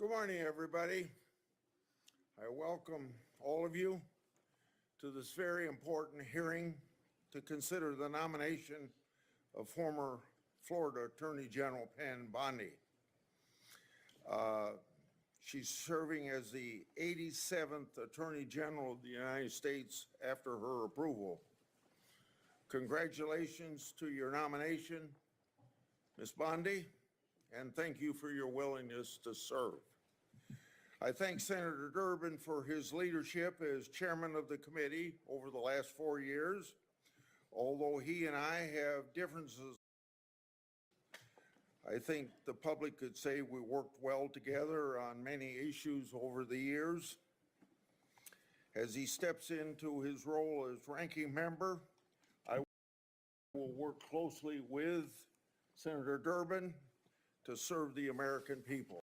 Good morning, everybody. I welcome all of you to this very important hearing to consider the nomination of former Florida Attorney General Pam Bondi. She's serving as the 87th Attorney General of the United States after her approval. Congratulations to your nomination, Ms. Bondi, and thank you for your willingness to serve. I thank Senator Durbin for his leadership as chairman of the committee over the last 4 years. Although he and I have differences, I think the public could say we worked well together on many issues over the years. As he steps into his role as ranking member, I will work closely with Senator Durbin to serve the American people.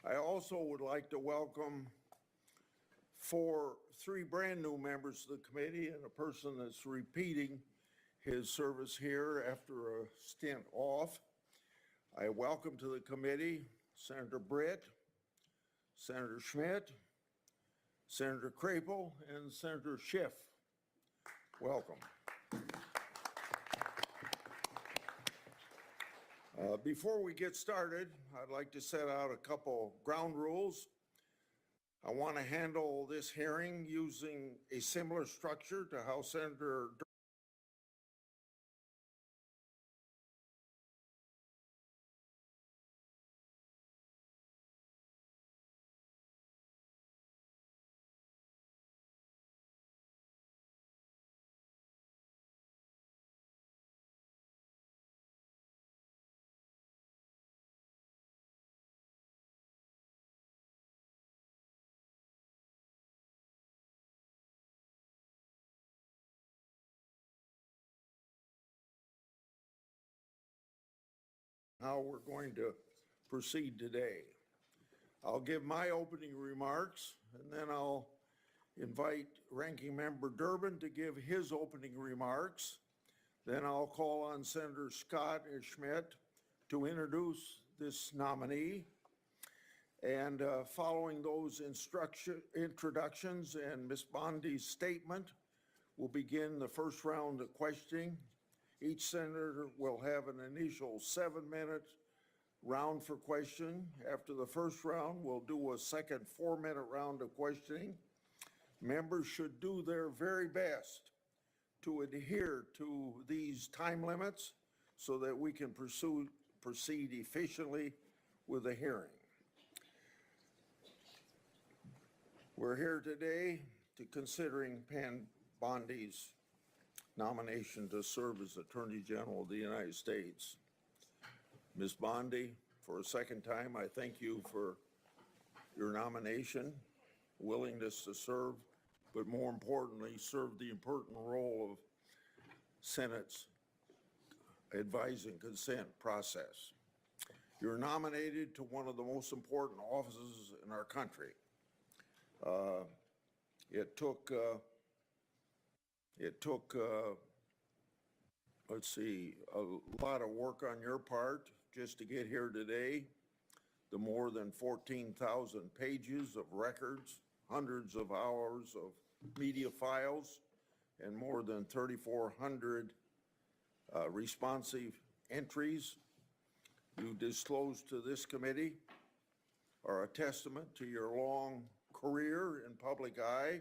I also would like to welcome three brand new members of the committee and a person that's repeating his service here after a stint off. I welcome to the committee Senator Britt, Senator Schmidt, Senator Crapel, and Senator Schiff. Welcome. Before we get started, I'd like to set out a couple ground rules. I want to handle this hearing using a similar structure to how Senator how we're going to proceed today. I'll give my opening remarks, and then I'll invite Ranking Member Durbin to give his opening remarks. Then I'll call on Senator Scott and Schmidt to introduce this nominee. And following those introductions and Ms. Bondi's statement, we'll begin the first round of questioning. Each senator will have an initial 7-minute round for question. After the first round, we'll do a second 4-minute round of questioning. Members should do their very best to adhere to these time limits so that we can proceed efficiently with the hearing. We're here today to considering Pam Bondi's nomination to serve as Attorney General of the United States. Ms. Bondi, for a second time, I thank you for your nomination, willingness to serve, but more importantly, serve the important role of Senate's advising consent process. You're nominated to one of the most important offices in our country. It took let's see, a lot of work on your part just to get here today. The more than 14,000 pages of records, hundreds of hours of media files, and more than 3,400 responsive entries you disclosed to this committee are a testament to your long career in public eye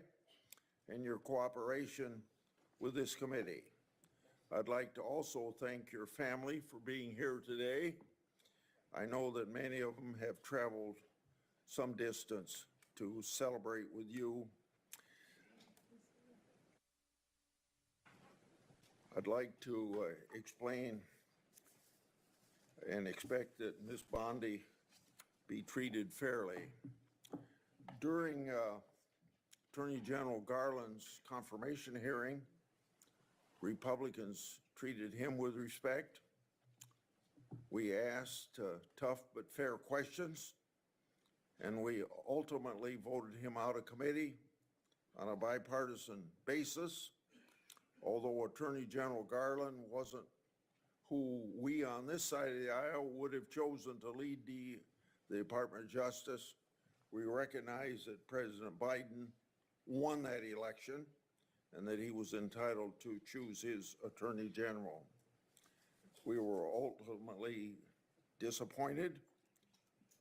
and your cooperation with this committee. I'd like to also thank your family for being here today. I know that many of them have traveled some distance to celebrate with you. I'd like to explain and expect that Ms. Bondi be treated fairly. During Attorney General Garland's confirmation hearing, Republicans treated him with respect. We asked tough but fair questions, and we ultimately voted him out of committee on a bipartisan basis. Although Attorney General Garland wasn't who we on this side of the aisle would have chosen to lead the Department of Justice, we recognize that President Biden won that election and that he was entitled to choose his Attorney General. We were ultimately disappointed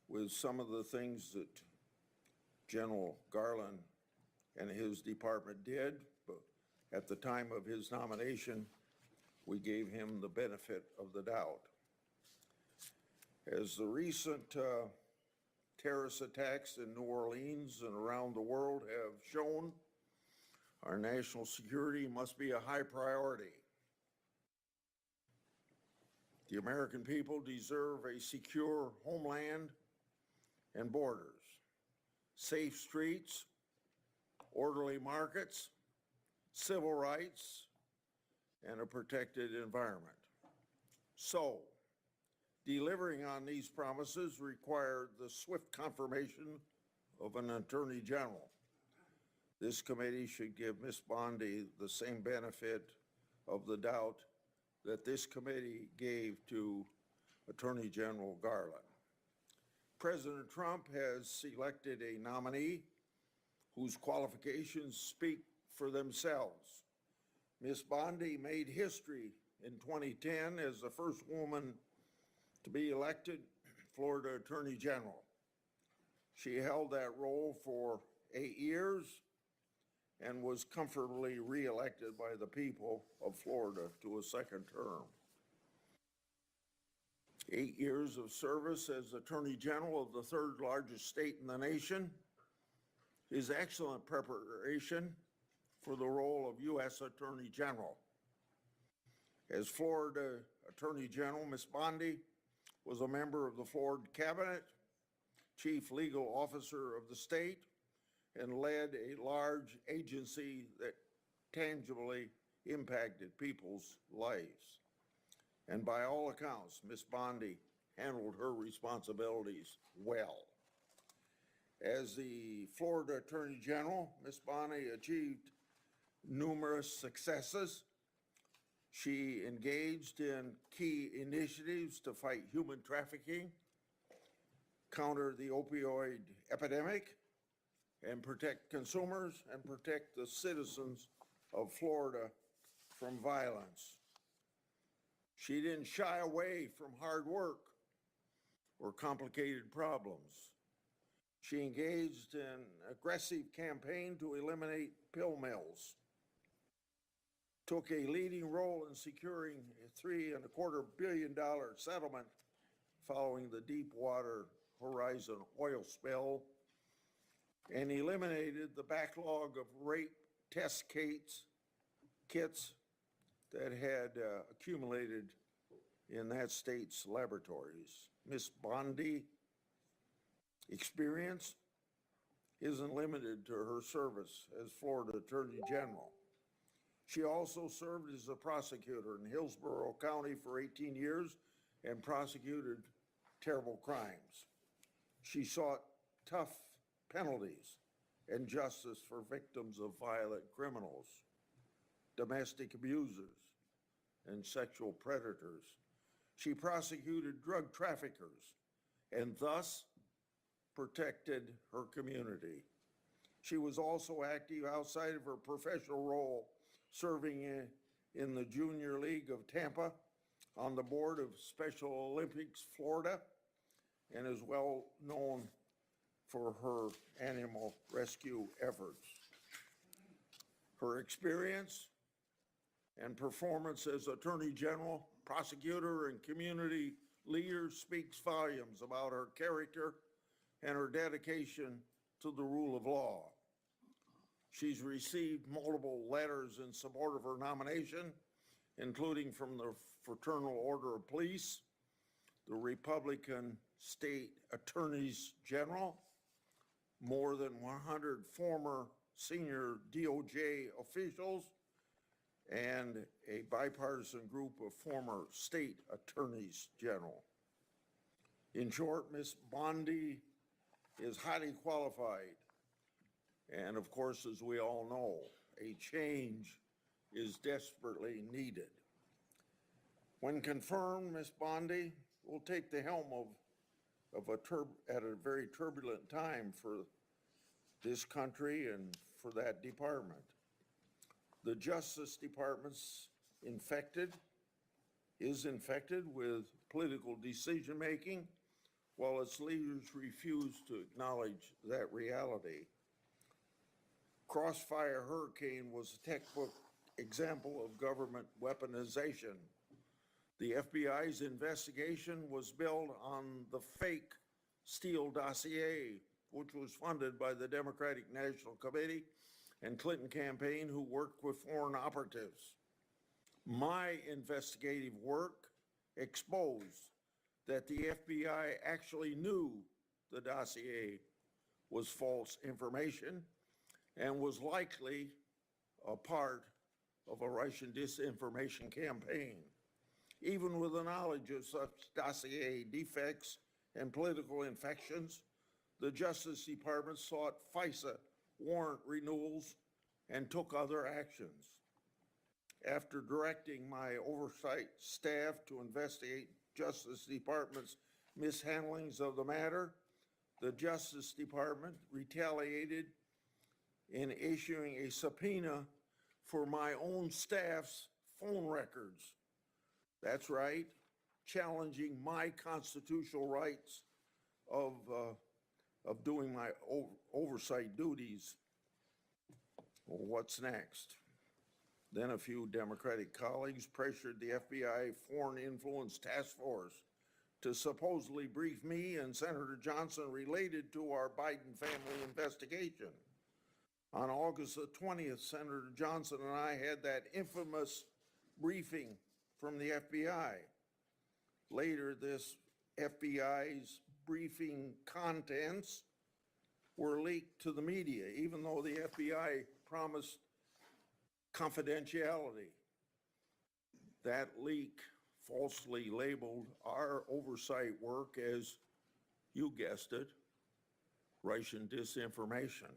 with some of the things that General Garland and his department did, but at the time of his nomination, we gave him the benefit of the doubt. As the recent terrorist attacks in New Orleans and around the world have shown, our national security must be a high priority. The American people deserve a secure homeland and borders, safe streets, orderly markets, civil rights, and a protected environment. So, delivering on these promises required the swift confirmation of an Attorney General. This committee should give Ms. Bondi the same benefit of the doubt that this committee gave to Attorney General Garland. President Trump has selected a nominee whose qualifications speak for themselves. Ms. Bondi made history in 2010 as the first woman to be elected Florida Attorney General. She held that role for 8 years and was comfortably reelected by the people of Florida to a second term. 8 years of service as Attorney General of the third largest state in the nation is excellent preparation for the role of U.S. Attorney General. As Florida Attorney General, Ms. Bondi was a member of the Florida Cabinet, Chief Legal Officer of the state, and led a large agency that tangibly impacted people's lives. And by all accounts, Ms. Bondi handled her responsibilities well. As the Florida Attorney General, Ms. Bondi achieved numerous successes. She engaged in key initiatives to fight human trafficking, counter the opioid epidemic, and protect consumers and protect the citizens of Florida from violence. She didn't shy away from hard work or complicated problems. She engaged in an aggressive campaign to eliminate pill mills, took a leading role in securing a $3.25 billion settlement following the Deepwater Horizon oil spill, and eliminated the backlog of rape test kits that had accumulated in that state's laboratories. Ms. Bondi experience isn't limited to her service as Florida Attorney General. She also served as a prosecutor in Hillsborough County for 18 years and prosecuted terrible crimes. She sought tough penalties and justice for victims of violent criminals, domestic abusers, and sexual predators. She prosecuted drug traffickers and thus protected her community. She was also active outside of her professional role, serving in the Junior League of Tampa, on the board of Special Olympics Florida, and is well known for her animal rescue efforts. Her experience and performance as Attorney General, prosecutor, and community leader speaks volumes about her character and her dedication to the rule of law. She's received multiple letters in support of her nomination, including from the Fraternal Order of Police, the Republican state attorneys general, more than 100 former senior DOJ officials, and a bipartisan group of former state attorneys general. In short, Ms. Bondi is highly qualified. And of course, as we all know, a change is desperately needed. When confirmed, Ms. Bondi will take the helm at a very turbulent time for this country and for that department. The Justice Department's is infected with political decision-making, while its leaders refuse to acknowledge that reality. Crossfire Hurricane was a textbook example of government weaponization. The FBI's investigation was built on the fake Steele dossier, which was funded by the Democratic National Committee and Clinton campaign, who worked with foreign operatives. My investigative work exposed that the FBI actually knew the dossier was false information and was likely a part of a Russian disinformation campaign. Even with the knowledge of such dossier defects and political infections, the Justice Department sought FISA warrant renewals and took other actions. After directing my oversight staff to investigate Justice Department's mishandlings of the matter, the Justice Department retaliated in issuing a subpoena for my own staff's phone records. That's right, challenging my constitutional rights of doing my oversight duties. Well, what's next? Then a few Democratic colleagues pressured the FBI Foreign Influence Task Force to supposedly brief me and Senator Johnson related to our Biden family investigation. On August the 20th, Senator Johnson and I had that infamous briefing from the FBI. Later, this FBI's briefing contents were leaked to the media, even though the FBI promised confidentiality. That leak falsely labeled our oversight work as, you guessed it, Russian disinformation.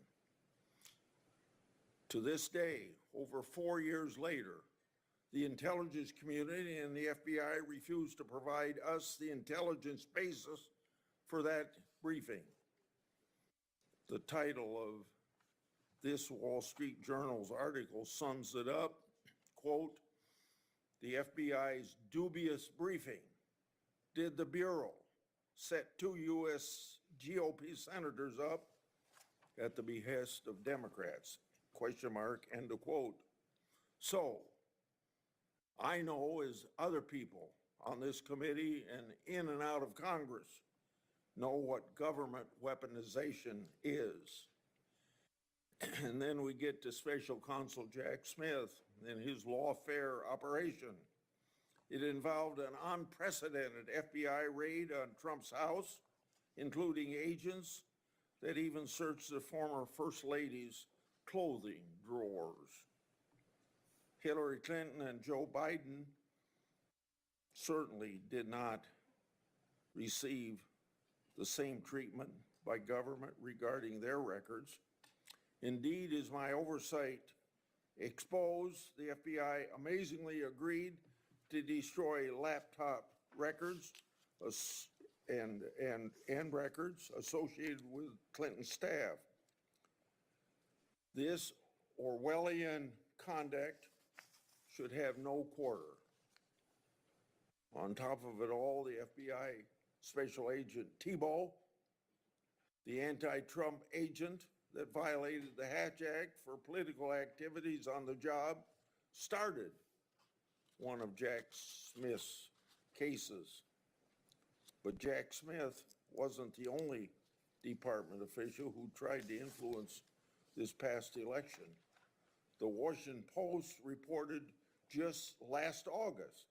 To this day, over 4 years later, the intelligence community and the FBI refused to provide us the intelligence basis for that briefing. The title of this Wall Street Journal's article sums it up, quote, "The FBI's dubious briefing. Did the Bureau set 2 U.S. GOP senators up at the behest of Democrats? Question mark, end of quote. So, I know, as other people on this committee and in and out of Congress know, what government weaponization is. And then we get to Special Counsel Jack Smith and his lawfare operation. It involved an unprecedented FBI raid on Trump's house, including agents that even searched the former First Lady's clothing drawers. Hillary Clinton and Joe Biden certainly did not receive the same treatment by government regarding their records. Indeed, as my oversight exposed, the FBI amazingly agreed to destroy laptop records and records associated with Clinton staff. This Orwellian conduct should have no quarter. On top of it all, the FBI Special Agent Tebow, the anti-Trump agent that violated the Hatch Act for political activities on the job, started one of Jack Smith's cases. But Jack Smith wasn't the only department official who tried to influence this past election. The Washington Post reported just last August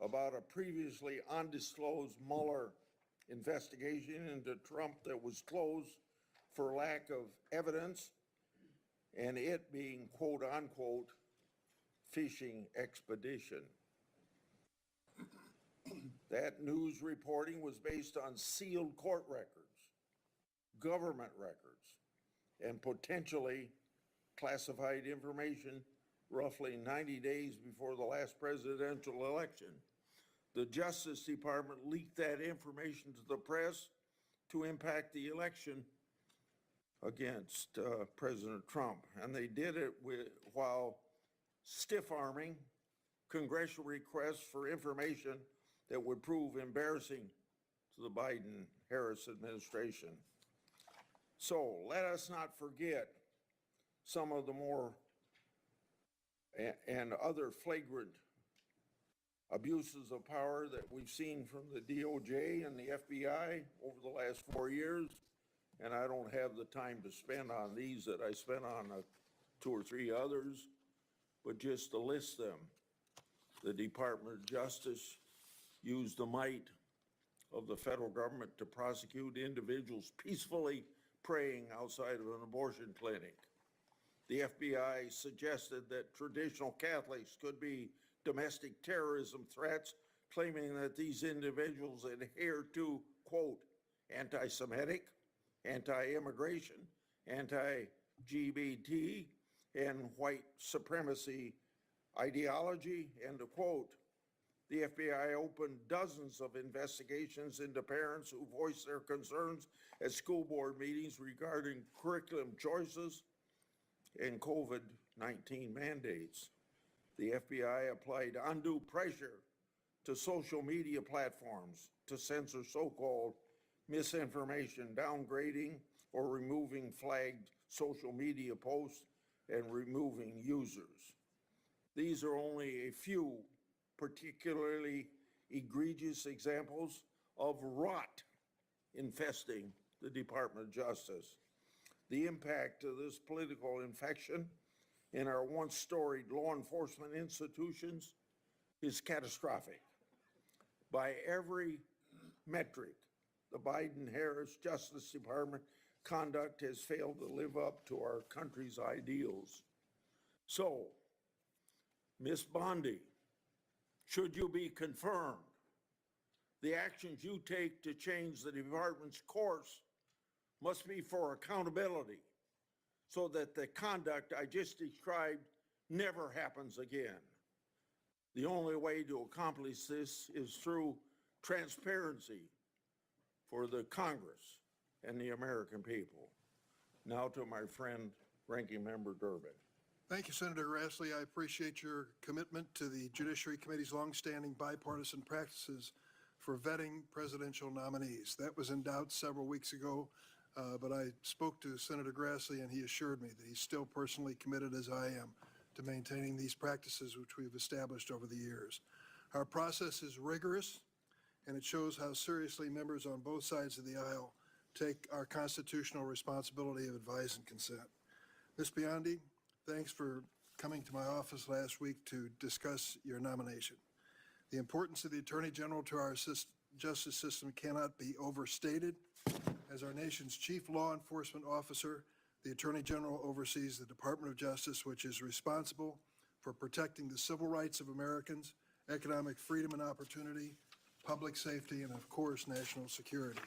about a previously undisclosed Mueller investigation into Trump that was closed for lack of evidence, and it being quote unquote fishing expedition. That news reporting was based on sealed court records, government records, and potentially classified information roughly 90 days before the last presidential election. The Justice Department leaked that information to the press to impact the election against President Trump. And they did it while stiff-arming congressional requests for information that would prove embarrassing to the Biden-Harris administration. So let us not forget some of the more and other flagrant abuses of power that we've seen from the DOJ and the FBI over the last 4 years. And I don't have the time to spend on these that I spent on 2 or 3 others, but just to list them. The Department of Justice used the might of the federal government to prosecute individuals peacefully praying outside of an abortion clinic. The FBI suggested that traditional Catholics could be domestic terrorism threats, claiming that these individuals adhere to, quote, anti-Semitic, anti-immigration, anti-LGBT, and white supremacy ideology, end of quote. The FBI opened dozens of investigations into parents who voiced their concerns at school board meetings regarding curriculum choices and COVID-19 mandates. The FBI applied undue pressure to social media platforms to censor so-called misinformation, downgrading or removing flagged social media posts and removing users. These are only a few particularly egregious examples of rot infesting the Department of Justice. The impact of this political infection in our once storied law enforcement institutions is catastrophic. By every metric, the Biden-Harris Justice Department conduct has failed to live up to our country's ideals. So, Ms. Bondi, should you be confirmed, the actions you take to change the department's course must be for accountability so that the conduct I just described never happens again. The only way to accomplish this is through transparency for the Congress and the American people. Now to my friend, Ranking Member Durbin. Thank you, Senator Grassley. I appreciate your commitment to the Judiciary Committee's longstanding bipartisan practices for vetting presidential nominees. That was in doubt several weeks ago, but I spoke to Senator Grassley and he assured me that he's still personally committed, as I am, to maintaining these practices which we've established over the years. Our process is rigorous, and it shows how seriously members on both sides of the aisle take our constitutional responsibility of advice and consent. Ms. Bondi, thanks for coming to my office last week to discuss your nomination. The importance of the Attorney General to our justice system cannot be overstated. As our nation's chief law enforcement officer, the Attorney General oversees the Department of Justice, which is responsible for protecting the civil rights of Americans, economic freedom and opportunity, public safety, and of course, national security.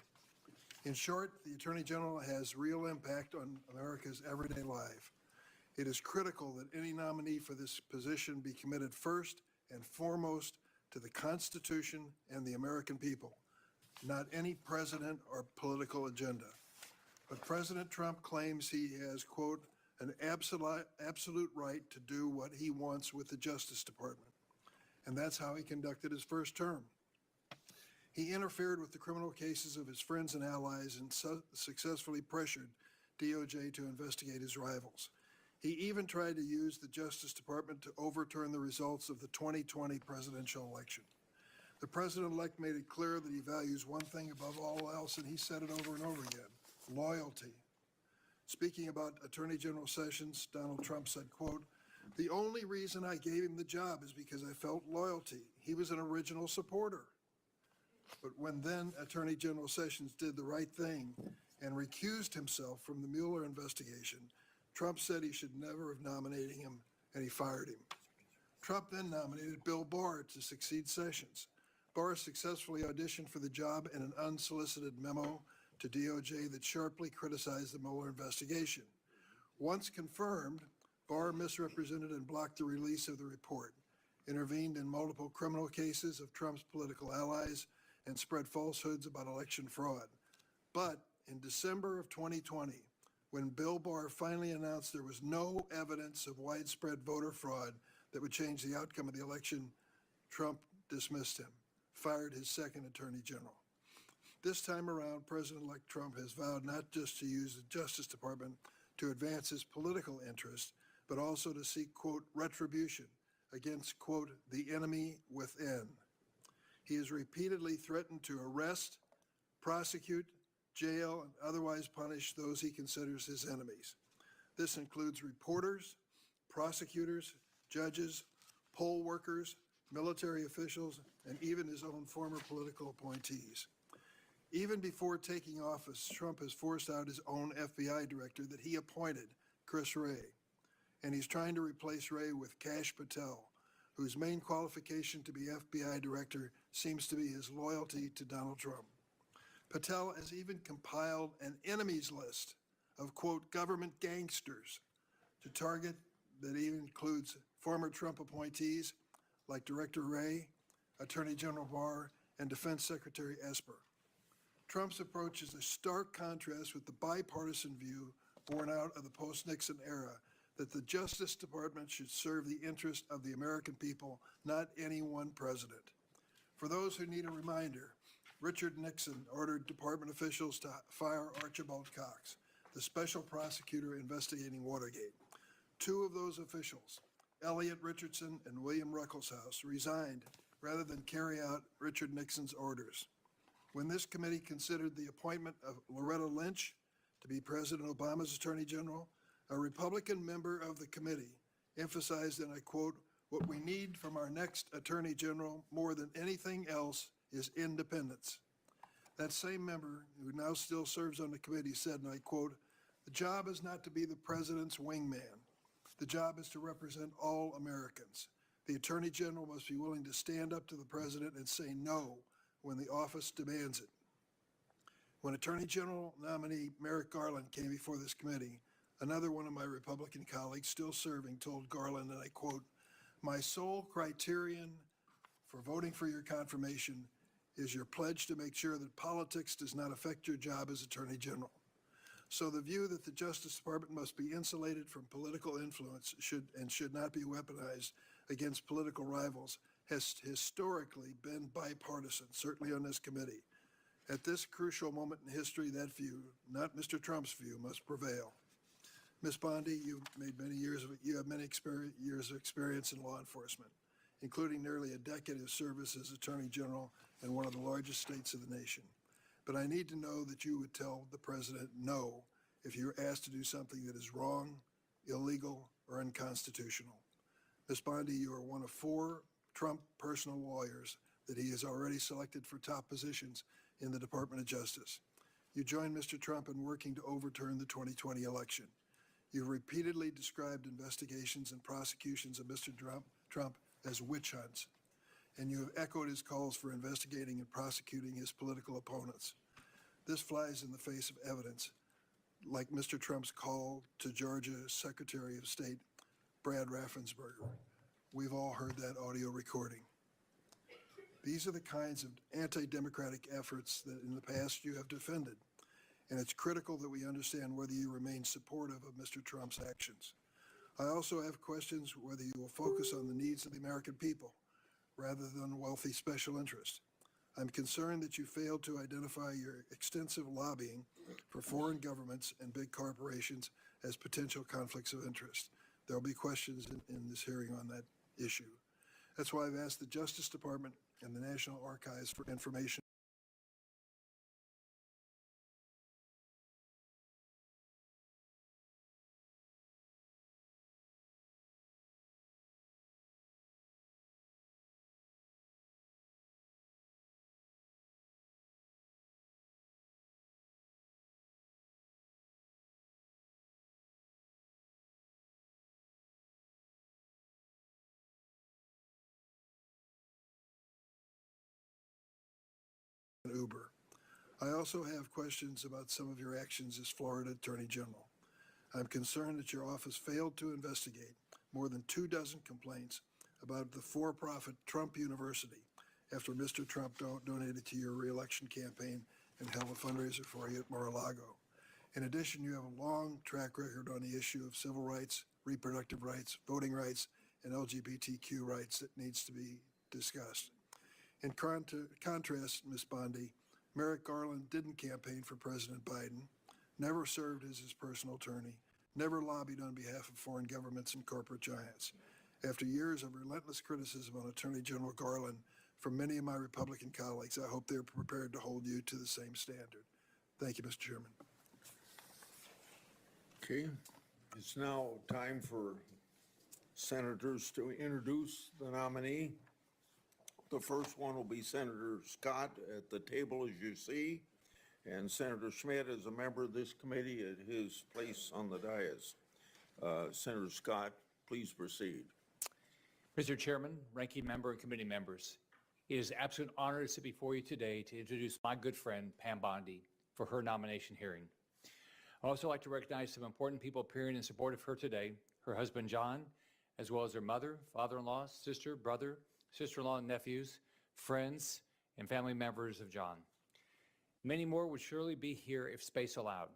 In short, the Attorney General has real impact on America's everyday life. It is critical that any nominee for this position be committed first and foremost to the Constitution and the American people, not any president or political agenda. But President Trump claims he has, quote, an absolute right to do what he wants with the Justice Department. And that's how he conducted his first term. He interfered with the criminal cases of his friends and allies and successfully pressured DOJ to investigate his rivals. He even tried to use the Justice Department to overturn the results of the 2020 presidential election. The president-elect made it clear that he values one thing above all else, and he said it over and over again: loyalty. Speaking about Attorney General Sessions, Donald Trump said, quote, The only reason I gave him the job is because I felt loyalty. He was an original supporter. But when then Attorney General Sessions did the right thing and recused himself from the Mueller investigation, Trump said he should never have nominated him, and he fired him. Trump then nominated Bill Barr to succeed Sessions. Barr successfully auditioned for the job in an unsolicited memo to DOJ that sharply criticized the Mueller investigation. Once confirmed, Barr misrepresented and blocked the release of the report, intervened in multiple criminal cases of Trump's political allies, and spread falsehoods about election fraud. But in December of 2020, when Bill Barr finally announced there was no evidence of widespread voter fraud that would change the outcome of the election, Trump dismissed him, fired his second attorney general. This time around, President-elect Trump has vowed not just to use the Justice Department to advance his political interests, but also to seek, quote, retribution against, quote, the enemy within. He has repeatedly threatened to arrest, prosecute, jail, and otherwise punish those he considers his enemies. This includes reporters, prosecutors, judges, poll workers, military officials, and even his own former political appointees. Even before taking office, Trump has forced out his own FBI director that he appointed, Chris Wray. And he's trying to replace Wray with Kash Patel, whose main qualification to be FBI director seems to be his loyalty to Donald Trump. Patel has even compiled an enemies list of, quote, government gangsters to target that even includes former Trump appointees like Director Wray, Attorney General Barr, and Defense Secretary Esper. Trump's approach is a stark contrast with the bipartisan view born out of the post-Nixon era that the Justice Department should serve the interest of the American people, not any one president. For those who need a reminder, Richard Nixon ordered department officials to fire Archibald Cox, the special prosecutor investigating Watergate. Two of those officials, Elliot Richardson and William Ruckelshaus, resigned rather than carry out Richard Nixon's orders. When this committee considered the appointment of Loretta Lynch to be President Obama's Attorney General, a Republican member of the committee emphasized, and I quote, "What we need from our next Attorney General more than anything else is independence." That same member, who now still serves on the committee, said, and I quote, "The job is not to be the president's wingman. The job is to represent all Americans. The Attorney General must be willing to stand up to the president and say no when the office demands it." When Attorney General nominee Merrick Garland came before this committee, another one of my Republican colleagues still serving told Garland, and I quote, "My sole criterion for voting for your confirmation is your pledge to make sure that politics does not affect your job as Attorney General." So the view that the Justice Department must be insulated from political influence should not be weaponized against political rivals has historically been bipartisan, certainly on this committee. At this crucial moment in history, that view, not Mr. Trump's view, must prevail. Ms. Bondi, you have many years of experience in law enforcement, including nearly a decade of service as Attorney General in one of the largest states of the nation. But I need to know that you would tell the president no if you're asked to do something that is wrong, illegal, or unconstitutional. Ms. Bondi, you are one of 4 Trump personal lawyers that he has already selected for top positions in the Department of Justice. You joined Mr. Trump in working to overturn the 2020 election. You've repeatedly described investigations and prosecutions of Mr. Trump as witch hunts, and you have echoed his calls for investigating and prosecuting his political opponents. This flies in the face of evidence, like Mr. Trump's call to Georgia's Secretary of State, Brad Raffensperger. We've all heard that audio recording. These are the kinds of anti-democratic efforts that in the past you have defended, and it's critical that we understand whether you remain supportive of Mr. Trump's actions. I also have questions whether you will focus on the needs of the American people rather than wealthy special interests. I'm concerned that you failed to identify your extensive lobbying for foreign governments and big corporations as potential conflicts of interest. There will be questions in this hearing on that issue. That's why I've asked the Justice Department and the National Archives for information Uber. I also have questions about some of your actions as Florida Attorney General. I'm concerned that your office failed to investigate more than 24 complaints about the for-profit Trump University after Mr. Trump donated to your reelection campaign and held a fundraiser for you at Mar-a-Lago. In addition, you have a long track record on the issue of civil rights, reproductive rights, voting rights, and LGBTQ rights that needs to be discussed. In contrast, Ms. Bondi, Merrick Garland didn't campaign for President Biden, never served as his personal attorney, never lobbied on behalf of foreign governments and corporate giants. After years of relentless criticism on Attorney General Garland from many of my Republican colleagues, I hope they're prepared to hold you to the same standard. Thank you, Mr. Chairman. Okay, it's now time for senators to introduce the nominee. The first one will be Senator Scott at the table, as you see, and Senator Schmidt is a member of this committee at his place on the dais. Senator Scott, please proceed. Mr. Chairman, ranking member, and committee members, it is an absolute honor to sit before you today to introduce my good friend, Pam Bondi, for her nomination hearing. I'd also like to recognize some important people appearing in support of her today, her husband, John, as well as her mother, father-in-law, sister, brother, sister-in-law, and nephews, friends, and family members of John. Many more would surely be here if space allowed.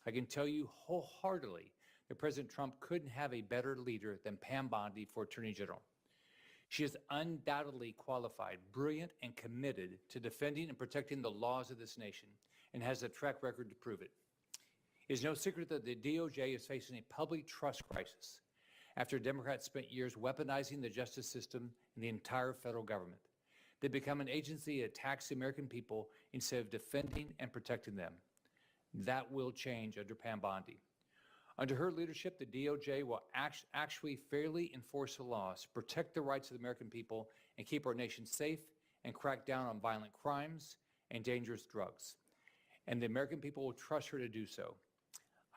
I can tell you wholeheartedly that President Trump couldn't have a better leader than Pam Bondi for Attorney General. She is undoubtedly qualified, brilliant, and committed to defending and protecting the laws of this nation, and has a track record to prove it. It is no secret that the DOJ is facing a public trust crisis after Democrats spent years weaponizing the justice system and the entire federal government. They become an agency that attacks the American people instead of defending and protecting them. That will change under Pam Bondi. Under her leadership, the DOJ will actually fairly enforce the laws, protect the rights of the American people, and keep our nation safe, and crack down on violent crimes and dangerous drugs. And the American people will trust her to do so.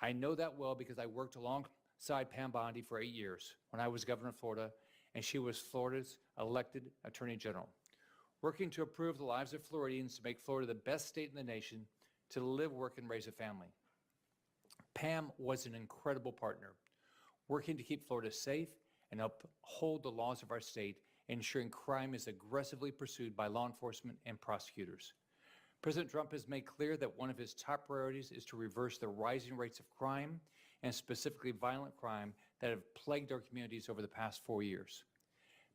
I know that well because I worked alongside Pam Bondi for 8 years when I was governor of Florida, and she was Florida's elected Attorney General, working to improve the lives of Floridians to make Florida the best state in the nation to live, work, and raise a family. Pam was an incredible partner, working to keep Florida safe and uphold the laws of our state, ensuring crime is aggressively pursued by law enforcement and prosecutors. President Trump has made clear that one of his top priorities is to reverse the rising rates of crime, and specifically violent crime, that have plagued our communities over the past 4 years.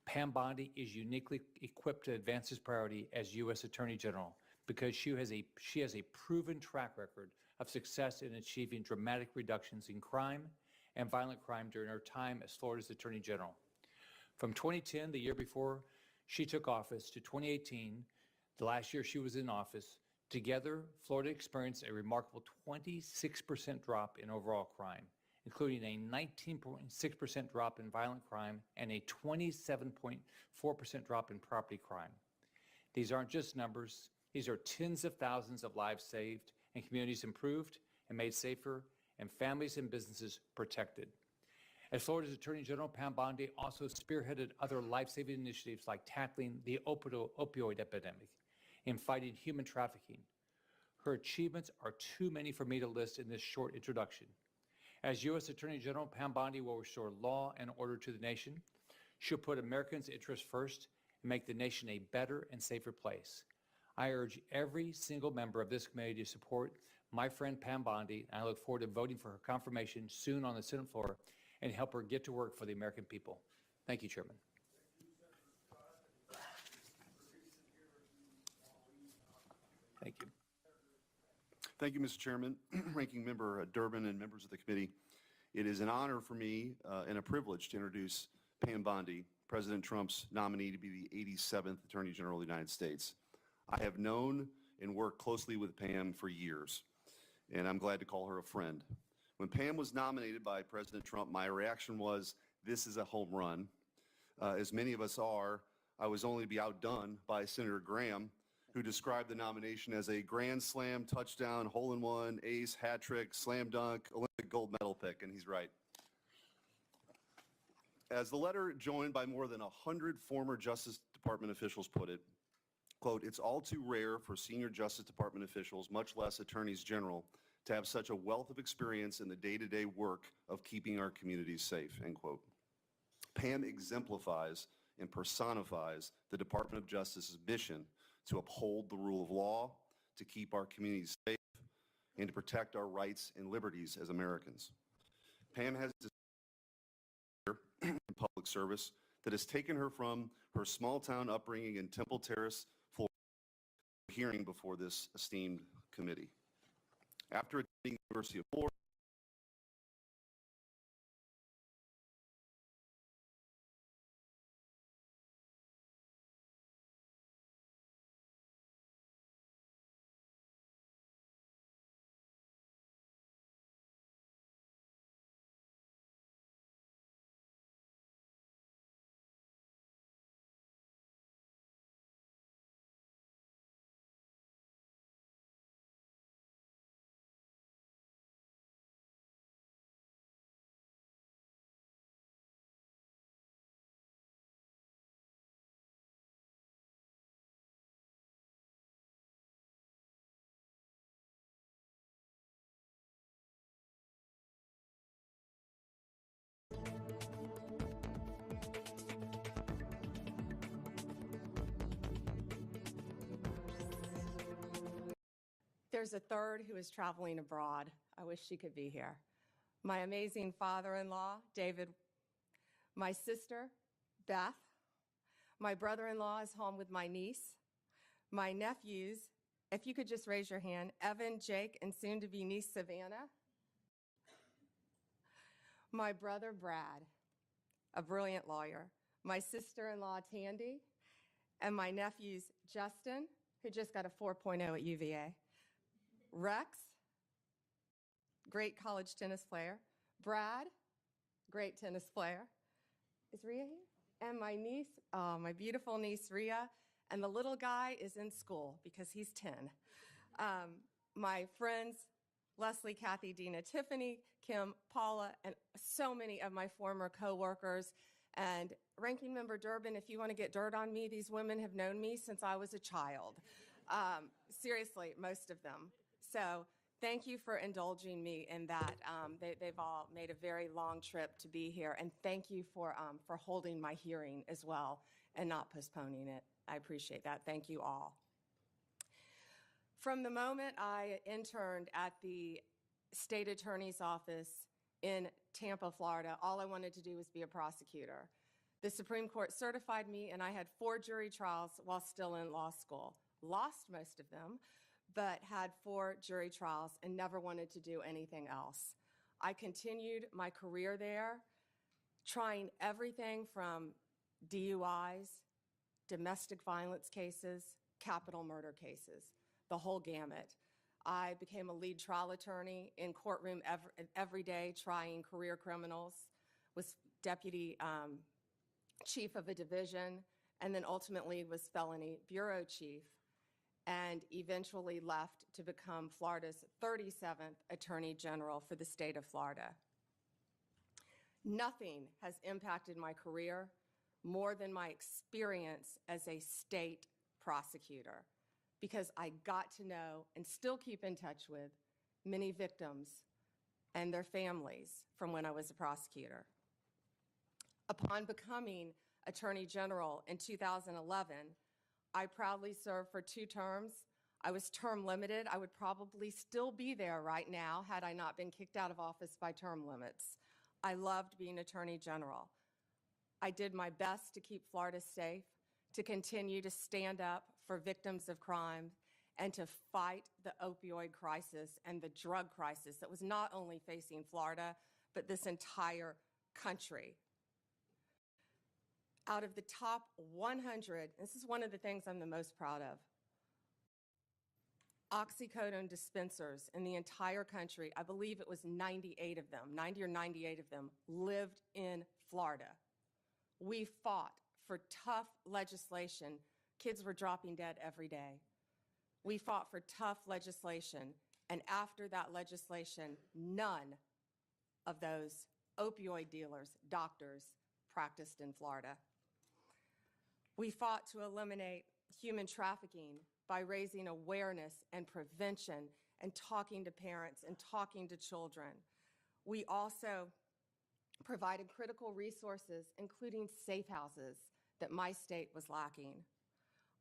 Pam Bondi is uniquely equipped to advance this priority as U.S. Attorney General because she has a proven track record of success in achieving dramatic reductions in crime and violent crime during her time as Florida's Attorney General. From 2010, the year before she took office, to 2018, the last year she was in office, together, Florida experienced a remarkable 26% drop in overall crime, including a 19.6% drop in violent crime and a 27.4% drop in property crime. These aren't just numbers. These are tens of thousands of lives saved and communities improved and made safer, and families and businesses protected. As Florida's Attorney General, Pam Bondi also spearheaded other life-saving initiatives like tackling the opioid epidemic and fighting human trafficking. Her achievements are too many for me to list in this short introduction. As U.S. Attorney General, Pam Bondi will restore law and order to the nation. She'll put Americans' interests first and make the nation a better and safer place. I urge every single member of this committee to support my friend Pam Bondi, and I look forward to voting for her confirmation soon on the Senate floor and help her get to work for the American people. Thank you, Chairman. Thank you. Thank you, Mr. Chairman, Ranking Member Durbin, and members of the committee. It is an honor for me and a privilege to introduce Pam Bondi, President Trump's nominee to be the 87th Attorney General of the United States. I have known and worked closely with Pam for years, and I'm glad to call her a friend. When Pam was nominated by President Trump, my reaction was, this is a home run. As many of us are, I was only to be outdone by Senator Graham, who described the nomination as a grand slam, touchdown, hole-in-one, ace, hat trick, slam dunk, Olympic gold medal pick, and he's right. As the letter joined by more than 100 former Justice Department officials put it, Quote, "It's all too rare for senior Justice Department officials, much less attorneys general, to have such a wealth of experience in the day-to-day work of keeping our communities safe," end quote. Pam exemplifies and personifies the Department of Justice's mission to uphold the rule of law, to keep our communities safe, and to protect our rights and liberties as Americans. Pam has a career in public service that has taken her from her small-town upbringing in Temple Terrace, Florida, to hearing before this esteemed committee. After attending the University of Florida, There's a third who is traveling abroad. I wish she could be here. My amazing father-in-law, David, my sister, Beth, my brother-in-law is home with my niece, my nephews, if you could just raise your hand, Evan, Jake, and soon-to-be niece, Savannah, my brother, Brad, a brilliant lawyer, my sister-in-law, Tandy, and my nephews, Justin, who just got a 4.0 at UVA, Rex, great college tennis player, Brad, great tennis player. Is Rhea here? And my niece, my beautiful niece, Rhea, and the little guy is in school because he's 10. My friends, Leslie, Kathy, Dina, Tiffany, Kim, Paula, and so many of my former coworkers. And Ranking Member Durbin, if you want to get dirt on me, these women have known me since I was a child. Seriously, most of them. So thank you for indulging me in that. They've all made a very long trip to be here, and thank you for holding my hearing as well and not postponing it. I appreciate that. Thank you all. From the moment I interned at the state attorney's office in Tampa, Florida, all I wanted to do was be a prosecutor. The Supreme Court certified me, and I had 4 jury trials while still in law school. Lost most of them, but had 4 jury trials and never wanted to do anything else. I continued my career there, trying everything from DUIs, domestic violence cases, capital murder cases, the whole gamut. I became a lead trial attorney in courtroom every day trying career criminals, was deputy chief of a division, and then ultimately was felony bureau chief, and eventually left to become Florida's 37th Attorney General for the state of Florida. Nothing has impacted my career more than my experience as a state prosecutor, because I got to know and still keep in touch with many victims and their families from when I was a prosecutor. Upon becoming Attorney General in 2011, I proudly served for 2 terms. I was term limited. I would probably still be there right now had I not been kicked out of office by term limits. I loved being Attorney General. I did my best to keep Florida safe, to continue to stand up for victims of crime, and to fight the opioid crisis and the drug crisis that was not only facing Florida, but this entire country. Out of the top 100, this is one of the things I'm the most proud of, oxycodone dispensers in the entire country, I believe it was 98 of them, 90 or 98 of them, lived in Florida. We fought for tough legislation. Kids were dropping dead every day. We fought for tough legislation, and after that legislation, none of those opioid dealers, doctors, practiced in Florida. We fought to eliminate human trafficking by raising awareness and prevention and talking to parents and talking to children. We also provided critical resources, including safe houses, that my state was lacking.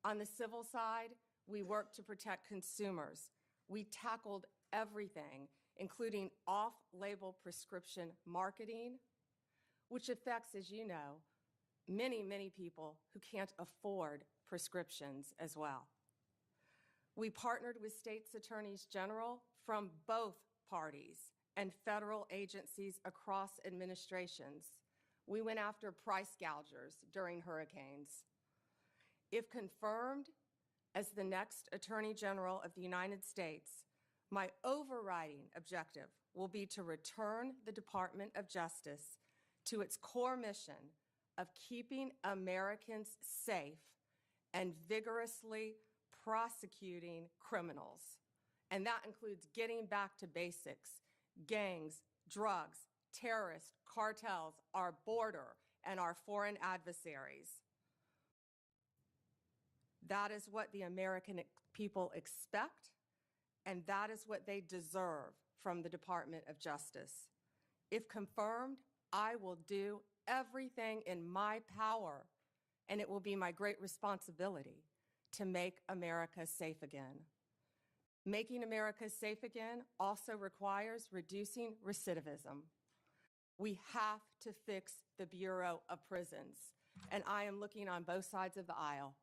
On the civil side, we worked to protect consumers. We tackled everything, including off-label prescription marketing, which affects, as you know, many, many people who can't afford prescriptions as well. We partnered with states' attorneys general from both parties and federal agencies across administrations. We went after price gougers during hurricanes. If confirmed as the next Attorney General of the United States, my overriding objective will be to return the Department of Justice to its core mission of keeping Americans safe and vigorously prosecuting criminals. And that includes getting back to basics: gangs, drugs, terrorists, cartels, our border, and our foreign adversaries. That is what the American people expect, and that is what they deserve from the Department of Justice. If confirmed, I will do everything in my power, and it will be my great responsibility to make America safe again. Making America safe again also requires reducing recidivism. We have to fix the Bureau of Prisons, and I am looking on both sides of the aisle.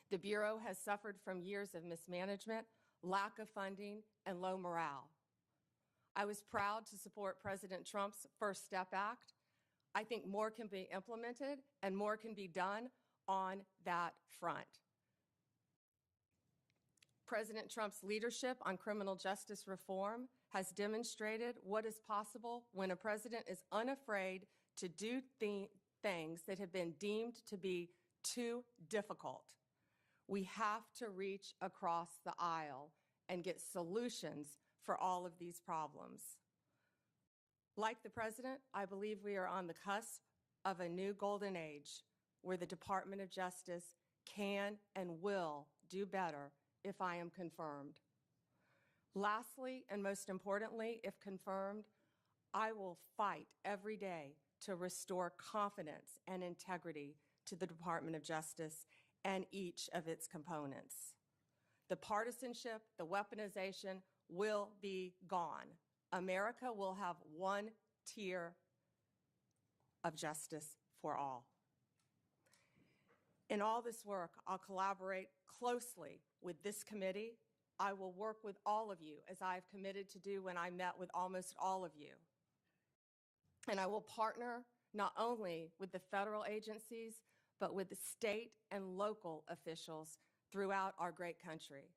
The Bureau has suffered from years of mismanagement, lack of funding, and low morale. I was proud to support President Trump's First Step Act. I think more can be implemented and more can be done on that front. President Trump's leadership on criminal justice reform has demonstrated what is possible when a president is unafraid to do things that have been deemed to be too difficult. We have to reach across the aisle and get solutions for all of these problems. Like the president, I believe we are on the cusp of a new golden age where the Department of Justice can and will do better if I am confirmed. Lastly, and most importantly, if confirmed, I will fight every day to restore confidence and integrity to the Department of Justice and each of its components. The partisanship, the weaponization will be gone. America will have one tier of justice for all. In all this work, I'll collaborate closely with this committee. I will work with all of you, as I've committed to do when I met with almost all of you. And I will partner not only with the federal agencies, but with the state and local officials throughout our great country.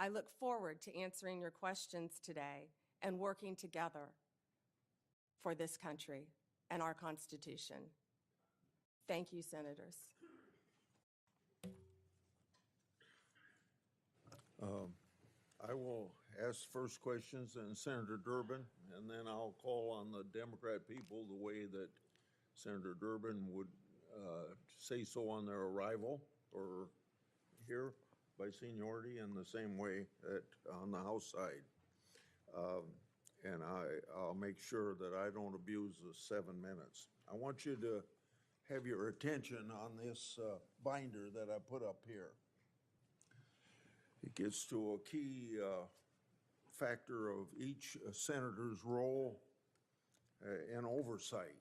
I look forward to answering your questions today and working together for this country and our Constitution. Thank you, Senators. I will ask first questions, and Senator Durbin, and then I'll call on the Democrat people the way that Senator Durbin would say so on their arrival or here by seniority, and the same way on the House side. And I'll make sure that I don't abuse the 7 minutes. I want you to have your attention on this binder that I put up here. It gets to a key factor of each senator's role and oversight.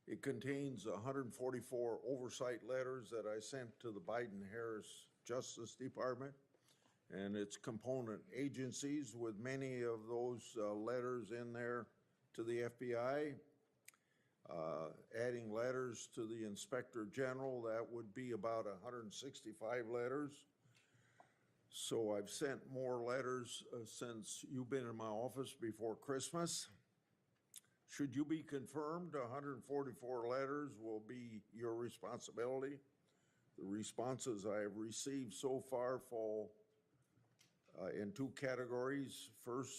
It contains 144 oversight letters that I sent to the Biden-Harris Justice Department and its component agencies, with many of those letters in there to the FBI. Adding letters to the Inspector General, that would be about 165 letters. So I've sent more letters since you've been in my office before Christmas. Should you be confirmed, 144 letters will be your responsibility. The responses I have received so far fall in 2 categories. First,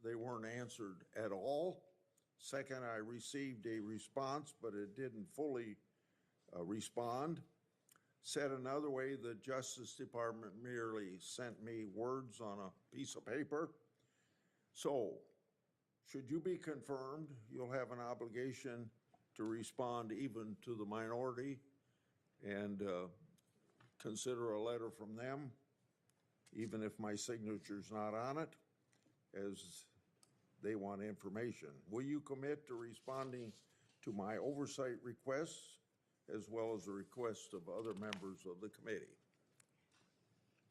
they weren't answered at all. Second, I received a response, but it didn't fully respond. Said another way, the Justice Department merely sent me words on a piece of paper. So, should you be confirmed, you'll have an obligation to respond even to the minority and consider a letter from them, even if my signature's not on it, as they want information. Will you commit to responding to my oversight requests as well as the requests of other members of the committee?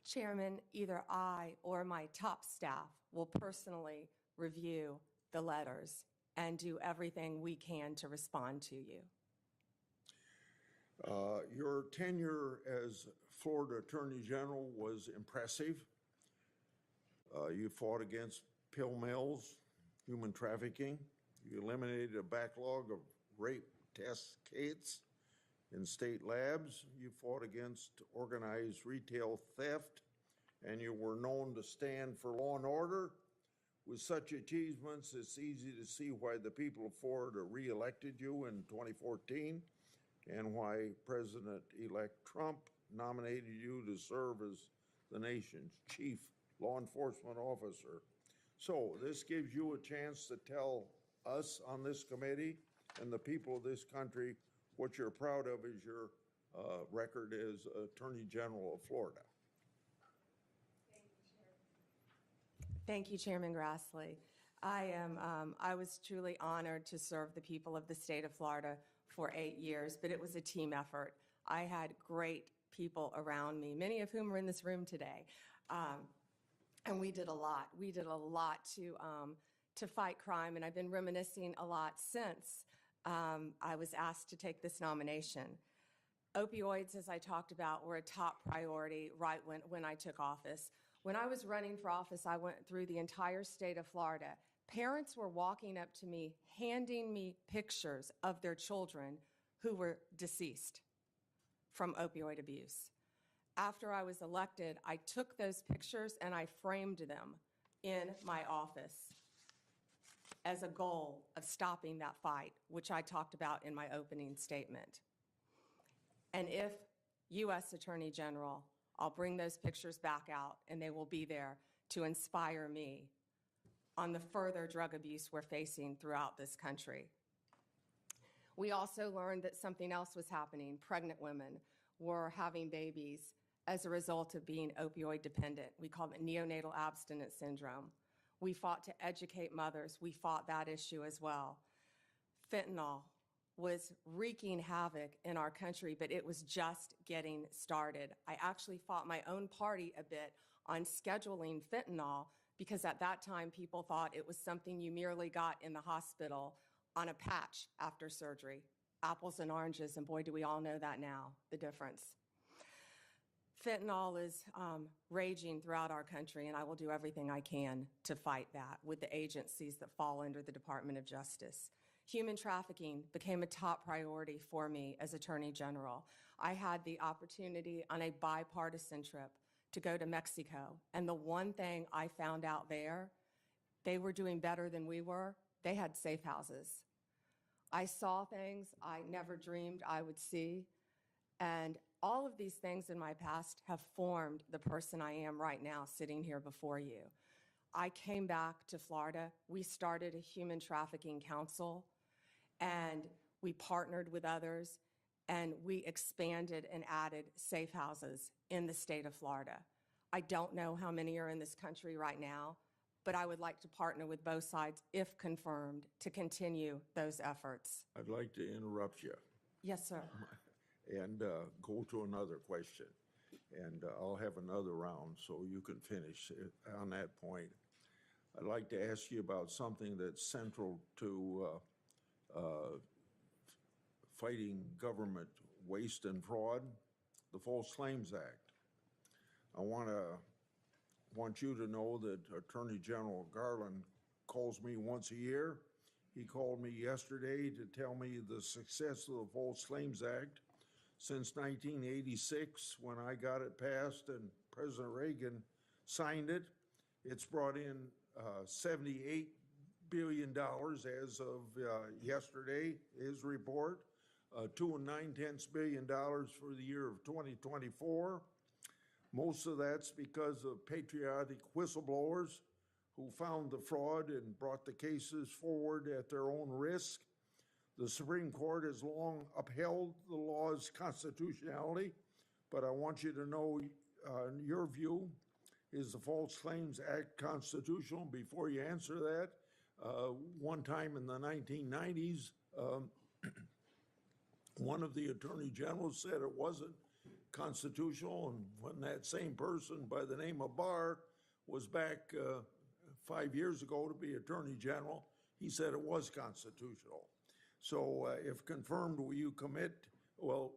Chairman, either I or my top staff will personally review the letters and do everything we can to respond to you. Your tenure as Florida Attorney General was impressive. You fought against pill mills, human trafficking. You eliminated a backlog of rape test kits in state labs. You fought against organized retail theft, and you were known to stand for law and order. With such achievements, it's easy to see why the people of Florida re-elected you in 2014 and why President-elect Trump nominated you to serve as the nation's chief law enforcement officer. So this gives you a chance to tell us on this committee and the people of this country what you're proud of as your record as Attorney General of Florida. Thank you, Chairman Grassley. I was truly honored to serve the people of the state of Florida for 8 years, but it was a team effort. I had great people around me, many of whom are in this room today. And we did a lot. We did a lot to fight crime, and I've been reminiscing a lot since I was asked to take this nomination. Opioids, as I talked about, were a top priority right when I took office. When I was running for office, I went through the entire state of Florida. Parents were walking up to me, handing me pictures of their children who were deceased from opioid abuse. After I was elected, I took those pictures and I framed them in my office as a goal of stopping that fight, which I talked about in my opening statement. And if U.S. Attorney General, I'll bring those pictures back out and they will be there to inspire me on the further drug abuse we're facing throughout this country. We also learned that something else was happening. Pregnant women were having babies as a result of being opioid dependent. We call it neonatal abstinence syndrome. We fought to educate mothers. We fought that issue as well. Fentanyl was wreaking havoc in our country, but it was just getting started. I actually fought my own party a bit on scheduling fentanyl because at that time people thought it was something you merely got in the hospital on a patch after surgery. Apples and oranges, and boy, do we all know that now, the difference. Fentanyl is raging throughout our country, and I will do everything I can to fight that with the agencies that fall under the Department of Justice. Human trafficking became a top priority for me as Attorney General. I had the opportunity on a bipartisan trip to go to Mexico, and the one thing I found out there, they were doing better than we were. They had safe houses. I saw things I never dreamed I would see, and all of these things in my past have formed the person I am right now sitting here before you. I came back to Florida. We started a human trafficking council, and we partnered with others, and we expanded and added safe houses in the state of Florida. I don't know how many are in this country right now, but I would like to partner with both sides, if confirmed, to continue those efforts. I'd like to interrupt you Yes, sir. and go to another question. And I'll have another round so you can finish on that point. I'd like to ask you about something that's central to fighting government waste and fraud, the False Claims Act. I want you to know that Attorney General Garland calls me once a year. He called me yesterday to tell me the success of the False Claims Act. Since 1986, when I got it passed and President Reagan signed it, it's brought in $78 billion as of yesterday, his report. $2.9 billion for the year of 2024. Most of that's because of patriotic whistleblowers who found the fraud and brought the cases forward at their own risk. The Supreme Court has long upheld the law's constitutionality, but I want you to know, in your view, is the False Claims Act constitutional? Before you answer that, one time in the 1990s, one of the attorney generals said it wasn't constitutional, and when that same person by the name of Barr was back 5 years ago to be attorney general, he said it was constitutional. So if confirmed, will you commit? Well,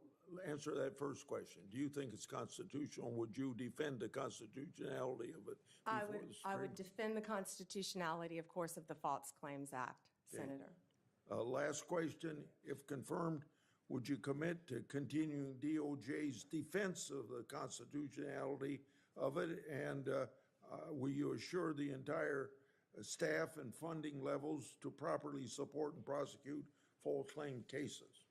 answer that first question. Do you think it's constitutional? Would you defend the constitutionality of it I before would, the I Supreme? would defend the constitutionality, of course, of the False Claims Act, Senator. Last question, if confirmed, would you commit to continuing DOJ's defense of the constitutionality of it? And will you assure the entire staff and funding levels to properly support and prosecute false claim cases?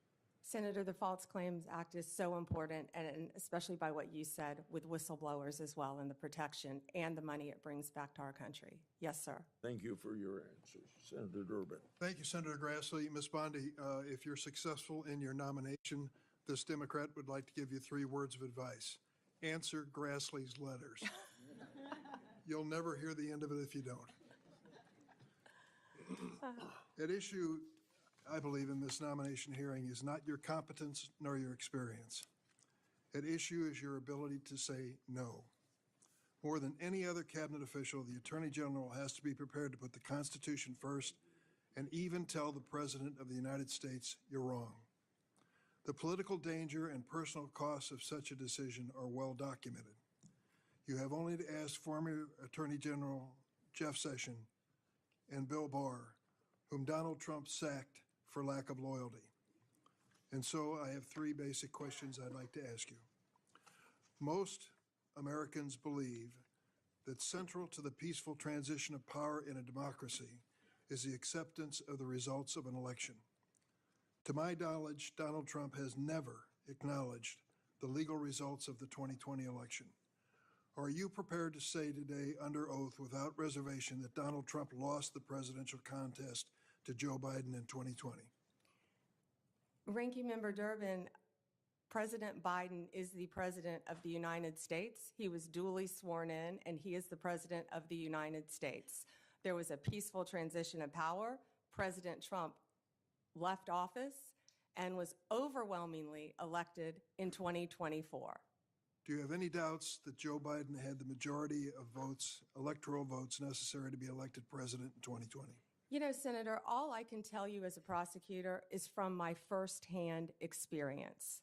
Senator, the False Claims Act is so important, and especially by what you said with whistleblowers as well, and the protection and the money it brings back to our country. Yes, sir. Thank you for your answers, Senator Durbin. Thank you, Senator Grassley. Ms. Bondi, if you're successful in your nomination, this Democrat would like to give you 3 words of advice. Answer Grassley's letters. You'll never hear the end of it if you don't. At issue, I believe, in this nomination hearing is not your competence nor your experience. At issue is your ability to say no. More than any other cabinet official, the Attorney General has to be prepared to put the Constitution first and even tell the President of the United States you're wrong. The political danger and personal costs of such a decision are well documented. You have only to ask former Attorney General Jeff Sessions and Bill Barr, whom Donald Trump sacked for lack of loyalty. And so I have 3 basic questions I'd like to ask you. Most Americans believe that central to the peaceful transition of power in a democracy is the acceptance of the results of an election. To my knowledge, Donald Trump has never acknowledged the legal results of the 2020 election. Are you prepared to say today under oath without reservation that Donald Trump lost the presidential contest to Joe Biden in 2020? Ranking Member Durbin, President Biden is the President of the United States. He was duly sworn in, and he is the President of the United States. There was a peaceful transition of power. President Trump left office and was overwhelmingly elected in 2024. Do you have any doubts that Joe Biden had the majority of votes, electoral votes, necessary to be elected president in 2020? You know, Senator, all I can tell you as a prosecutor is from my firsthand experience.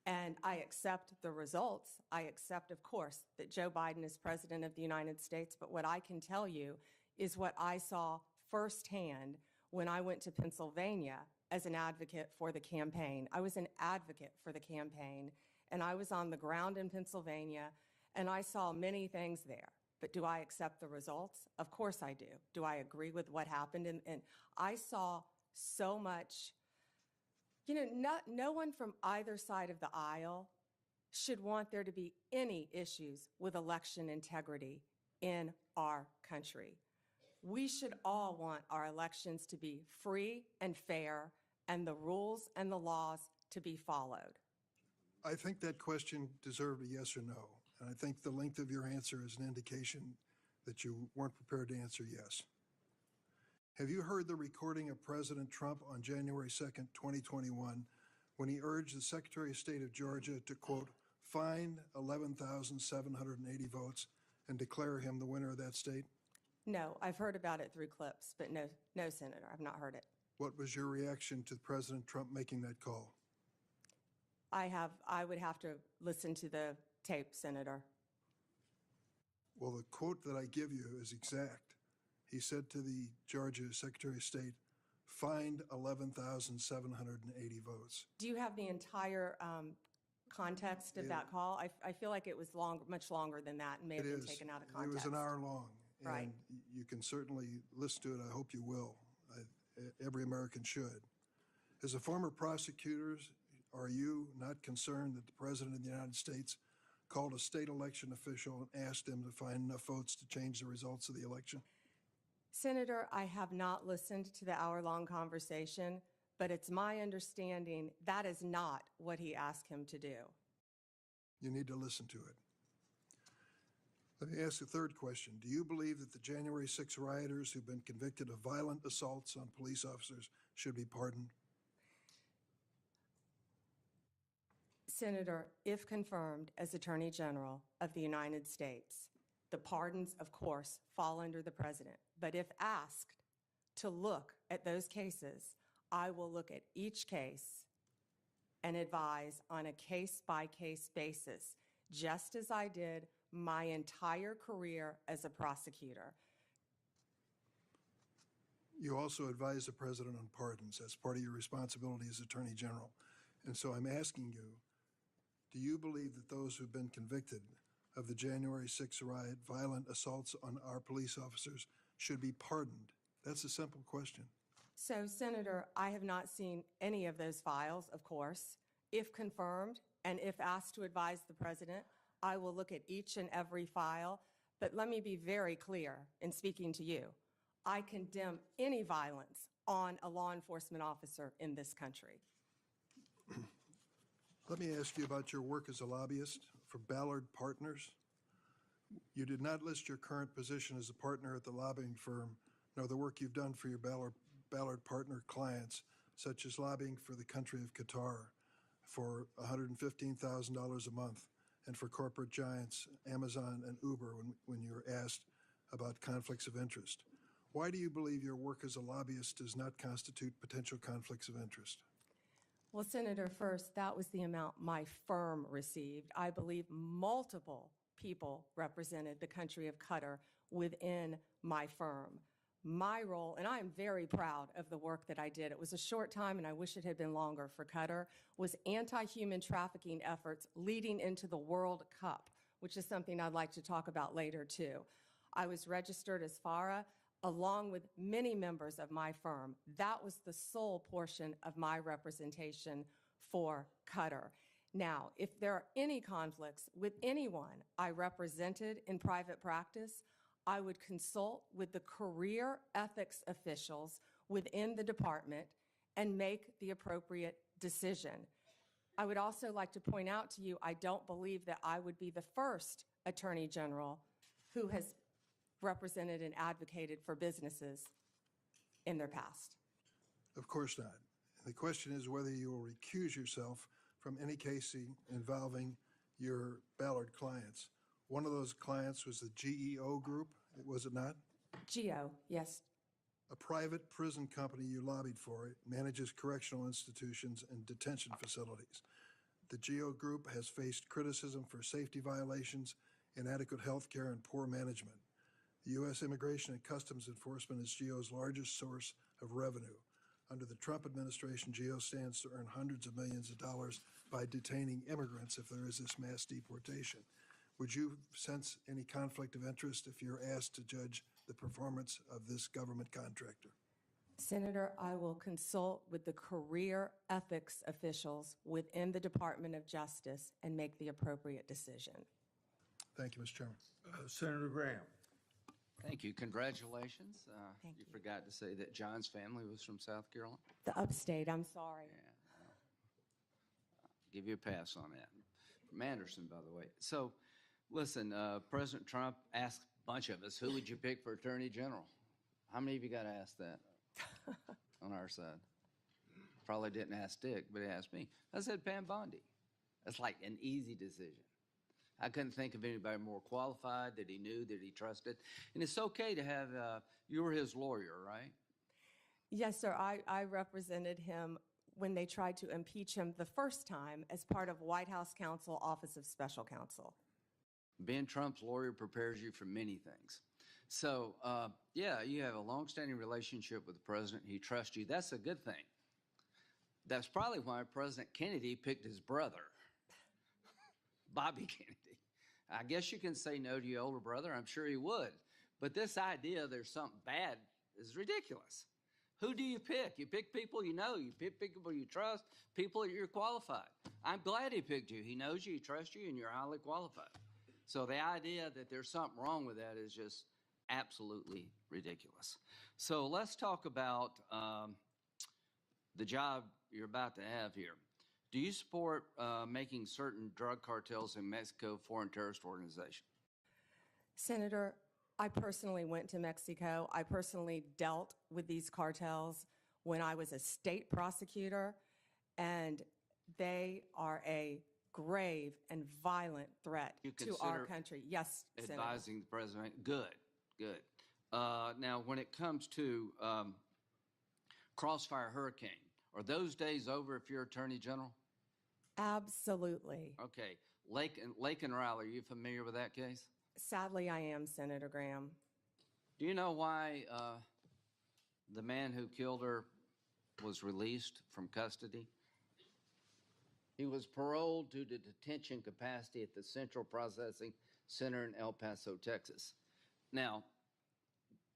And I accept the results. I accept, of course, that Joe Biden is President of the United States. But what I can tell you is what I saw firsthand when I went to Pennsylvania as an advocate for the campaign. I was an advocate for the campaign, and I was on the ground in Pennsylvania, and I saw many things there. But do I accept the results? Of course I do. Do I agree with what happened? And I saw so much. You know, no one from either side of the aisle should want there to be any issues with election integrity in our country. We should all want our elections to be free and fair, and the rules and the laws to be followed. I think that question deserved a yes or no. And I think the length of your answer is an indication that you weren't prepared to answer yes. Have you heard the recording of President Trump on January 2nd, 2021, when he urged the Secretary of State of Georgia to, quote, find 11,780 votes and declare him the winner of that state? No, I've heard about it through clips, but no, Senator, I've not heard it. What was your reaction to President Trump making that call? I would have to listen to the tape, Senator. Well, the quote that I give you is exact. He said to the Georgia Secretary of State, find 11,780 votes. Do you have the entire context of that call? I feel like it was much longer than that and may have been taken out of context. It was an hour long. Right. And you can certainly listen to it. I hope you will. Every American should. As a former prosecutor, are you not concerned that the President of the United States called a state election official and asked him to find enough votes to change the results of the election? Senator, I have not listened to the hour-long conversation, but it's my understanding that is not what he asked him to do. You need to listen to it. Let me ask a third question. Do you believe that the January 6 rioters who've been convicted of violent assaults on police officers should be pardoned? Senator, if confirmed as Attorney General of the United States, the pardons, of course, fall under the President. But if asked to look at those cases, I will look at each case and advise on a case-by-case basis, just as I did my entire career as a prosecutor. You also advise the President on pardons. That's part of your responsibility as Attorney General. And so I'm asking you, do you believe that those who've been convicted of the January 6 riot, violent assaults on our police officers, should be pardoned? That's a simple question. So, Senator, I have not seen any of those files, of course. If confirmed and if asked to advise the President, I will look at each and every file. But let me be very clear in speaking to you. I condemn any violence on a law enforcement officer in this country. Let me ask you about your work as a lobbyist for Ballard Partners. You did not list your current position as a partner at the lobbying firm, nor the work you've done for your Ballard partner clients, such as lobbying for the country of Qatar for $115,000 a month, and for corporate giants Amazon and Uber when you were asked about conflicts of interest. Why do you believe your work as a lobbyist does not constitute potential conflicts of interest? Well, Senator, first, that was the amount my firm received. I believe multiple people represented the country of Qatar within my firm. My role, and I am very proud of the work that I did, it was a short time and I wish it had been longer for Qatar, was anti-human trafficking efforts leading into the World Cup, which is something I'd like to talk about later too. I was registered as FARA along with many members of my firm. That was the sole portion of my representation for Qatar. Now, if there are any conflicts with anyone I represented in private practice, I would consult with the career ethics officials within the department and make the appropriate decision. I would also like to point out to you, I don't believe that I would be the first Attorney General who has represented and advocated for businesses in their past. Of course not. The question is whether you will recuse yourself from any case involving your Ballard clients. One of those clients was the GEO Group, was it not? GEO, yes. A private prison company you lobbied for. It manages correctional institutions and detention facilities. The GEO Group has faced criticism for safety violations, inadequate health care, and poor management. The U.S. Immigration and Customs Enforcement is GEO's largest source of revenue. Under the Trump administration, GEO stands to earn hundreds of millions of dollars by detaining immigrants if there is this mass deportation. Would you sense any conflict of interest if you're asked to judge the performance of this government contractor? Senator, I will consult with the career ethics officials within the Department of Justice and make the appropriate decision. Thank you, Mr. Chairman. Senator Graham. Thank you. Congratulations. Thank You you. forgot to say that John's family was from South Carolina. The upstate, I'm sorry. Yeah. I'll give you a pass on that. From Anderson, by the way. So, listen, President Trump asked a bunch of us, who would you pick for Attorney General? How many of you got to ask that on our side? Probably didn't ask Dick, but he asked me. I said Pam Bondi. That's like an easy decision. I couldn't think of anybody more qualified, that he knew, that he trusted. And it's okay to have, you were his lawyer, right? Yes, sir. I represented him when they tried to impeach him the first time as part of White House Counsel, Office of Special Counsel. Being Trump's lawyer prepares you for many things. So, yeah, you have a long-standing relationship with the president. He trusts you. That's a good thing. That's probably why President Kennedy picked his brother, Bobby Kennedy. I guess you can say no to your older brother. I'm sure he would. But this idea there's something bad is ridiculous. Who do you pick? You pick people you know. You pick people you trust, people that you're qualified. I'm glad he picked you. He knows you, he trusts you, and you're highly qualified. So the idea that there's something wrong with that is just absolutely ridiculous. So let's talk about the job you're about to have here. Do you support making certain drug cartels in Mexico foreign terrorist organization? Senator, I personally went to Mexico. I personally dealt with these cartels when I was a state prosecutor, and they are a grave and violent threat You to our consider country. Yes, Senator. Advising the president. Good, good. Now, when it comes to Crossfire Hurricane, are those days over if you're Attorney General? Absolutely. Okay. Lake and Riley, are you familiar with that case? Sadly, I am, Senator Graham. Do you know why the man who killed her was released from custody? He was paroled due to detention capacity at the Central Processing Center in El Paso, Texas. Now,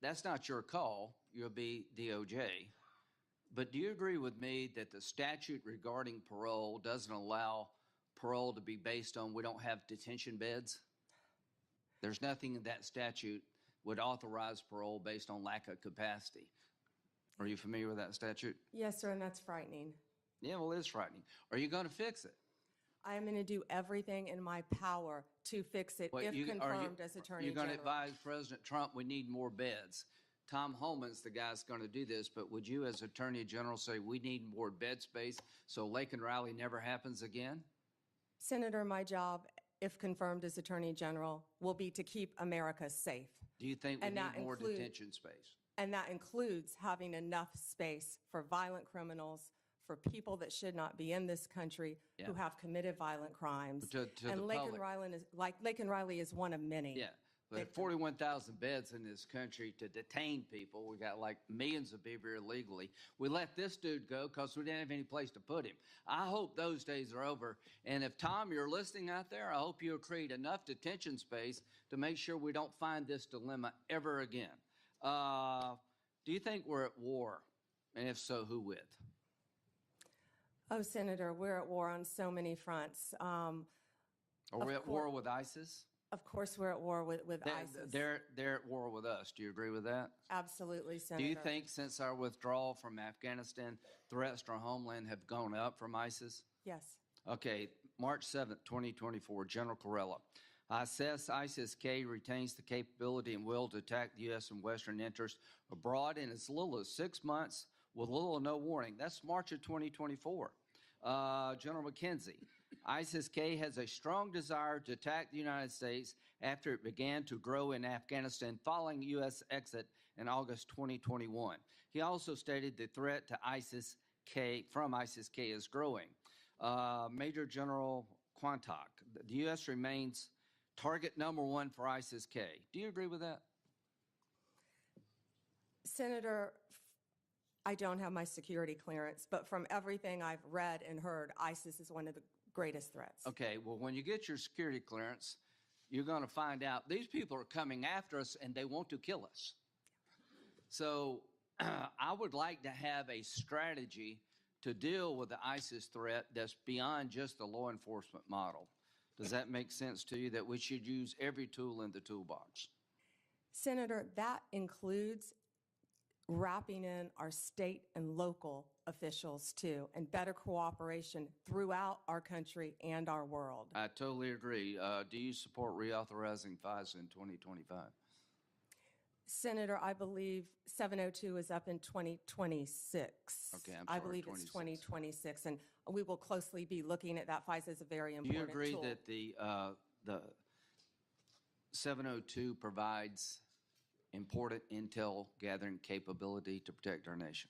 that's not your call. You'll be DOJ. But do you agree with me that the statute regarding parole doesn't allow parole to be based on we don't have detention beds? There's nothing in that statute would authorize parole based on lack of capacity. Are you familiar with that statute? Yes, sir, and that's frightening. Yeah, well, it is frightening. Are you going to fix it? I am going to do everything in my power to fix it Well, if are confirmed as Attorney You're going to General. advise President Trump we need more beds. Tom Holman's the guy that's going to do this, but would you as Attorney General say we need more bed space so Lake and Riley never happens again? Senator, my job, if confirmed as Attorney General, will be to keep America safe. Do you think we And need that more include- detention space? And that includes having enough space for violent criminals, for people that should not be in this country who Yeah. have committed violent crimes. To and the Lake public. Lake and Riley is one of many. Yeah, but 41,000 beds in this country to detain people. We got like millions of people here illegally. We let this dude go because we didn't have any place to put him. I hope those days are over. And if, Tom, you're listening out there, I hope you'll create enough detention space to make sure we don't find this dilemma ever again. Do you think we're at war? And if so, who with? Oh, Senator, we're at war on so many fronts. Are we at war with ISIS? Of course, we're at war with ISIS. They're at war with us. Do you agree with that? Absolutely, Senator. Do you think since our withdrawal from Afghanistan, threats to our homeland have gone up from ISIS? Yes. Okay, March 7th, 2024, General Corella. I assess ISIS-K retains the capability and will to attack the U.S. and Western interests abroad in as little as 6 months with little or no warning. That's March of 2024. General McKenzie, ISIS-K has a strong desire to attack the United States after it began to grow in Afghanistan following U.S. exit in August 2021. He also stated the threat to ISIS-K from ISIS-K is growing. Major General Quantock, the U.S. remains target number one for ISIS-K. Do you agree with that? Senator, I don't have my security clearance, but from everything I've read and heard, ISIS is one of the greatest threats. Okay, well, when you get your security clearance, you're going to find out these people are coming after us and they want to kill us. So I would like to have a strategy to deal with the ISIS threat that's beyond just the law enforcement model. Does that make sense to you that we should use every tool in the toolbox? Senator, that includes wrapping in our state and local officials too, and better cooperation throughout our country and our world. I totally agree. Do you support reauthorizing FISA in 2025? Senator, I believe 702 is up in 2026. Okay, I'm I sorry, believe it's 26. 2026, and we will closely be looking at that. FISA is a very Do important you agree tool. that the 702 provides important intel gathering capability to protect our nation?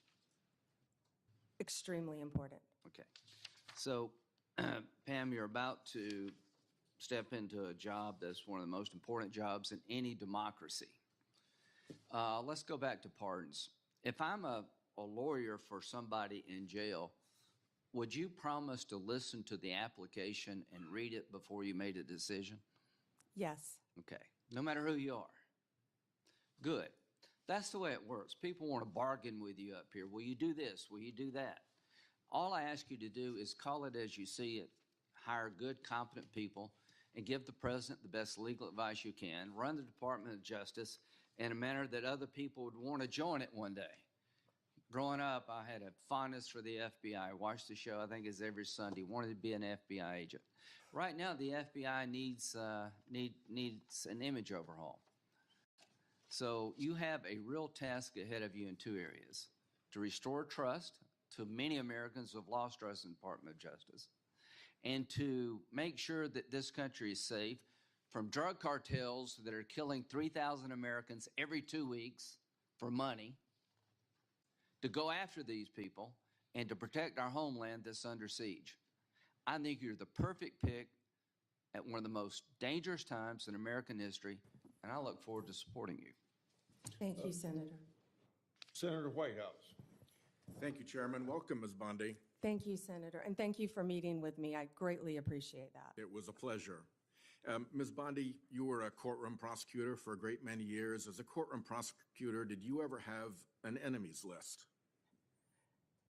Extremely important. Okay. So, Pam, you're about to step into a job that's one of the most important jobs in any democracy. Let's go back to pardons. If I'm a lawyer for somebody in jail, would you promise to listen to the application and read it before you made a decision? Yes. Okay. No matter who you are. Good. That's the way it works. People want to bargain with you up here. Will you do this? Will you do that? All I ask you to do is call it as you see it, hire good, competent people, and give the president the best legal advice you can. Run the Department of Justice in a manner that other people would want to join it one day. Growing up, I had a fondness for the FBI. I watched the show, I think it's every Sunday, wanted to be an FBI agent. Right now, the FBI needs an image overhaul. So you have a real task ahead of you in two areas: to restore trust to many Americans who have lost trust in the Department of Justice, and to make sure that this country is safe from drug cartels that are killing 3,000 Americans every 2 weeks for money, to go after these people, and to protect our homeland that's under siege. I think you're the perfect pick at one of the most dangerous times in American history, and I look forward to supporting you. Thank you, Senator. Senator Whitehouse. Thank you, Chairman. Welcome, Ms. Bondi. Thank you, Senator, and thank you for meeting with me. I greatly appreciate that. It was a pleasure. Ms. Bondi, you were a courtroom prosecutor for a great many years. As a courtroom prosecutor, did you ever have an enemies list?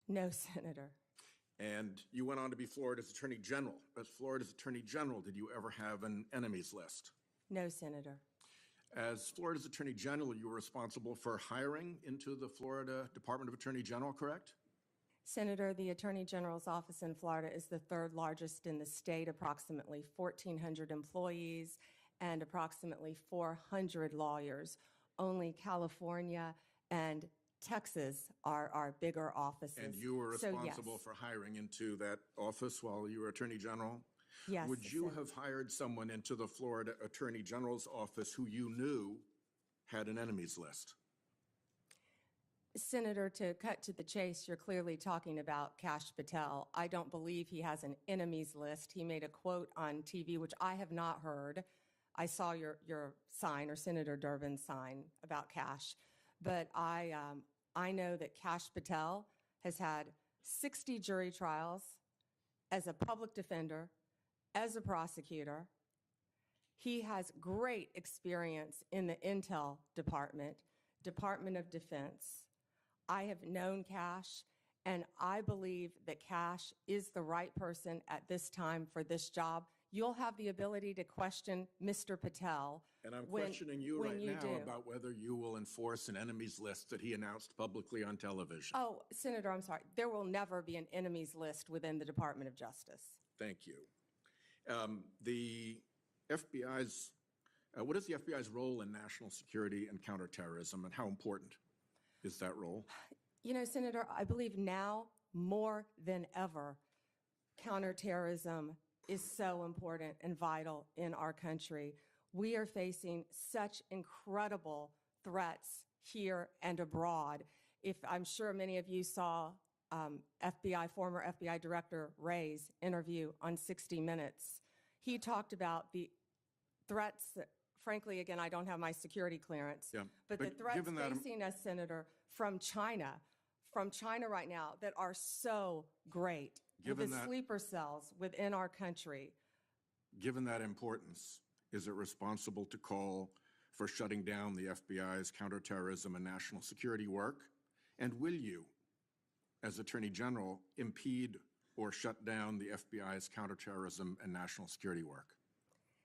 No, Senator. And you went on to be Florida's Attorney General. As Florida's Attorney General, did you ever have an enemies list? No, Senator. As Florida's Attorney General, you were responsible for hiring into the Florida Department of Attorney General, correct? Senator, the Attorney General's office in Florida is the third largest in the state, approximately 1,400 employees and approximately 400 lawyers. Only California and Texas are our bigger offices. And you were So, responsible yes. for hiring into that office while you were Attorney General? Yes, Would you Senator. have hired someone into the Florida Attorney General's office who you knew had an enemies list? Senator, to cut to the chase, you're clearly talking about Kash Patel. I don't believe he has an enemies list. He made a quote on TV, which I have not heard. I saw your sign, or Senator Durbin's sign about Kash. But I know that Kash Patel has had 60 jury trials as a public defender, as a prosecutor. He has great experience in the Intel Department, Department of Defense. I have known Kash, and I believe that Kash is the right person at this time for this job. You'll have the ability to question Mr. Patel. And I'm when- questioning you when right you now do. about whether you will enforce an enemies list that he announced publicly on television. Oh, Senator, I'm sorry. There will never be an enemies list within the Department of Justice. Thank you. The FBI's, what is the FBI's role in national security and counterterrorism, and how important is that role? You know, Senator, I believe now more than ever, counterterrorism is so important and vital in our country. We are facing such incredible threats here and abroad. I'm sure many of you saw former FBI Director Wray's interview on 60 Minutes. He talked about the threats that, frankly, again, I don't have my security clearance, Yeah, but the but threats given that- facing us, Senator, from China right now that are so great. Given the that- sleeper cells within our country. Given that importance, is it responsible to call for shutting down the FBI's counterterrorism and national security work? And will you, as Attorney General, impede or shut down the FBI's counterterrorism and national security work?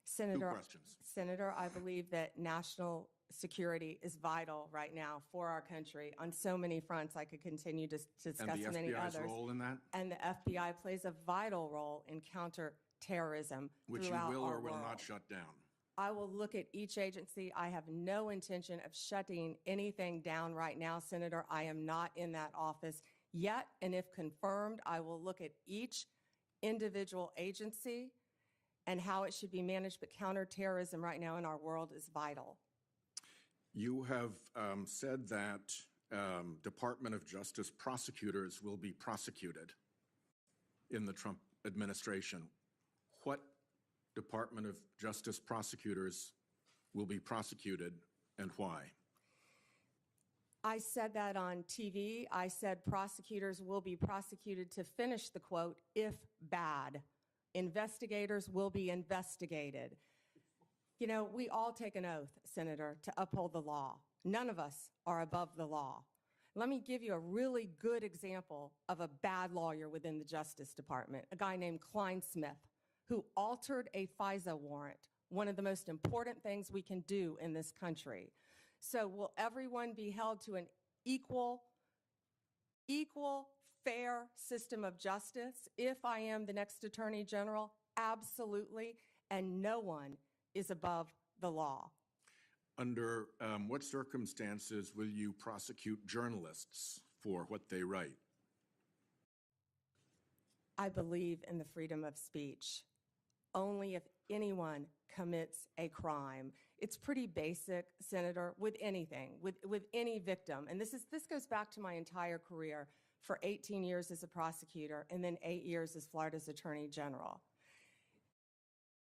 Senator, questions. Senator, I believe that national security is vital right now for our country on so many fronts. I could continue to And discuss the many FBI's others. role in that, And the FBI plays a vital role in counterterrorism which you throughout will our or will world. not shut down? I will look at each agency. I have no intention of shutting anything down right now, Senator. I am not in that office yet, and if confirmed, I will look at each individual agency and how it should be managed, but counterterrorism right now in our world is vital. You have said that Department of Justice prosecutors will be prosecuted in the Trump administration. What Department of Justice prosecutors will be prosecuted and why? I said that on TV. I said prosecutors will be prosecuted, to finish the quote, if bad. Investigators will be investigated. You know, we all take an oath, Senator, to uphold the law. None of us are above the law. Let me give you a really good example of a bad lawyer within the Justice Department, a guy named Klein Smith, who altered a FISA warrant, one of the most important things we can do in this country. So will everyone be held to an equal, fair system of justice if I am the next Attorney General? Absolutely. And no one is above the law. Under what circumstances will you prosecute journalists for what they write? I believe in the freedom of speech only if anyone commits a crime. It's pretty basic, Senator, with anything, with any victim. And this goes back to my entire career for 18 years as a prosecutor and then 8 years as Florida's Attorney General.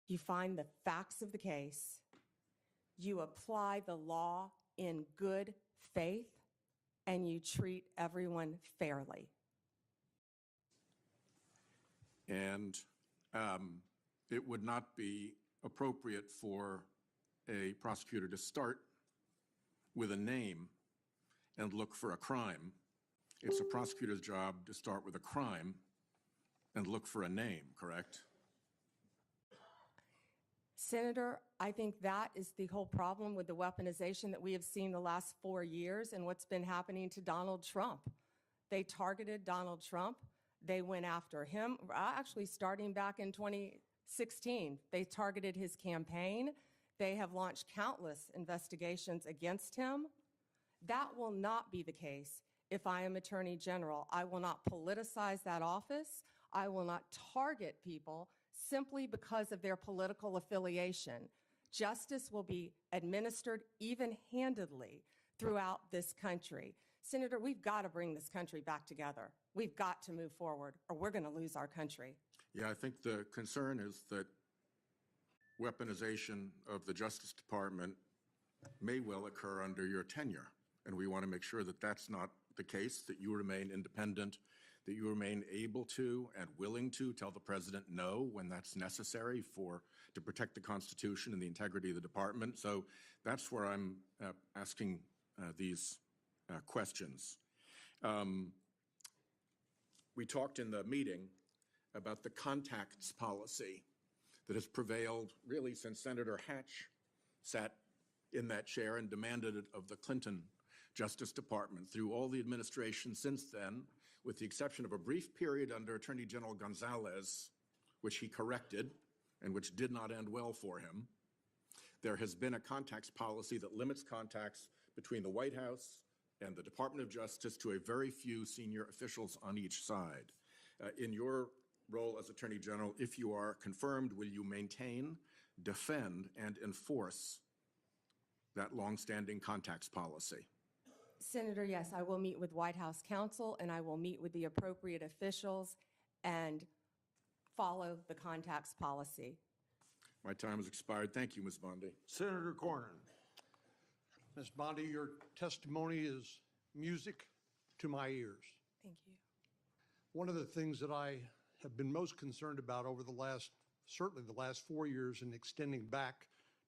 You find the facts of the case, you apply the law in good faith, and you treat everyone fairly. And it would not be appropriate for a prosecutor to start with a name and look for a crime. It's a prosecutor's job to start with a crime and look for a name, correct? Senator, I think that is the whole problem with the weaponization that we have seen the last 4 years and what's been happening to Donald Trump. They targeted Donald Trump. They went after him, actually starting back in 2016. They targeted his campaign. They have launched countless investigations against him. That will not be the case if I am Attorney General. I will not politicize that office. I will not target people simply because of their political affiliation. Justice will be administered even-handedly throughout this country. Senator, we've got to bring this country back together. We've got to move forward, or we're going to lose our country. Yeah, I think the concern is that weaponization of the Justice Department may well occur under your tenure, and we want to make sure that that's not the case, that you remain independent, that you remain able to and willing to tell the president no when that's necessary to protect the Constitution and the integrity of the department. So that's where I'm asking these questions. We talked in the meeting about the contacts policy that has prevailed really since Senator Hatch sat in that chair and demanded it of the Clinton Justice Department through all the administration since then, with the exception of a brief period under Attorney General Gonzalez, which he corrected and which did not end well for him. There has been a contacts policy that limits contacts between the White House and the Department of Justice to a very few senior officials on each side. In your role as Attorney General, if you are confirmed, will you maintain, defend, and enforce that longstanding contacts policy? Senator, yes, I will meet with White House counsel, and I will meet with the appropriate officials and follow the contacts policy. My time has expired. Thank you, Ms. Bondi. Senator Cornyn. Ms. Bondi, your testimony is music to my ears. Thank you. One of the things that I have been most concerned about over certainly the last 4 years and extending back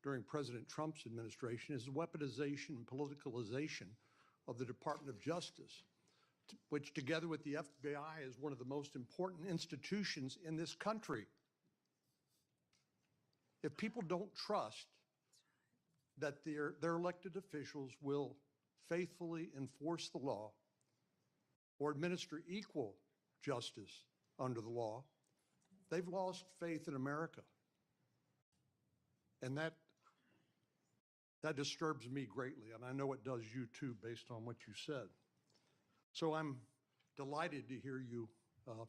during President Trump's administration is the weaponization and politicalization of the Department of Justice, which together with the FBI is one of the most important institutions in this country. If people don't trust that their elected officials will faithfully enforce the law or administer equal justice under the law, they've lost faith in America. And that disturbs me greatly, and I know it does you too, based on what you said. So I'm delighted to hear you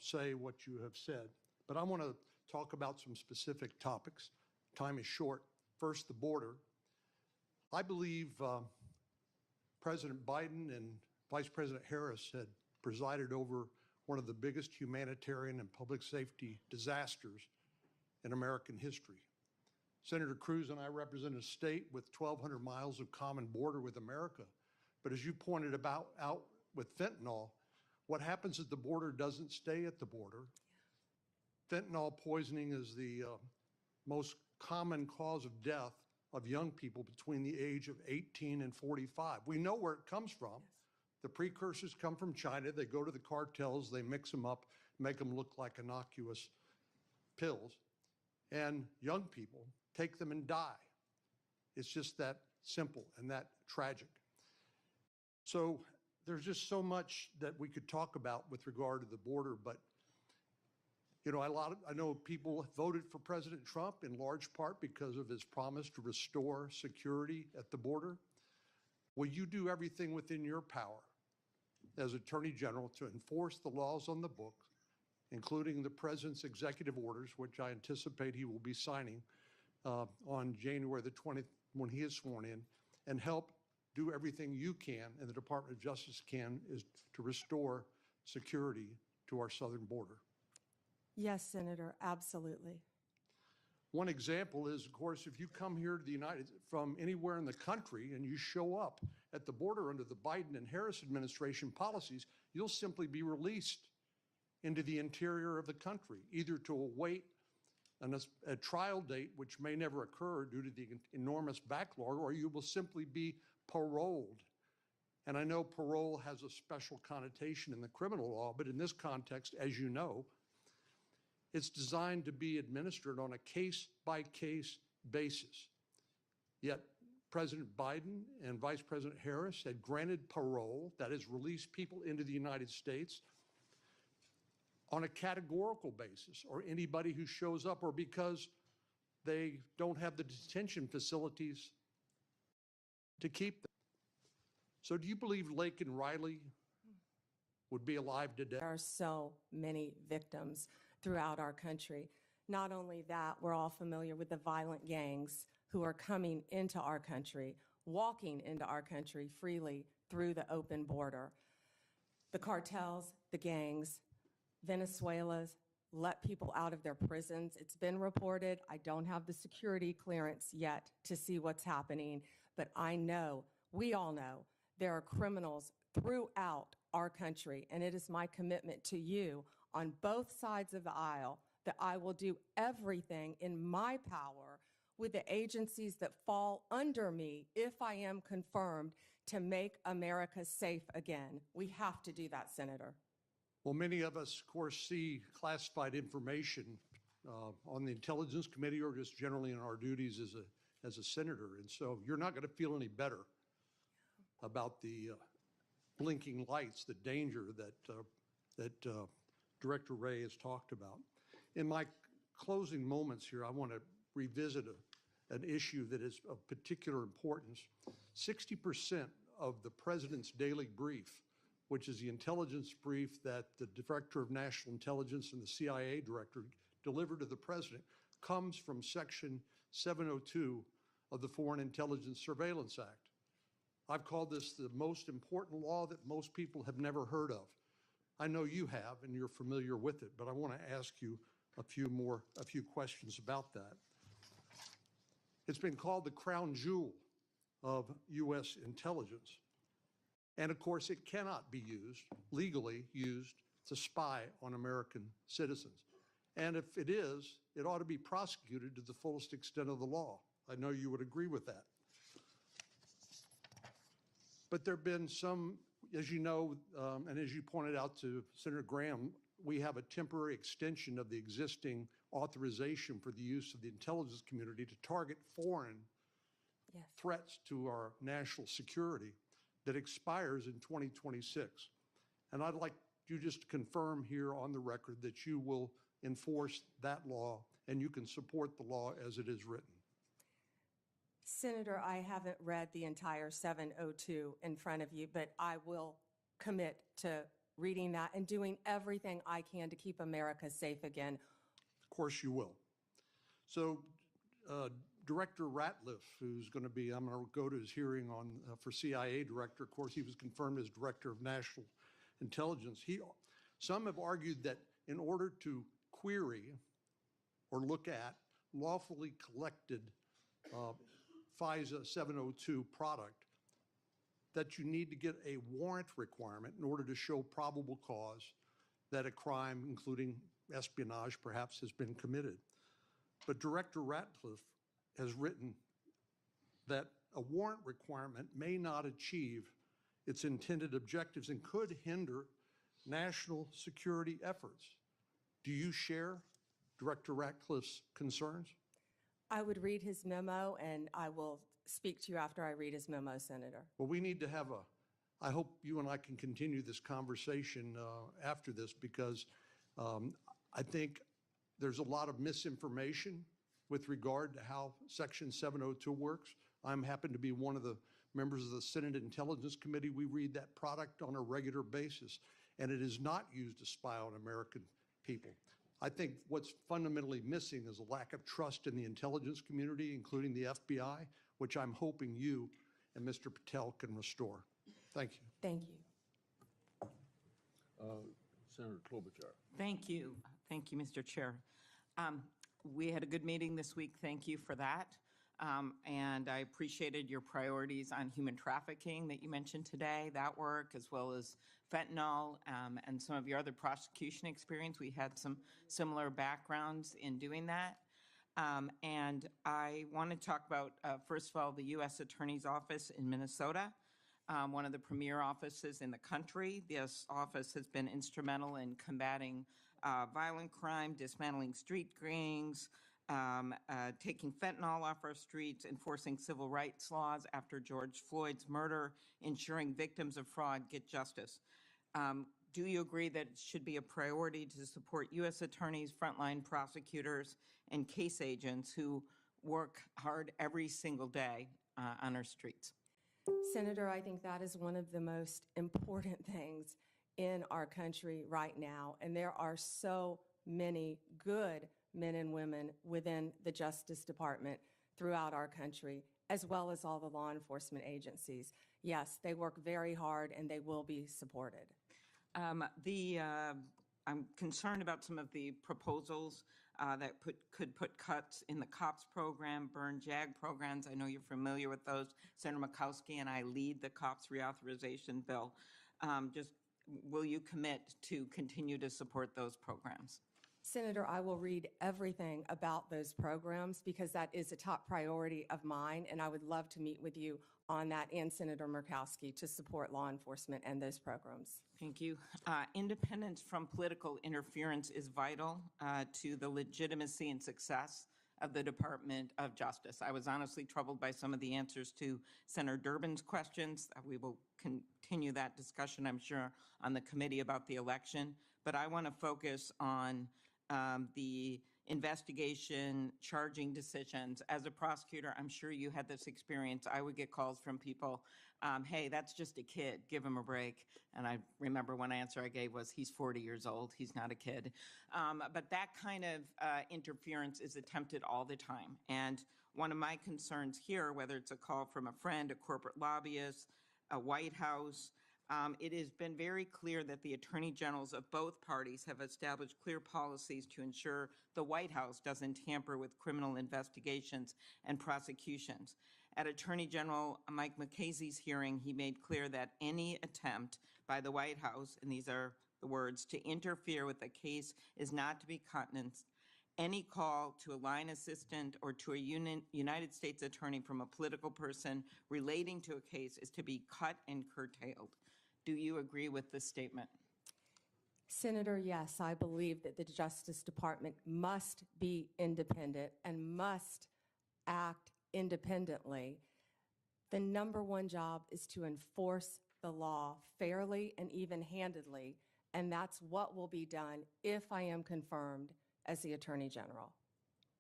say what you have said, but I want to talk about some specific topics. Time is short. First, the border. I believe President Biden and Vice President Harris had presided over one of the biggest humanitarian and public safety disasters in American history. Senator Cruz and I represent a state with 1,200 miles of common border with America. But as you pointed out with fentanyl, what happens at the border doesn't stay at the border. Fentanyl poisoning is the most common cause of death of young people between the age of 18 and 45. We know where it comes from. The precursors come from China. They go to the cartels, they mix them up, make them look like innocuous pills, and young people take them and die. It's just that simple and that tragic. So there's just so much that we could talk about with regard to the border, but you know, I know people voted for President Trump in large part because of his promise to restore security at the border. Will you do everything within your power as Attorney General to enforce the laws on the book, including the President's executive orders, which I anticipate he will be signing on January the 20th when he is sworn in, and help do everything you can and the Department of Justice can is to restore security to our southern border? Yes, Senator, absolutely. One example is, of course, if you come here to the from anywhere in the country and you show up at the border under the Biden and Harris administration policies, you'll simply be released into the interior of the country, either to await a trial date, which may never occur due to the enormous backlog, or you will simply be paroled. And I know parole has a special connotation in the criminal law, but in this context, as you know, it's designed to be administered on a case-by-case basis. Yet President Biden and Vice President Harris had granted parole, that is, released people into the United States on a categorical basis, or anybody who shows up, or because they don't have the detention facilities to keep them. So do you believe Lake and Riley would be alive today? There are so many victims throughout our country. Not only that, we're all familiar with the violent gangs who are coming into our country, walking into our country freely through the open border. The cartels, the gangs, Venezuela's let people out of their prisons. It's been reported. I don't have the security clearance yet to see what's happening, but I know, we all know, there are criminals throughout our country, and it is my commitment to you on both sides of the aisle that I will do everything in my power with the agencies that fall under me if I am confirmed to make America safe again. We have to do that, Senator. Well, many of us, of course, see classified information on the Intelligence Committee or just generally in our duties as a senator. And so you're not going to feel any better about the blinking lights, the danger that Director Wray has talked about. In my closing moments here, I want to revisit an issue that is of particular importance. 60% of the President's daily brief, which is the intelligence brief that the Director of National Intelligence and the CIA Director delivered to the President, comes from Section 702 of the Foreign Intelligence Surveillance Act. I've called this the most important law that most people have never heard of. I know you have, and you're familiar with it, but I want to ask you a few questions about that. It's been called the crown jewel of U.S. intelligence. And of course, it cannot be legally used to spy on American citizens. And if it is, it ought to be prosecuted to the fullest extent of the law. I know you would agree with that. But there have been some, as you know, and as you pointed out to Senator Graham, we have a temporary extension of the existing authorization for the use of the intelligence community to target foreign threats to our national security that expires in 2026. And I'd like you just to confirm here on the record that you will enforce that law and you can support the law as it is written. Senator, I haven't read the entire 702 in front of you, but I will commit to reading that and doing everything I can to keep America safe again. Of course you will. So Director Ratliff, who's going to be, I'm going to go to his hearing on for CIA Director. Of course, he was confirmed as Director of National Intelligence. Some have argued that in order to query or look at lawfully collected FISA 702 product, that you need to get a warrant requirement in order to show probable cause that a crime, including espionage, perhaps has been committed. But Director Ratliff has written that a warrant requirement may not achieve its intended objectives and could hinder national security efforts. Do you share Director Ratcliffe's concerns? I would read his memo, and I will speak to you after I read his memo, Senator. Well, we need to have I hope you and I can continue this conversation after this, because I think there's a lot of misinformation with regard to how Section 702 works. I'm happen to be one of the members of the Senate Intelligence Committee. We read that product on a regular basis, and it is not used to spy on American people. I think what's fundamentally missing is a lack of trust in the intelligence community, including the FBI, which I'm hoping you and Mr. Patel can restore. Thank you. Thank you. Senator Klobuchar. Thank you. Thank you, Mr. Chair. We had a good meeting this week. Thank you for that. And I appreciated your priorities on human trafficking that you mentioned today, that work, as well as fentanyl and some of your other prosecution experience. We had some similar backgrounds in doing that. And I want to talk about, first of all, the U.S. Attorney's Office in Minnesota, one of the premier offices in the country. This office has been instrumental in combating violent crime, dismantling street gangs, taking fentanyl off our streets, enforcing civil rights laws after George Floyd's murder, ensuring victims of fraud get justice. Do you agree that it should be a priority to support U.S. attorneys, frontline prosecutors, and case agents who work hard every single day on our streets? Senator, I think that is one of the most important things in our country right now. And there are so many good men and women within the Justice Department throughout our country, as well as all the law enforcement agencies. Yes, they work very hard and they will be supported. I'm concerned about some of the proposals that could put cuts in the COPS program, burn JAG programs. I know you're familiar with those. Senator Murkowski and I lead the COPS reauthorization bill. Just will you commit to continue to support those programs? Senator, I will read everything about those programs because that is a top priority of mine, and I would love to meet with you on that and Senator Murkowski to support law enforcement and those programs. Thank you. Independence from political interference is vital to the legitimacy and success of the Department of Justice. I was honestly troubled by some of the answers to Senator Durbin's questions. We will continue that discussion, I'm sure, on the committee about the election. But I want to focus on the investigation, charging decisions. As a prosecutor, I'm sure you had this experience. I would get calls from people, hey, that's just a kid, give him a break. And I remember one answer I gave was, he's 40 years old, he's not a kid. But that kind of interference is attempted all the time. And one of my concerns here, whether it's a call from a friend, a corporate lobbyist, a White House, it has been very clear that the attorney generals of both parties have established clear policies to ensure the White House doesn't tamper with criminal investigations and prosecutions. At Attorney General Mike Mukasey's hearing, he made clear that any attempt by the White House, and these are the words, to interfere with a case is not to be countenanced. Any call to a line assistant or to a United States attorney from a political person relating to a case is to be cut and curtailed. Do you agree with this statement? Senator, yes, I believe that the Justice Department must be independent and must act independently. The number one job is to enforce the law fairly and even-handedly, and that's what will be done if I am confirmed as the Attorney General.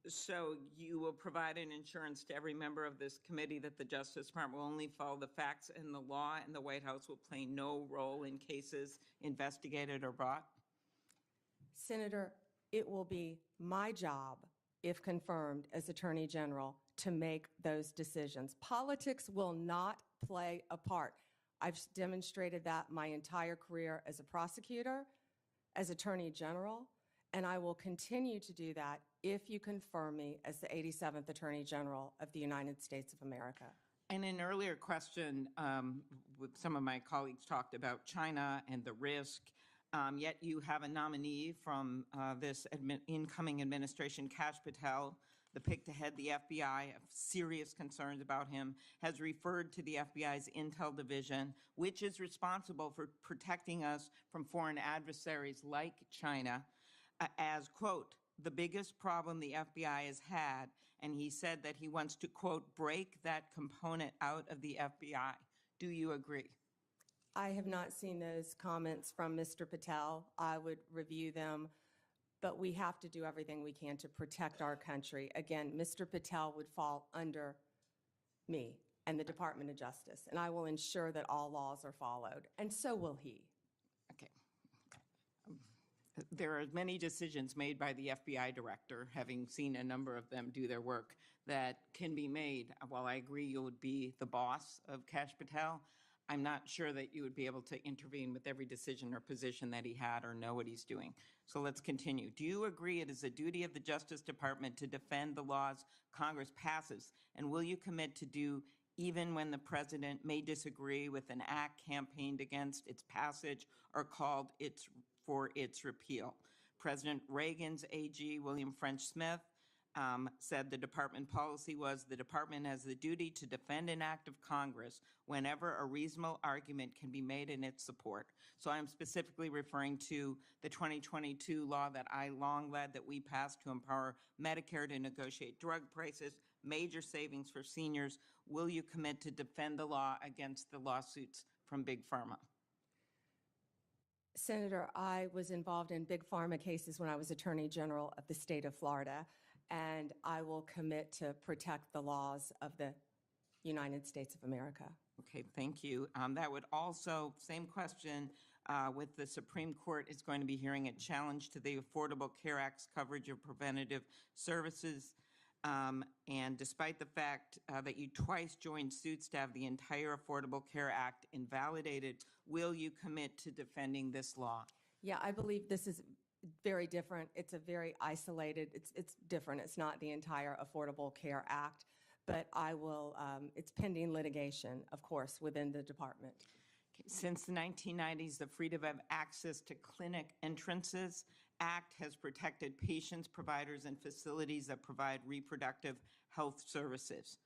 So you will provide an assurance to every member of this committee that the Justice Department will only follow the facts and the law, and the White House will play no role in cases investigated or brought? Senator, it will be my job, if confirmed as Attorney General, to make those decisions. Politics will not play a part. I've demonstrated that my entire career as a prosecutor, as Attorney General, and I will continue to do that if you confirm me as the 87th Attorney General of the United States of America. In an earlier question, some of my colleagues talked about China and the risk, yet you have a nominee from this incoming administration, Kash Patel, the pick to head the FBI, have serious concerns about him, has referred to the FBI's Intel Division, which is responsible for protecting us from foreign adversaries like China, as, quote, the biggest problem the FBI has had, and he said that he wants to, quote, break that component out of the FBI. Do you agree? I have not seen those comments from Mr. Patel. I would review them, but we have to do everything we can to protect our country. Again, Mr. Patel would fall under me and the Department of Justice, and I will ensure that all laws are followed, and so will he. Okay. There are many decisions made by the FBI director, having seen a number of them do their work, that can be made. While I agree you would be the boss of Kash Patel, I'm not sure that you would be able to intervene with every decision or position that he had or know what he's doing. So let's continue. Do you agree it is a duty of the Justice Department to defend the laws Congress passes? And will you commit to do even when the president may disagree with an act campaigned against its passage or called for its repeal? President Reagan's AG, William French Smith, said the department policy was the department has the duty to defend an act of Congress whenever a reasonable argument can be made in its support. So I'm specifically referring to the 2022 law that I long led that we passed to empower Medicare to negotiate drug prices, major savings for seniors. Will you commit to defend the law against the lawsuits from Big Pharma? Senator, I was involved in big pharma cases when I was Attorney General of the state of Florida, and I will commit to protect the laws of the United States of America. Okay, thank you. That would also, same question, with the Supreme Court is going to be hearing a challenge to the Affordable Care Act's coverage of preventative services. And despite the fact that you twice joined suits to have the entire Affordable Care Act invalidated, will you commit to defending this law? Yeah, I believe this is very different. It's a very isolated, it's different. It's not the entire Affordable Care Act, but I will, it's pending litigation, of course, within the department. Since the 1990s, the Freedom of Access to Clinic Entrances Act has protected patients, providers, and facilities that provide reproductive health services.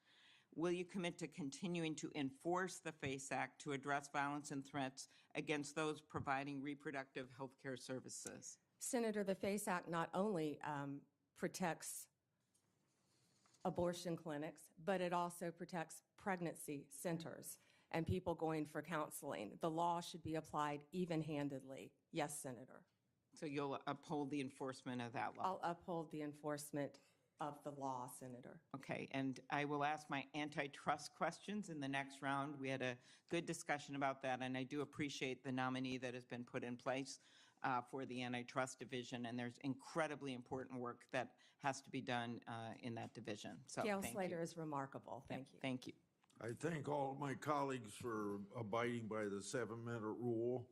Will you commit to continuing to enforce the FACE Act to address violence and threats against those providing reproductive health care services? Senator, the FACE Act not only protects abortion clinics, but it also protects pregnancy centers and people going for counseling. The law should be applied even-handedly. Yes, Senator. So you'll uphold the enforcement of that law? I'll uphold the enforcement of the law, Senator. Okay, and I will ask my antitrust questions in the next round. We had a good discussion about that, and I do appreciate the nominee that has been put in place for the antitrust division, and there's incredibly important work that has to be done in that division. So Gail thank Slater you. is remarkable. Thank you. Thank you. I thank all of my colleagues for abiding by the 7-minute rule.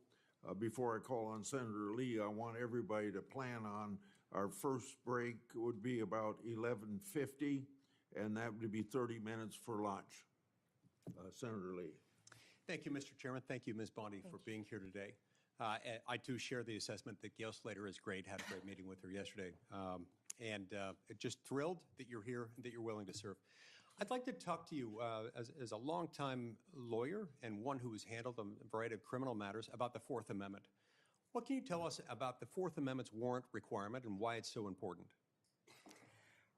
Before I call on Senator Lee, I want everybody to plan on our first break would be about 11:50, and that would be 30 minutes for lunch. Senator Lee. Thank you, Mr. Chairman. Thank you, Ms. Bondi, for being here today. I too share the assessment that Gail Slater is great. Had a great meeting with her yesterday. And just thrilled that you're here and that you're willing to serve. I'd like to talk to you as a longtime lawyer and one who has handled a variety of criminal matters about the Fourth Amendment. What can you tell us about the Fourth Amendment's warrant requirement and why it's so important?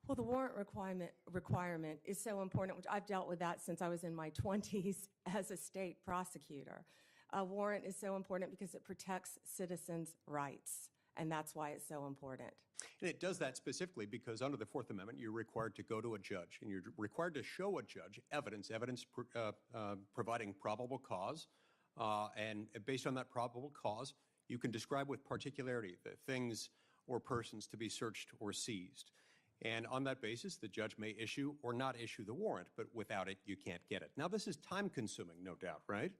Well, the warrant requirement is so important, which I've dealt with that since I was in my 20s as a state prosecutor. A warrant is so important because it protects citizens' rights, and that's why it's so important. And it does that specifically because under the Fourth Amendment, you're required to go to a judge, and you're required to show a judge evidence providing probable cause, and based on that probable cause, you can describe with particularity the things or persons to be searched or seized. And on that basis, the judge may issue or not issue the warrant, but without it, you can't get it. Now, this is time-consuming, no doubt, right?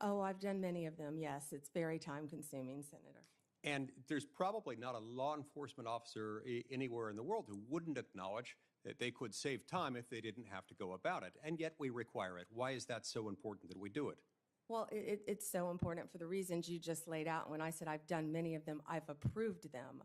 Oh, I've done many of them, yes. It's very time-consuming, Senator. And there's probably not a law enforcement officer anywhere in the world who wouldn't acknowledge that they could save time if they didn't have to go about it. And yet we require it. Why is that so important that we do it? Well, it's so important for the reasons you just laid out. When I said I've done many of them, I've approved them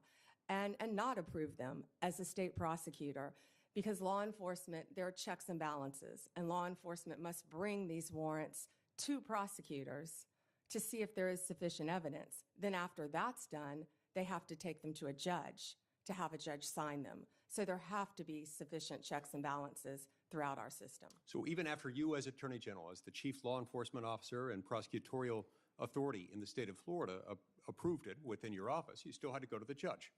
and not approved them as a state prosecutor. Because law enforcement, there are checks and balances, and law enforcement must bring these warrants to prosecutors to see if there is sufficient evidence. Then after that's done, they have to take them to a judge to have a judge sign them. So there have to be sufficient checks and balances throughout our system. So even after you, as Attorney General, as the chief law enforcement officer and prosecutorial authority in the state of Florida, approved it within your office, you still had to go to the judge.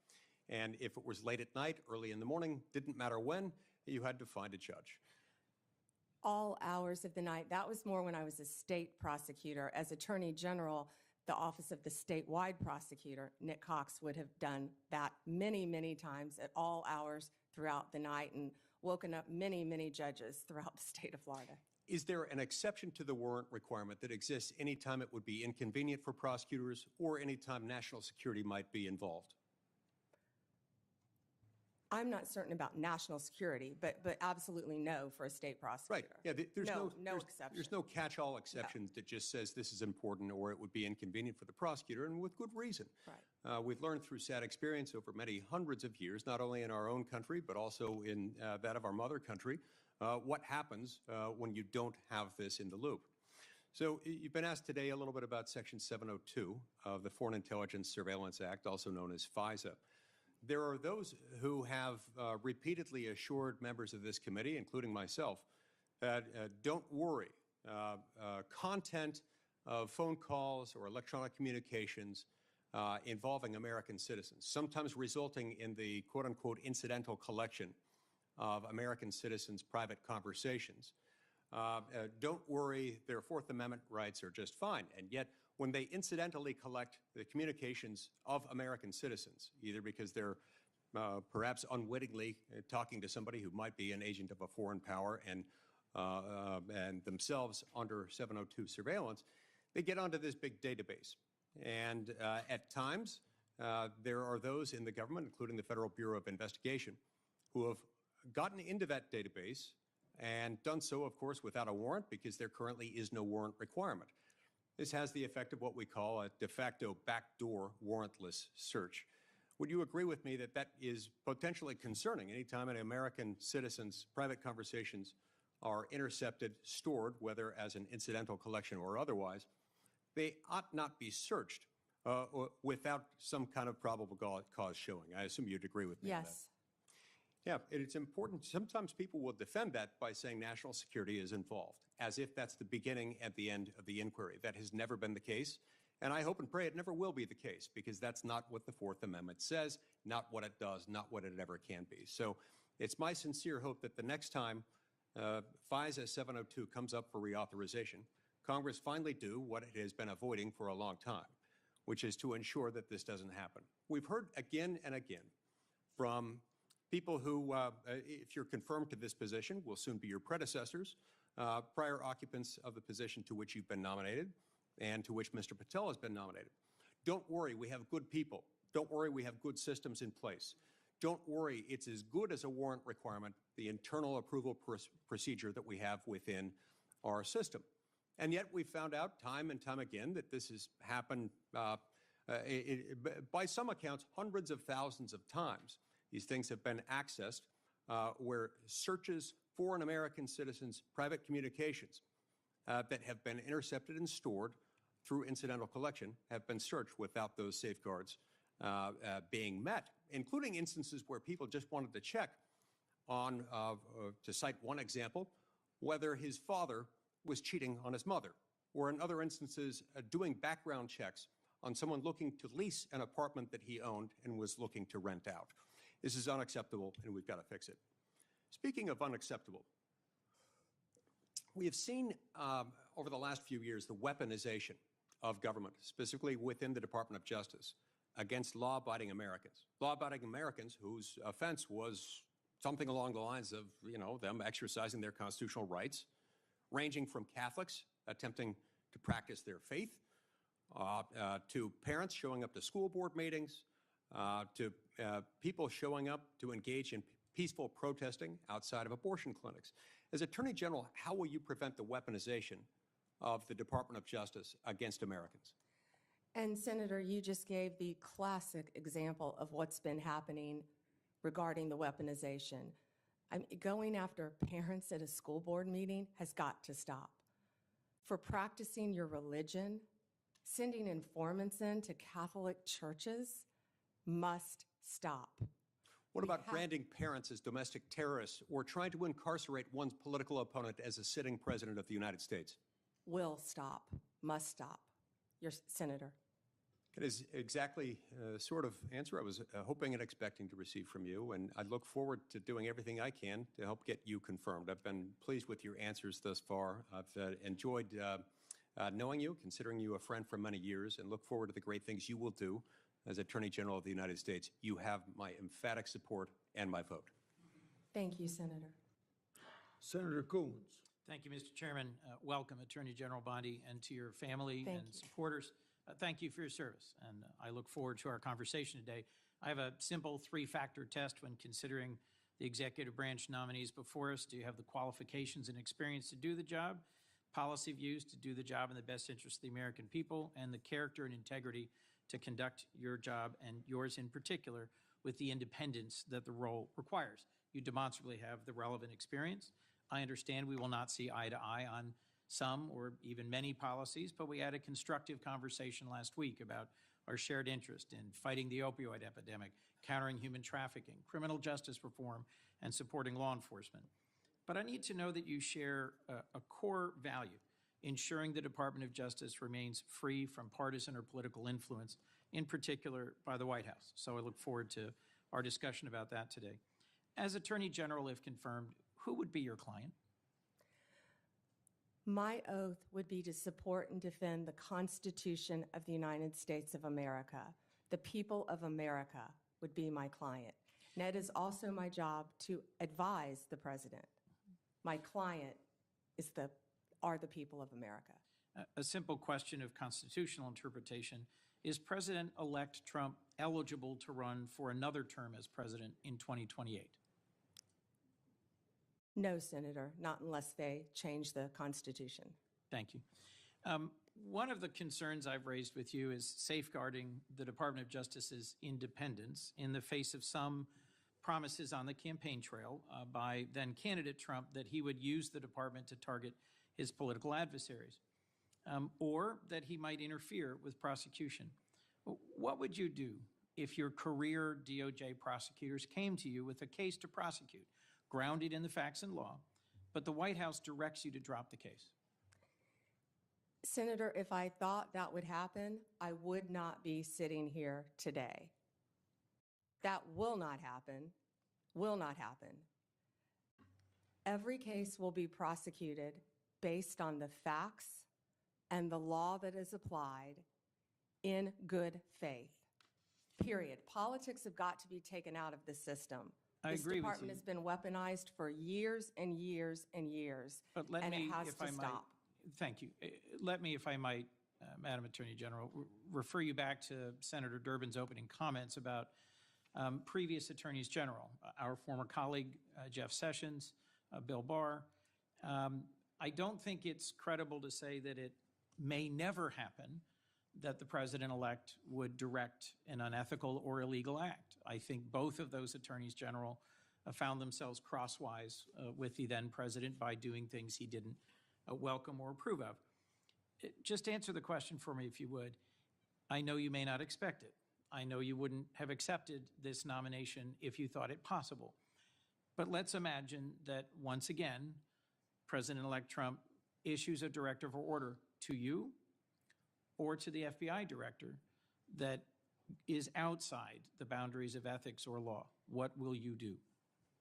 And if it was late at night, early in the morning, didn't matter when, you had to find a judge. All hours of the night. That was more when I was a state prosecutor. As Attorney General, the Office of the Statewide Prosecutor, Nick Cox, would have done that many, many times at all hours throughout the night and woken up many, many judges throughout the state of Florida. Is there an exception to the warrant requirement that exists anytime it would be inconvenient for prosecutors or anytime national security might be involved? I'm not certain about national security, but absolutely no for a state prosecutor. Right. Yeah, there's no exception. There's no catch-all exception that just says this is important or it would be inconvenient for the prosecutor, and with good reason. Right. We've learned through sad experience over many hundreds of years, not only in our own country, but also in that of our mother country, what happens when you don't have this in the loop. So you've been asked today a little bit about Section 702 of the Foreign Intelligence Surveillance Act, also known as FISA. There are those who have repeatedly assured members of this committee, including myself, that don't worry, content of phone calls or electronic communications involving American citizens, sometimes resulting in the quote-unquote incidental collection of American citizens' private conversations. Don't worry, their Fourth Amendment rights are just fine. And yet, when they incidentally collect the communications of American citizens, either because they're perhaps unwittingly talking to somebody who might be an agent of a foreign power and themselves under 702 surveillance, they get onto this big database. And at times, there are those in the government, including the Federal Bureau of Investigation, who have gotten into that database and done so, of course, without a warrant because there currently is no warrant requirement. This has the effect of what we call a de facto backdoor warrantless search. Would you agree with me that that is potentially concerning anytime an American citizen's private conversations are intercepted, stored, whether as an incidental collection or otherwise? They ought not be searched without some kind of probable cause showing. I assume you'd agree with me on that. Yes. Yeah, it's important. Sometimes people will defend that by saying national security is involved, as if that's the beginning and the end of the inquiry. That has never been the case, and I hope and pray it never will be the case, because that's not what the Fourth Amendment says, not what it does, not what it ever can be. So it's my sincere hope that the next time FISA 702 comes up for reauthorization, Congress finally do what it has been avoiding for a long time, which is to ensure that this doesn't happen. We've heard again and again from people who, if you're confirmed to this position, will soon be your predecessors, prior occupants of the position to which you've been nominated and to which Mr. Patel has been nominated. Don't worry, we have good people. Don't worry, we have good systems in place. Don't worry, it's as good as a warrant requirement, the internal approval procedure that we have within our system. And yet we've found out time and time again that this has happened, by some accounts, hundreds of thousands of times. These things have been accessed where searches for an American citizen's private communications that have been intercepted and stored through incidental collection have been searched without those safeguards being met, including instances where people just wanted to check on, to cite one example, whether his father was cheating on his mother, or in other instances, doing background checks on someone looking to lease an apartment that he owned and was looking to rent out. This is unacceptable, and we've got to fix it. Speaking of unacceptable, we have seen over the last few years the weaponization of government, specifically within the Department of Justice, against law-abiding Americans. Law-abiding Americans whose offense was something along the lines of, them exercising their constitutional rights, ranging from Catholics attempting to practice their faith, to parents showing up to school board meetings, to people showing up to engage in peaceful protesting outside of abortion clinics. As Attorney General, how will you prevent the weaponization of the Department of Justice against Americans? And Senator, you just gave the classic example of what's been happening regarding the weaponization. Going after parents at a school board meeting has got to stop. For practicing your religion, sending informants into Catholic churches must stop. What about branding parents as domestic terrorists or trying to incarcerate one's political opponent as a sitting president of the United States? Will stop, must stop. Your Senator. It is exactly the sort of answer I was hoping and expecting to receive from you, and I look forward to doing everything I can to help get you confirmed. I've been pleased with your answers thus far. I've enjoyed knowing you, considering you a friend for many years, and look forward to the great things you will do as Attorney General of the United States. You have my emphatic support and my vote. Thank you, Senator. Senator Coons. Thank you, Mr. Chairman. Welcome, Attorney General Bondi, and to your family Thank and you. supporters. Thank you for your service, and I look forward to our conversation today. I have a simple three-factor test when considering the executive branch nominees before us. Do you have the qualifications and experience to do the job, policy views to do the job in the best interest of the American people, and the character and integrity to conduct your job, and yours in particular, with the independence that the role requires? You demonstrably have the relevant experience. I understand we will not see eye to eye on some or even many policies, but we had a constructive conversation last week about our shared interest in fighting the opioid epidemic, countering human trafficking, criminal justice reform, and supporting law enforcement. But I need to know that you share a core value, ensuring the Department of Justice remains free from partisan or political influence, in particular by the White House. So I look forward to our discussion about that today. As Attorney General, if confirmed, who would be your client? My oath would be to support and defend the Constitution of the United States of America. The people of America would be my client. And it is also my job to advise the president. My client are the people of America. A simple question of constitutional interpretation. Is President-elect Trump eligible to run for another term as president in 2028? No, Senator, not unless they change the Constitution. Thank you. One of the concerns I've raised with you is safeguarding the Department of Justice's independence in the face of some promises on the campaign trail by then-candidate Trump that he would use the department to target his political adversaries, or that he might interfere with prosecution. What would you do if your career DOJ prosecutors came to you with a case to prosecute, grounded in the facts and law, but the White House directs you to drop the case? Senator, if I thought that would happen, I would not be sitting here today. That will not happen, will not happen. Every case will be prosecuted based on the facts and the law that is applied in good faith, period. Politics have got to be taken out of the system. I agree with This department you. has been weaponized for years and years and years, But let and me, it has if to I might, stop. thank you. Let me, if I might, Madam Attorney General, refer you back to Senator Durbin's opening comments about previous attorneys general, our former colleague, Jeff Sessions, Bill Barr. I don't think it's credible to say that it may never happen that the president-elect would direct an unethical or illegal act. I think both of those attorneys general found themselves crosswise with the then president by doing things he didn't welcome or approve of. Just answer the question for me, if you would. I know you may not expect it. I know you wouldn't have accepted this nomination if you thought it possible. But let's imagine that once again, President-elect Trump issues a directive or order to you or to the FBI director that is outside the boundaries of ethics or law. What will you do?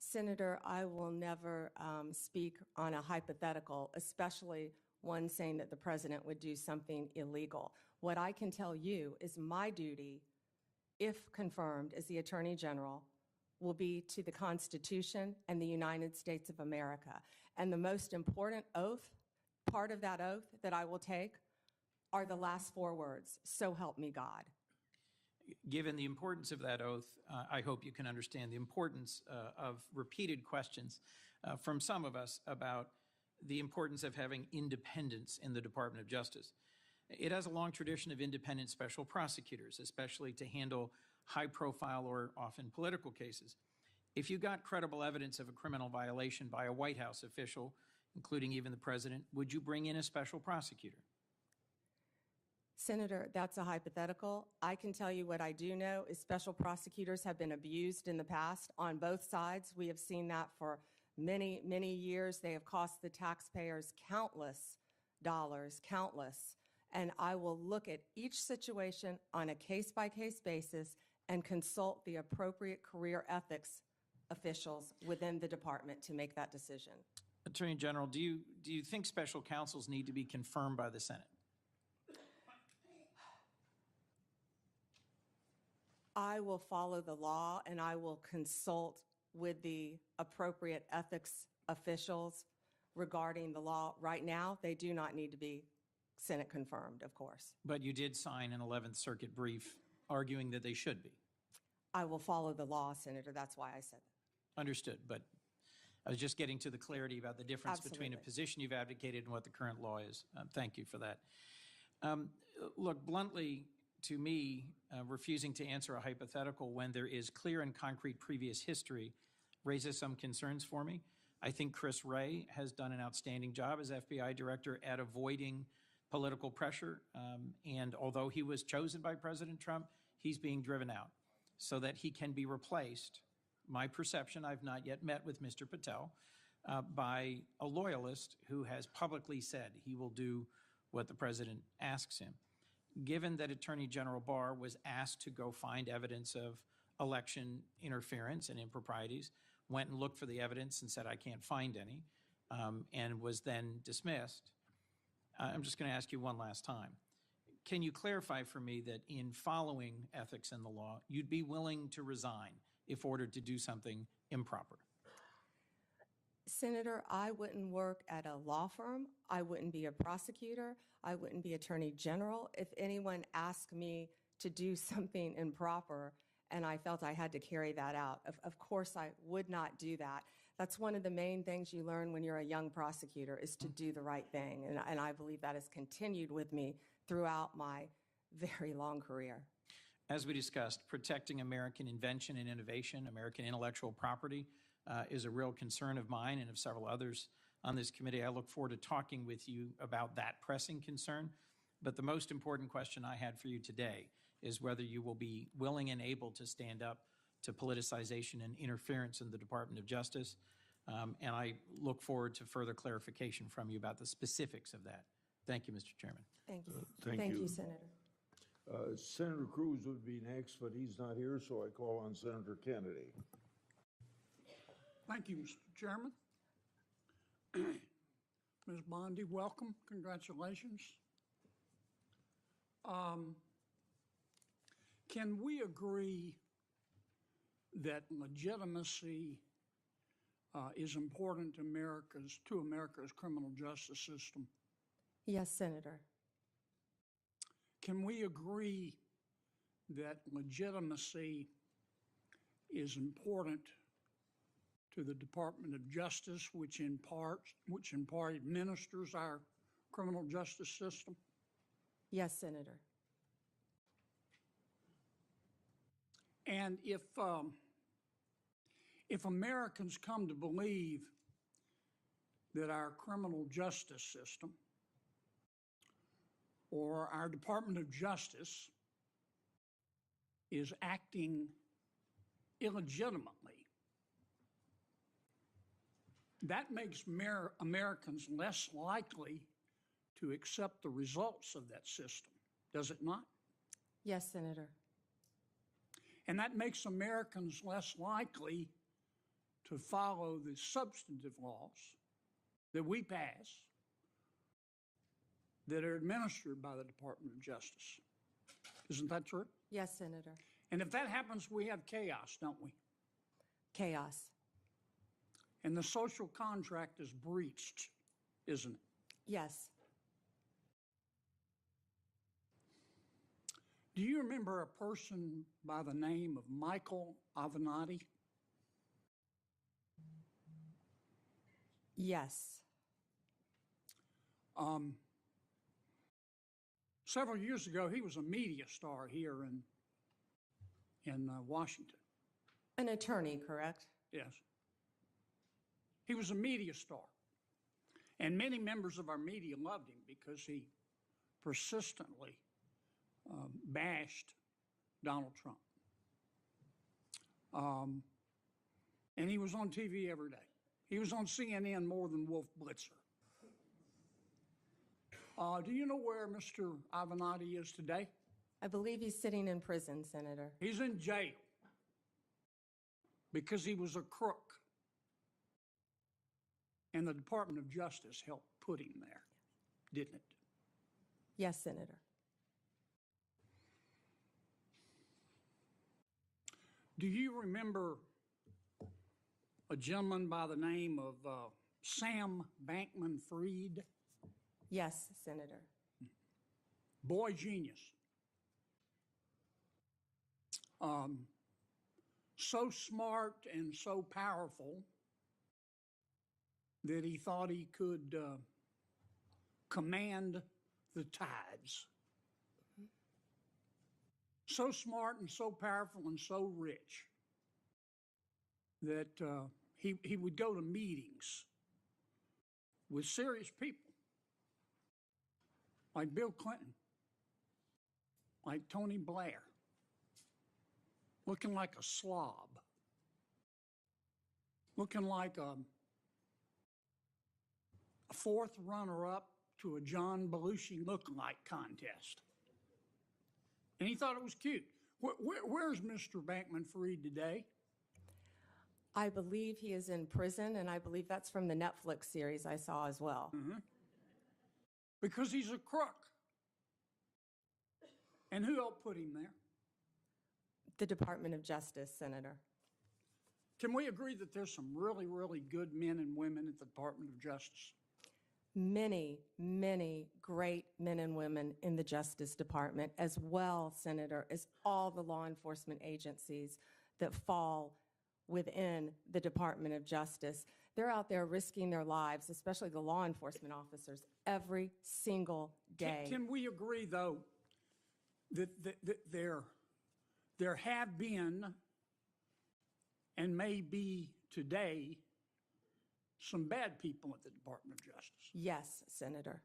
Senator, I will never speak on a hypothetical, especially one saying that the president would do something illegal. What I can tell you is my duty, if confirmed as the Attorney General, will be to the Constitution and the United States of America. And the most important oath, part of that oath that I will take, are the last four words, "So help me God." Given the importance of that oath, I hope you can understand the importance of repeated questions from some of us about the importance of having independence in the Department of Justice. It has a long tradition of independent special prosecutors, especially to handle high-profile or often political cases. If you got credible evidence of a criminal violation by a White House official, including even the president, would you bring in a special prosecutor? Senator, that's a hypothetical. I can tell you what I do know is special prosecutors have been abused in the past on both sides. We have seen that for many, many years. They have cost the taxpayers countless dollars, countless. And I will look at each situation on a case-by-case basis and consult the appropriate career ethics officials within the department to make that decision. Attorney General, do you think special counsels need to be confirmed by the Senate? I will follow the law and I will consult with the appropriate ethics officials regarding the law. Right now, they do not need to be Senate confirmed, of course. But you did sign an 11th Circuit brief arguing that they should be. I will follow the law, Senator. That's why I said that. Understood, but I was just getting to the clarity about the difference between a Absolutely. position you've advocated and what the current law is. Thank you for that. Look, bluntly, to me, refusing to answer a hypothetical when there is clear and concrete previous history raises some concerns for me. I think Chris Wray has done an outstanding job as FBI director at avoiding political pressure. And although he was chosen by President Trump, he's being driven out so that he can be replaced. My perception, I've not yet met with Mr. Patel, by a loyalist who has publicly said he will do what the president asks him. Given that Attorney General Barr was asked to go find evidence of election interference and improprieties, went and looked for the evidence and said, I can't find any, and was then dismissed, I'm just going to ask you one last time. Can you clarify for me that in following ethics and the law, you'd be willing to resign if ordered to do something improper? Senator, I wouldn't work at a law firm. I wouldn't be a prosecutor. I wouldn't be attorney general. If anyone asked me to do something improper and I felt I had to carry that out, of course I would not do that. That's one of the main things you learn when you're a young prosecutor is to do the right thing. And I believe that has continued with me throughout my very long career. As we discussed, protecting American invention and innovation, American intellectual property, is a real concern of mine and of several others on this committee. I look forward to talking with you about that pressing concern. But the most important question I had for you today is whether you will be willing and able to stand up to politicization and interference in the Department of Justice. And I look forward to further clarification from you about the specifics of that. Thank you, Mr. Chairman. Thank you. Thank you. Senator. Senator Cruz would be next, but he's not here, so I call on Senator Kennedy. Thank you, Mr. Chairman. Ms. Bondi, welcome. Congratulations. Can we agree that legitimacy is important to America's criminal justice system? Yes, Senator. Can we agree that legitimacy is important to the Department of Justice, which in part administers our criminal justice system? Yes, Senator. And if Americans come to believe that our criminal justice system or our Department of Justice is acting illegitimately, that makes Americans less likely to accept the results of that system, does it not? Yes, Senator. And that makes Americans less likely to follow the substantive laws that we pass that are administered by the Department of Justice. Isn't that true? Yes, Senator. And if that happens, we have chaos, don't we? Chaos. And the social contract is breached, isn't it? Yes. Do you remember a person by the name of Michael Avenatti? Yes. Several years ago, he was a media star here in Washington. An attorney, correct? Yes. He was a media star. And many members of our media loved him because he persistently bashed Donald Trump. And he was on TV every day. He was on CNN more than Wolf Blitzer. Do you know where Mr. Avenatti is today? I believe he's sitting in prison, Senator. He's in jail because he was a crook. And the Department of Justice helped put him there, didn't it? Yes, Senator. Do you remember a gentleman by the name of Sam Bankman-Fried? Yes, Senator. Boy genius. So smart and so powerful that he thought he could command the tides. So smart and so powerful and so rich that he would go to meetings with serious people like Bill Clinton, like Tony Blair, looking like a slob, looking like a fourth runner-up to a John Belushi look-alike contest. And he thought it was cute. Where's Mr. Bankman-Fried today? I believe he is in prison, and I believe that's from the Netflix series I saw as well. Mm-hmm. Because he's a crook. And who helped put him there? The Department of Justice, Senator. Can we agree that there's some really, really good men and women at the Department of Justice? Many, many great men and women in the Justice Department, as well, Senator, as all the law enforcement agencies that fall within the Department of Justice. They're out there risking their lives, especially the law enforcement officers, every single day. Can we agree, though, that there have been and may be today some bad people at the Department of Justice? Yes, Senator.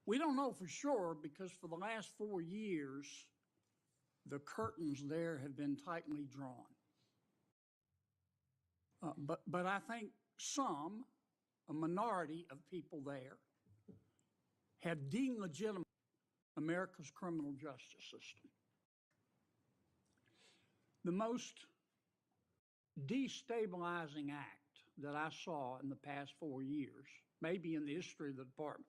We don't know for sure because for the last 4 years, the curtains there have been tightly drawn. But I think a minority of people there, have delegitimized America's criminal justice system. The most destabilizing act that I saw in the past 4 years, maybe in the history of the department,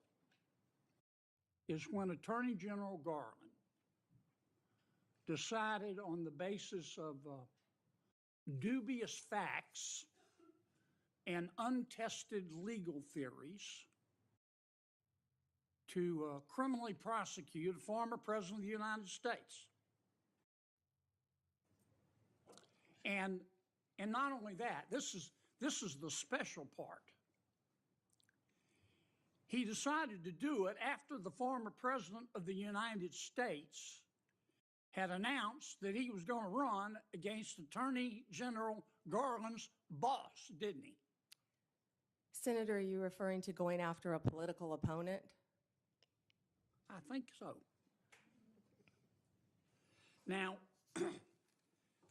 is when Attorney General Garland decided on the basis of dubious facts and untested legal theories to criminally prosecute a former president of the United States. And not only that, this is the special part. He decided to do it after the former president of the United States had announced that he was going to run against Attorney General Garland's boss, didn't he? Senator, are you referring to going after a political opponent? I think so. Now,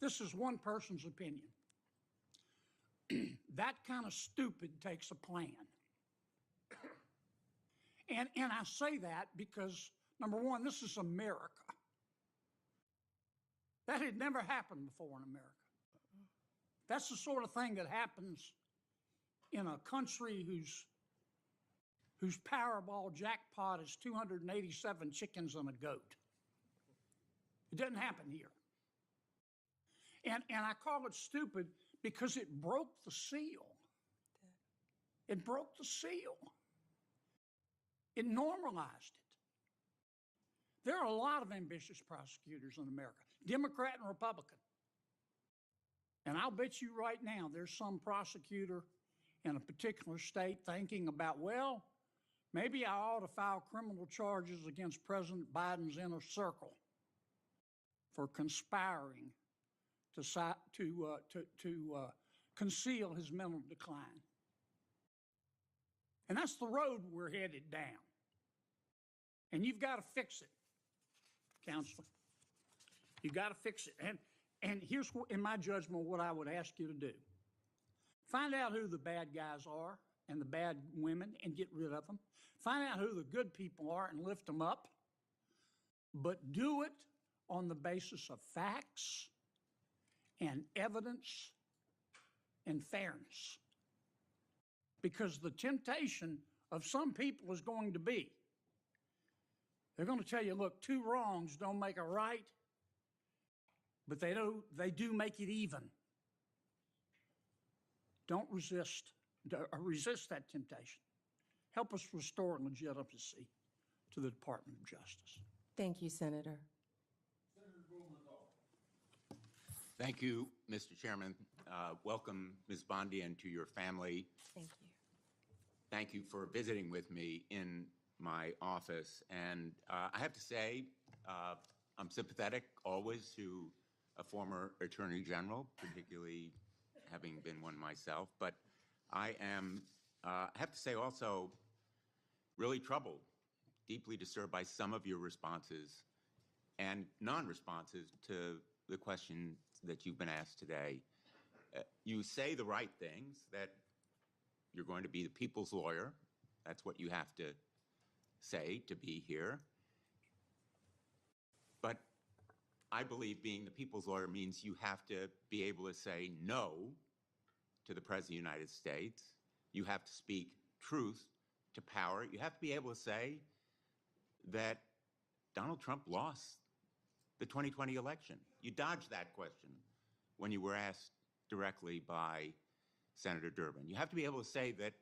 this is one person's opinion. That kind of stupid takes a plan. And I say that because, number one, this is America. That had never happened before in America. That's the sort of thing that happens in a country whose Powerball jackpot is 287 chickens and a goat. It doesn't happen here. And I call it stupid because it broke the seal. It broke the seal. It normalized it. There are a lot of ambitious prosecutors in America, Democrat and Republican. And I'll bet you right now there's some prosecutor in a particular state thinking about, well, maybe I ought to file criminal charges against President Biden's inner circle for conspiring to conceal his mental decline. And that's the road we're headed down. And you've got to fix it, Counselor. You've got to fix it. And here's, in my judgment, what I would ask you to do. Find out who the bad guys are and the bad women and get rid of them. Find out who the good people are and lift them up. But do it on the basis of facts and evidence and fairness. Because the temptation of some people is going to be, they're going to tell you, look, two wrongs don't make a right, but they do make it even. Don't resist that temptation. Help us restore legitimacy to the Department of Justice. Thank you, Senator. Thank you, Mr. Chairman. Welcome, Ms. Bondi, and to your family. Thank you. Thank you for visiting with me in my office. And I have to say, I'm sympathetic always to a former Attorney General, particularly having been one myself. But I am, I have to say also, really troubled, deeply disturbed by some of your responses and non-responses to the questions that you've been asked today. You say the right things, that you're going to be the people's lawyer. That's what you have to say to be here. But I believe being the people's lawyer means you have to be able to say no to the President of the United States. You have to speak truth to power. You have to be able to say that Donald Trump lost the 2020 election. You dodged that question when you were asked directly by Senator Durbin. You have to be able to say that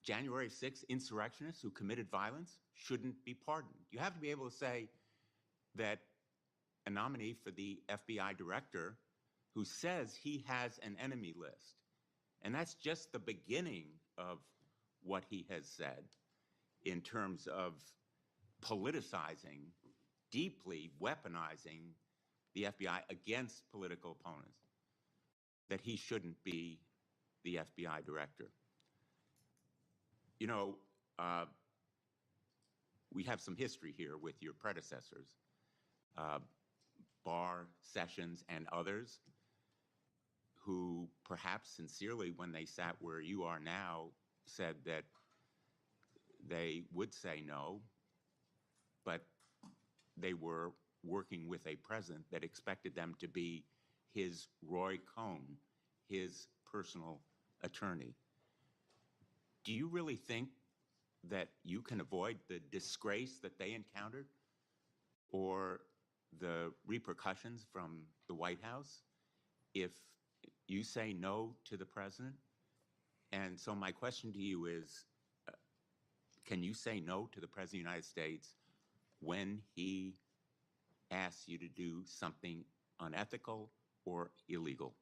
January 6th insurrectionists who committed violence shouldn't be pardoned. You have to be able to say that a nominee for the FBI director who says he has an enemy list, and that's just the beginning of what he has said in terms of politicizing, deeply weaponizing the FBI against political opponents, that he shouldn't be the FBI director. You know, we have some history here with your predecessors, Barr, Sessions, and others, who perhaps sincerely, when they sat where you are now, said that they would say no, but they were working with a president that expected them to be his Roy Cohn, his personal attorney. Do you really think that you can avoid the disgrace that they encountered or the repercussions from the White House if you say no to the president? And so my question to you is, can you say no to the President of the United States when he asks you to do something unethical or illegal?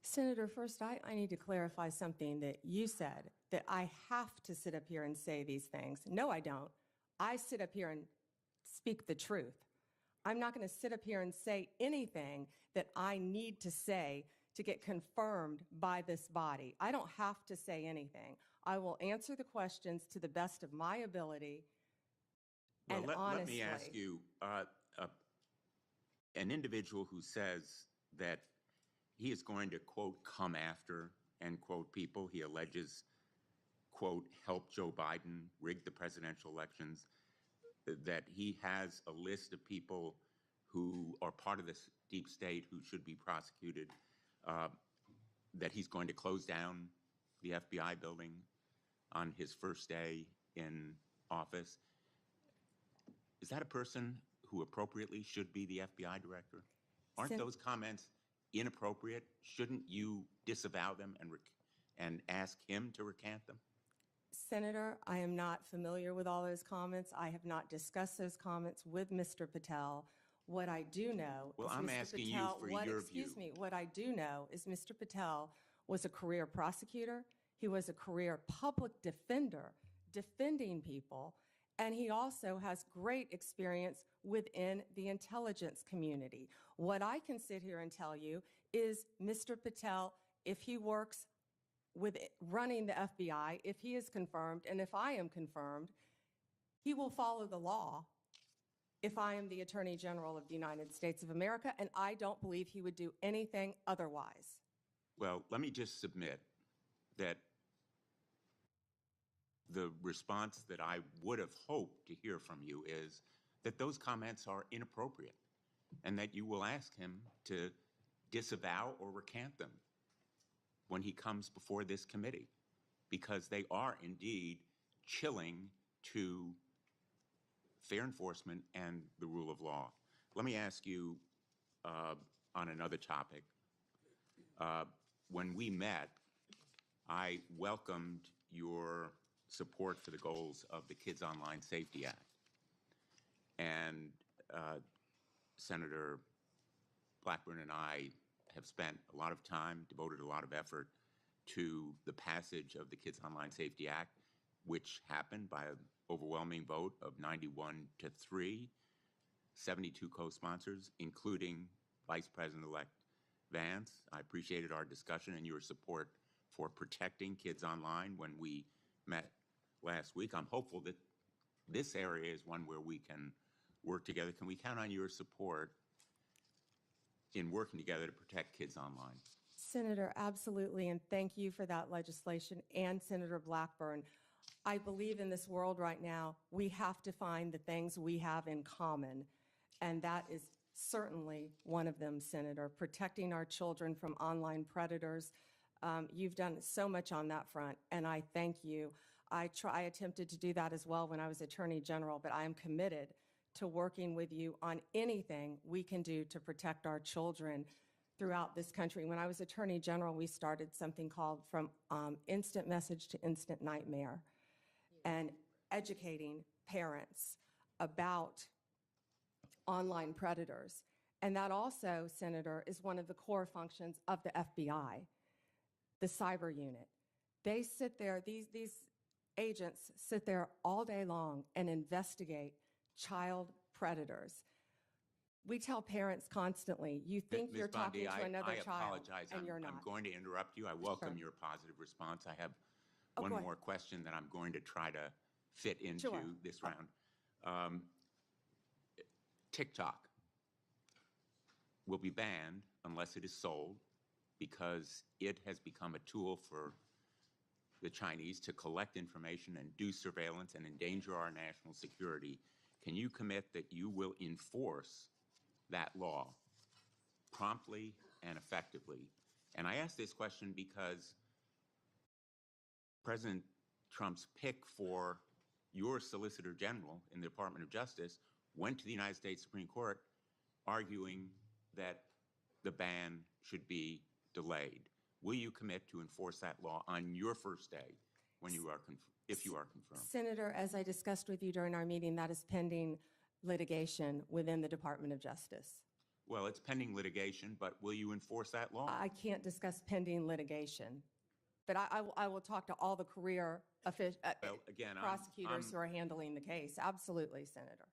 Senator, first, I need to clarify something that you said, that I have to sit up here and say these things. No, I don't. I sit up here and speak the truth. I'm not going to sit up here and say anything that I need to say to get confirmed by this body. I don't have to say anything. I will answer the questions to the best of my ability and honestly. Let me ask you, an individual who says that he is going to, quote, come after, end quote, people he alleges, quote, help Joe Biden rig the presidential elections, that he has a list of people who are part of this deep state who should be prosecuted, that he's going to close down the FBI building on his first day in office. Is that a person who appropriately should be the FBI director? Aren't those comments inappropriate? Shouldn't you disavow them and ask him to recant them? Senator, I am not familiar with all those comments. I have not discussed those comments with Mr. Patel. What I do know Well, is I'm Mr. asking Patel, you for your view. Excuse me. What I do know is Mr. Patel was a career prosecutor. He was a career public defender, defending people. And he also has great experience within the intelligence community. What I can sit here and tell you is Mr. Patel if he works with running the FBI, if he is confirmed, and if I am confirmed, he will follow the law if I am the Attorney General of the United States of America, and I don't believe he would do anything otherwise. Well, let me just submit that the response that I would have hoped to hear from you is that those comments are inappropriate and that you will ask him to disavow or recant them when he comes before this committee, because they are indeed chilling to fair enforcement and the rule of law. Let me ask you on another topic. When we met, I welcomed your support for the goals of the Kids Online Safety Act. And Senator Blackburn and I have spent a lot of time, devoted a lot of effort to the passage of the Kids Online Safety Act, which happened by an overwhelming vote of 91-3, 72 co-sponsors, including Vice President-elect Vance. I appreciated our discussion and your support for protecting kids online when we met last week. I'm hopeful that this area is one where we can work together. Can we count on your support in working together to protect kids online? Senator, absolutely, and thank you for that legislation, and Senator Blackburn. I believe in this world right now, we have to find the things we have in common, and that is certainly one of them, Senator, protecting our children from online predators. You've done so much on that front, and I thank you. I attempted to do that as well when I was Attorney General, but I am committed to working with you on anything we can do to protect our children throughout this country. When I was Attorney General, we started something called From Instant Message to Instant Nightmare, and educating parents about online predators. And that also, Senator, is one of the core functions of the FBI, the cyber unit. They sit there, these agents sit there all day long and investigate child predators. We tell parents constantly, you think Ms. you're Bondi, talking to another I child, apologize. and you're not. I'm going to interrupt you. I welcome Sure. your positive response. I have Oh, one go ahead. more question that I'm going to try to fit into Sure. this round. TikTok will be banned unless it is sold, because it has become a tool for the Chinese to collect information and do surveillance and endanger our national security. Can you commit that you will enforce that law promptly and effectively? And I ask this question because President Trump's pick for your Solicitor General in the Department of Justice went to the United States Supreme Court arguing that the ban should be delayed. Will you commit to enforce that law on your first day when you are if you are confirmed? Senator, as I discussed with you during our meeting, that is pending litigation within the Department of Justice. Well, it's pending litigation, but will you enforce that law? I can't discuss pending litigation, but I will talk to all the career Well, again, prosecutors who are handling the case. Absolutely, Senator.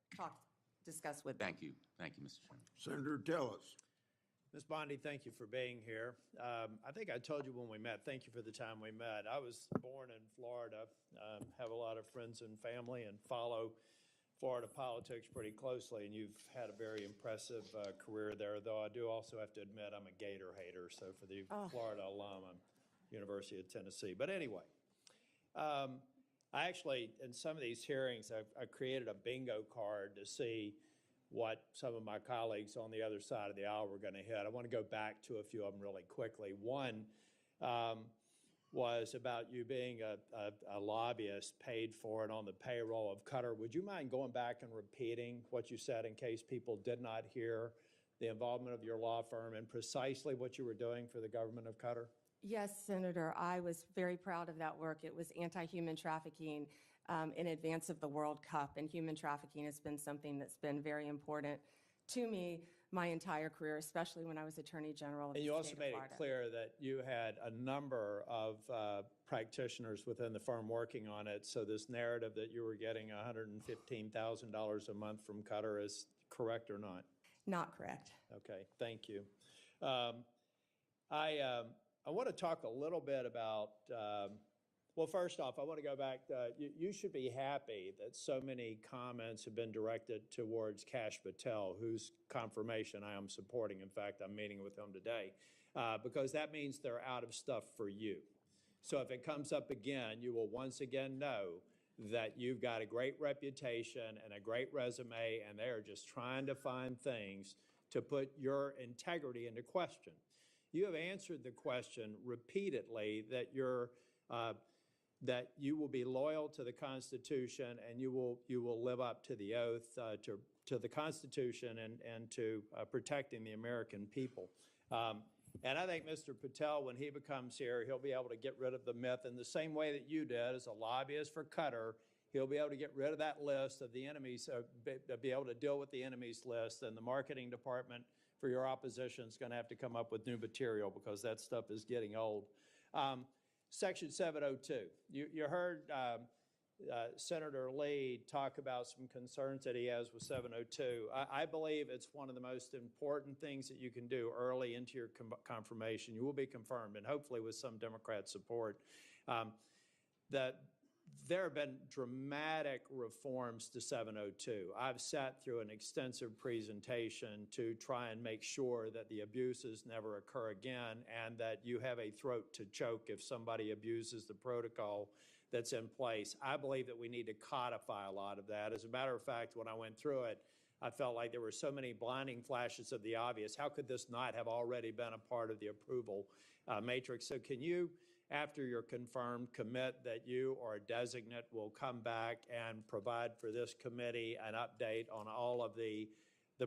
Discuss with them. Thank you. Thank you, Mr. Chairman. Senator Tillis. Ms. Bondi, thank you for being here. I think I told you when we met, thank you for the time we met. I was born in Florida, have a lot of friends and family, and follow Florida politics pretty closely, and you've had a very impressive career there, though I do also have to admit I'm a Gator hater, so for the Florida alum, I'm University of Tennessee. But anyway, I actually, in some of these hearings, I created a bingo card to see what some of my colleagues on the other side of the aisle were going to hit. I want to go back to a few of them really quickly. One was about you being a lobbyist paid for and on the payroll of Qatar. Would you mind going back and repeating what you said in case people did not hear the involvement of your law firm and precisely what you were doing for the government of Qatar? Yes, Senator, I was very proud of that work. It was anti-human trafficking in advance of the World Cup, and human trafficking has been something that's been very important to me my entire career, especially when I was Attorney General of the And you state also of made Florida. it clear that you had a number of practitioners within the firm working on it, so this narrative that you were getting $115,000 a month from Qatar is correct or not? Not correct. Okay, thank you. I want to talk a little bit about, well, first off, I want to go back. You should be happy that so many comments have been directed towards Kash Patel, whose confirmation I am supporting. In fact, I'm meeting with him today, because that means they're out of stuff for you. So if it comes up again, you will once again know that you've got a great reputation and a great resume, and they are just trying to find things to put your integrity into question. You have answered the question repeatedly that that you will be loyal to the Constitution and you will live up to the oath to the Constitution and to protecting the American people. And I think Mr. Patel, when he becomes here, he'll be able to get rid of the myth in the same way that you did as a lobbyist for Qatar. He'll be able to get rid of that list of the enemies, be able to deal with the enemies list, and the marketing department for your opposition is going to have to come up with new material because that stuff is getting old. Section 702, you heard Senator Lee talk about some concerns that he has with 702. I believe it's one of the most important things that you can do early into your confirmation. You will be confirmed, and hopefully with some Democrat support. That there have been dramatic reforms to 702. I've sat through an extensive presentation to try and make sure that the abuses never occur again and that you have a throat to choke if somebody abuses the protocol that's in place. I believe that we need to codify a lot of that. As a matter of fact, when I went through it, I felt like there were so many blinding flashes of the obvious. How could this not have already been a part of the approval matrix? So can you, after you're confirmed, commit that you or a designate will come back and provide for this committee an update on all of the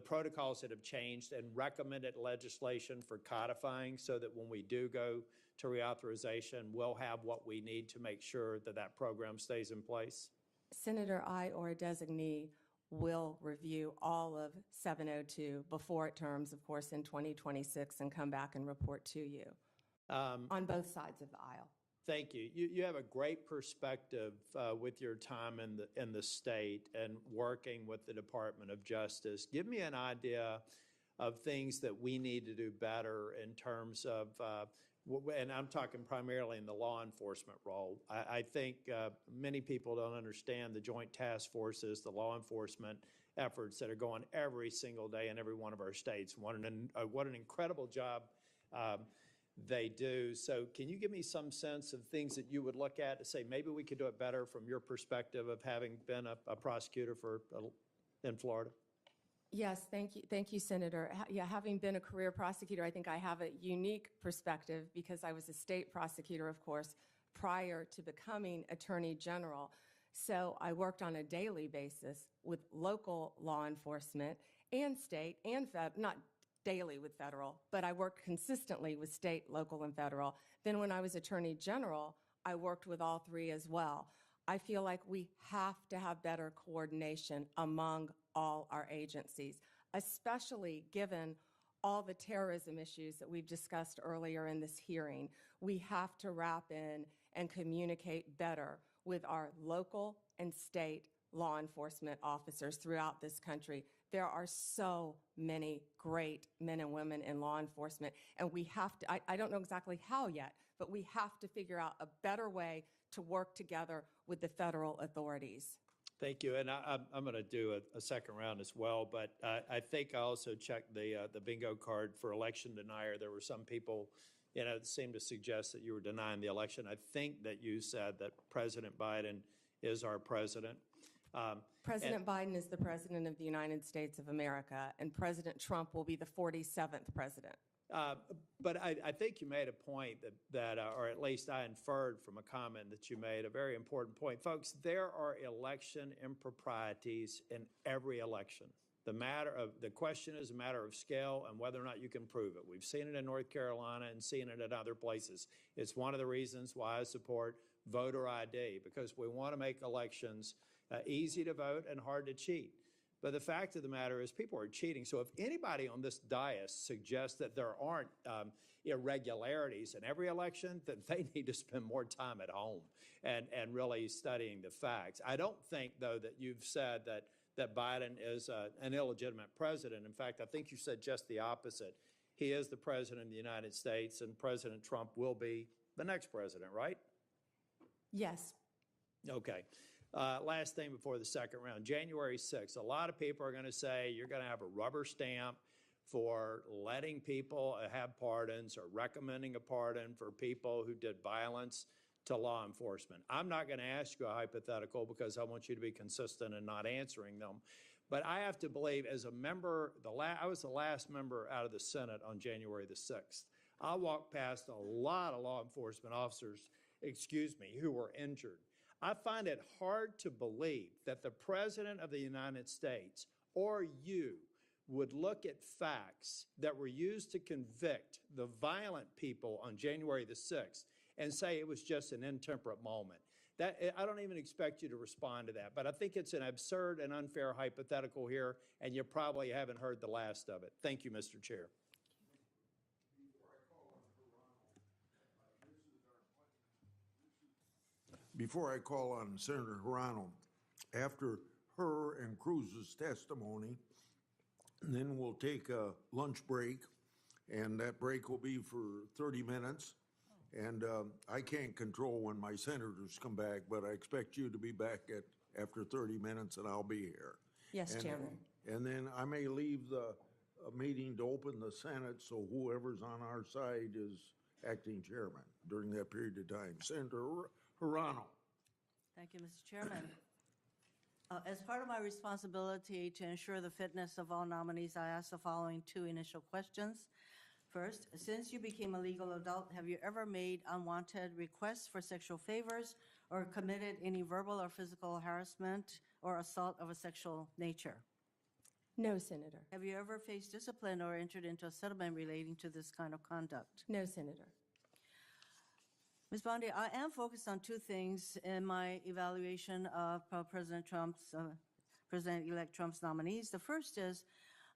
protocols that have changed and recommended legislation for codifying so that when we do go to reauthorization, we'll have what we need to make sure that that program stays in place? Senator, I or a designee will review all of 702 before it terms, of course, in 2026 and come back and report to you on both sides of the aisle. Thank you. You have a great perspective with your time in the state and working with the Department of Justice. Give me an idea of things that we need to do better in terms of, and I'm talking primarily in the law enforcement role. I think many people don't understand the joint task forces, the law enforcement efforts that are going every single day in every one of our states. What an incredible job they do. So can you give me some sense of things that you would look at to say maybe we could do it better from your perspective of having been a prosecutor in Florida? Yes, thank you, Senator. Yeah, having been a career prosecutor, I think I have a unique perspective because I was a state prosecutor, of course, prior to becoming Attorney General. So I worked on a daily basis with local law enforcement and state and not daily with federal, but I worked consistently with state, local, and federal. Then when I was Attorney General, I worked with all three as well. I feel like we have to have better coordination among all our agencies, especially given all the terrorism issues that we've discussed earlier in this hearing. We have to wrap in and communicate better with our local and state law enforcement officers throughout this country. There are so many great men and women in law enforcement, and we have to, I don't know exactly how yet, but we have to figure out a better way to work together with the federal authorities. Thank you, and I'm going to do a second round as well, but I think I also checked the bingo card for election denier. There were some people, that seemed to suggest that you were denying the election. I think that you said that President Biden is our president. President Biden is the President of the United States of America, and President Trump will be the 47th president. But I think you made a point that or at least I inferred from a comment that you made, a very important point. Folks, there are election improprieties in every election. The question is a matter of scale and whether or not you can prove it. We've seen it in North Carolina and seen it in other places. It's one of the reasons why I support voter ID, because we want to make elections easy to vote and hard to cheat. But the fact of the matter is people are cheating. So if anybody on this dais suggests that there aren't irregularities in every election, then they need to spend more time at home and really studying the facts. I don't think, though, that you've said that Biden is an illegitimate president. In fact, I think you said just the opposite. he is the President of the United States, and President Trump will be the next president, right? Yes. Okay. Last thing before the second round, January 6th. A lot of people are going to say you're going to have a rubber stamp for letting people have pardons or recommending a pardon for people who did violence to law enforcement. I'm not going to ask you a hypothetical because I want you to be consistent in not answering them. But I have to believe, as a member, I was the last member out of the Senate on January the 6th. I walked past a lot of law enforcement officers, who were injured. I find it hard to believe that the President of the United States or you would look at facts that were used to convict the violent people on January the 6th and say it was just an intemperate moment. I don't even expect you to respond to that, but I think it's an absurd and unfair hypothetical here, and you probably haven't heard the last of it. Thank you, Mr. Chair. Before I call on Senator Hirano, after her and Cruz's testimony, then we'll take a lunch break, and that break will be for 30 minutes. And I can't control when my senators come back, but I expect you to be back after 30 minutes, and I'll be here. Yes, And- Chairman. And then I may leave the meeting to open the Senate, so whoever's on our side is acting chairman during that period of time. Senator Hirano. Thank you, Mr. Chairman. As part of my responsibility to ensure the fitness of all nominees, I ask the following two initial questions. First, since you became a legal adult, have you ever made unwanted requests for sexual favors or committed any verbal or physical harassment or assault of a sexual nature? No, Senator. Have you ever faced discipline or entered into a settlement relating to this kind of conduct? No, Senator. Ms. Bondi, I am focused on two things in my evaluation of President-elect Trump's nominees. The first is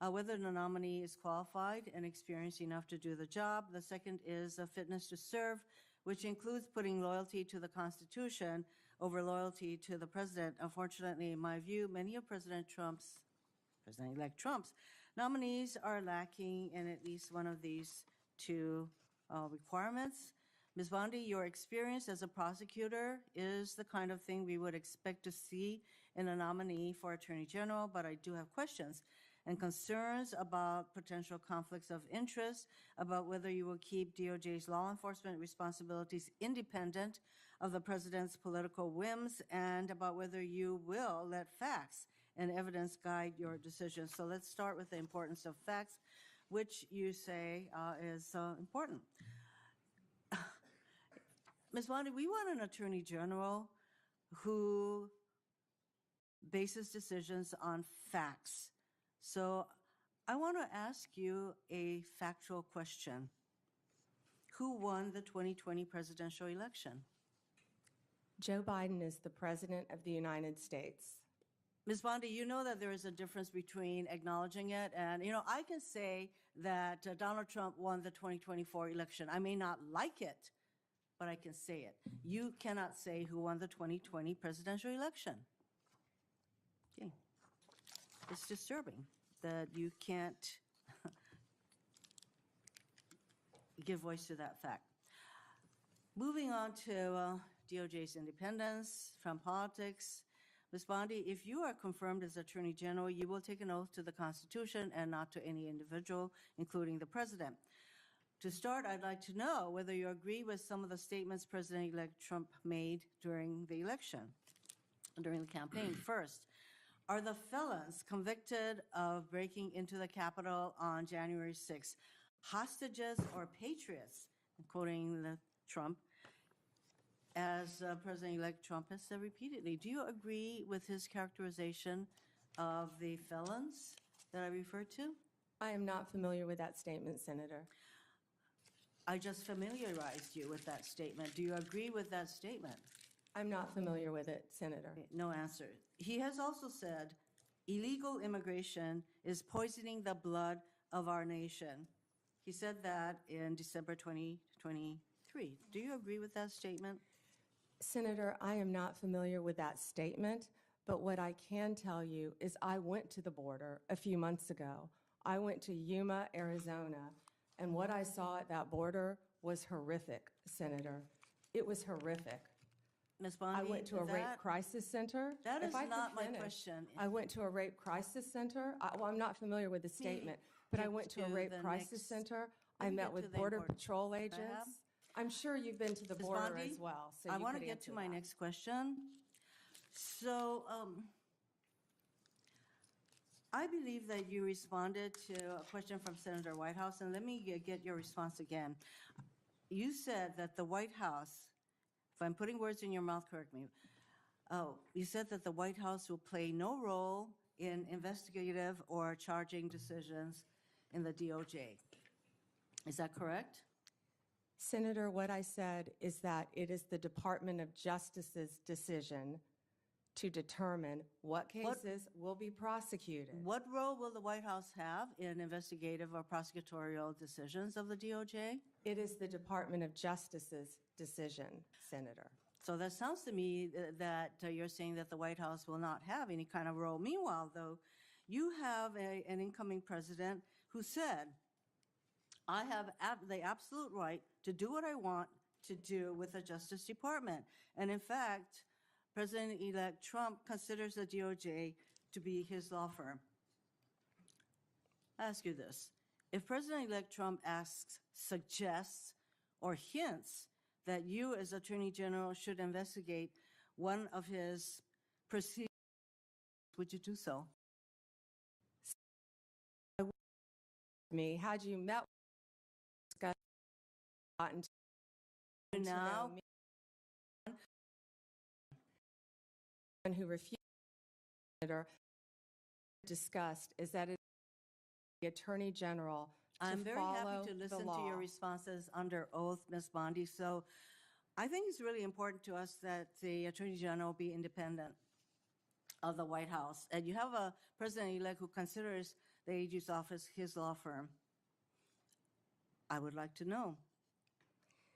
whether the nominee is qualified and experienced enough to do the job. The second is fitness to serve, which includes putting loyalty to the Constitution over loyalty to the president. Unfortunately, in my view, many of President-elect Trump's nominees are lacking in at least one of these two requirements. Ms. Bondi, your experience as a prosecutor is the kind of thing we would expect to see in a nominee for Attorney General, but I do have questions and concerns about potential conflicts of interest, about whether you will keep DOJ's law enforcement responsibilities independent of the president's political whims, and about whether you will let facts and evidence guide your decisions. So let's start with the importance of facts, which you say is important. Ms. Bondi, we want an Attorney General who bases decisions on facts. So I want to ask you a factual question. Who won the 2020 presidential election? Joe Biden is the President of the United States. Ms. Bondi, you know that there is a difference between acknowledging it and, I can say that Donald Trump won the 2024 election. I may not like it, but I can say it. You cannot say who won the 2020 presidential election. Okay. It's disturbing that you can't give voice to that fact. Moving on to DOJ's independence from politics. Ms. Bondi, if you are confirmed as Attorney General, you will take an oath to the Constitution and not to any individual, including the President. To start, I'd like to know whether you agree with some of the statements President-elect Trump made during the election, during the campaign. First, are the felons convicted of breaking into the Capitol on January 6th hostages or patriots, quoting Trump, as President-elect Trump has said repeatedly? Do you agree with his characterization of the felons that I referred to? I am not familiar with that statement, Senator. I just familiarized you with that statement. Do you agree with that statement? I'm not familiar with it, Senator. Okay, no answer. He has also said illegal immigration is poisoning the blood of our nation. He said that in December 2023. Do you agree with that statement? Senator, I am not familiar with that statement, but what I can tell you is I went to the border a few months ago. I went to Yuma, Arizona, And what I saw at that border was horrific, Senator. It was horrific. Ms. Bondi, I went to a rape crisis center. That If is I could not my finish, question. I went to a rape crisis center. Well, I'm not familiar with the statement, but I get went to a to rape the crisis next- center. let I me met get to with the Border important- Patrol have? agents. I'm sure you've been to the Ms. border Bondi, as well, so I you want to could get answer to my that. next question. So, I believe that you responded to a question from Senator Whitehouse, and let me get your response again. You said that the White House, if I'm putting words in your mouth, correct me. Oh, you said that the White House will play no role in investigative or charging decisions in the DOJ. Is that correct? Senator, what I said is that it is the Department of Justice's decision to determine what cases will be prosecuted. What role will the White House have in investigative or prosecutorial decisions of the DOJ? It is the Department of Justice's decision, Senator. So that sounds to me that you're saying that the White House will not have any kind of role. Meanwhile, though, you have an incoming president who said, I have the absolute right to do what I want to do with the Justice Department. And in fact, President-elect Trump considers the DOJ to be his law firm. I ask you this. If President-elect Trump asks, suggests, or hints that you as Attorney General should investigate one of his proceedings, would you do so? Me, had you met with gotten to know Now, me, and who refused or discussed is that it is the Attorney General to I'm very follow happy to the listen to law. your responses under oath, Ms. Bondi. So I think it's really important to us that the Attorney General be independent of the White House. And you have a president-elect who considers the AG's office his law firm. I would like to know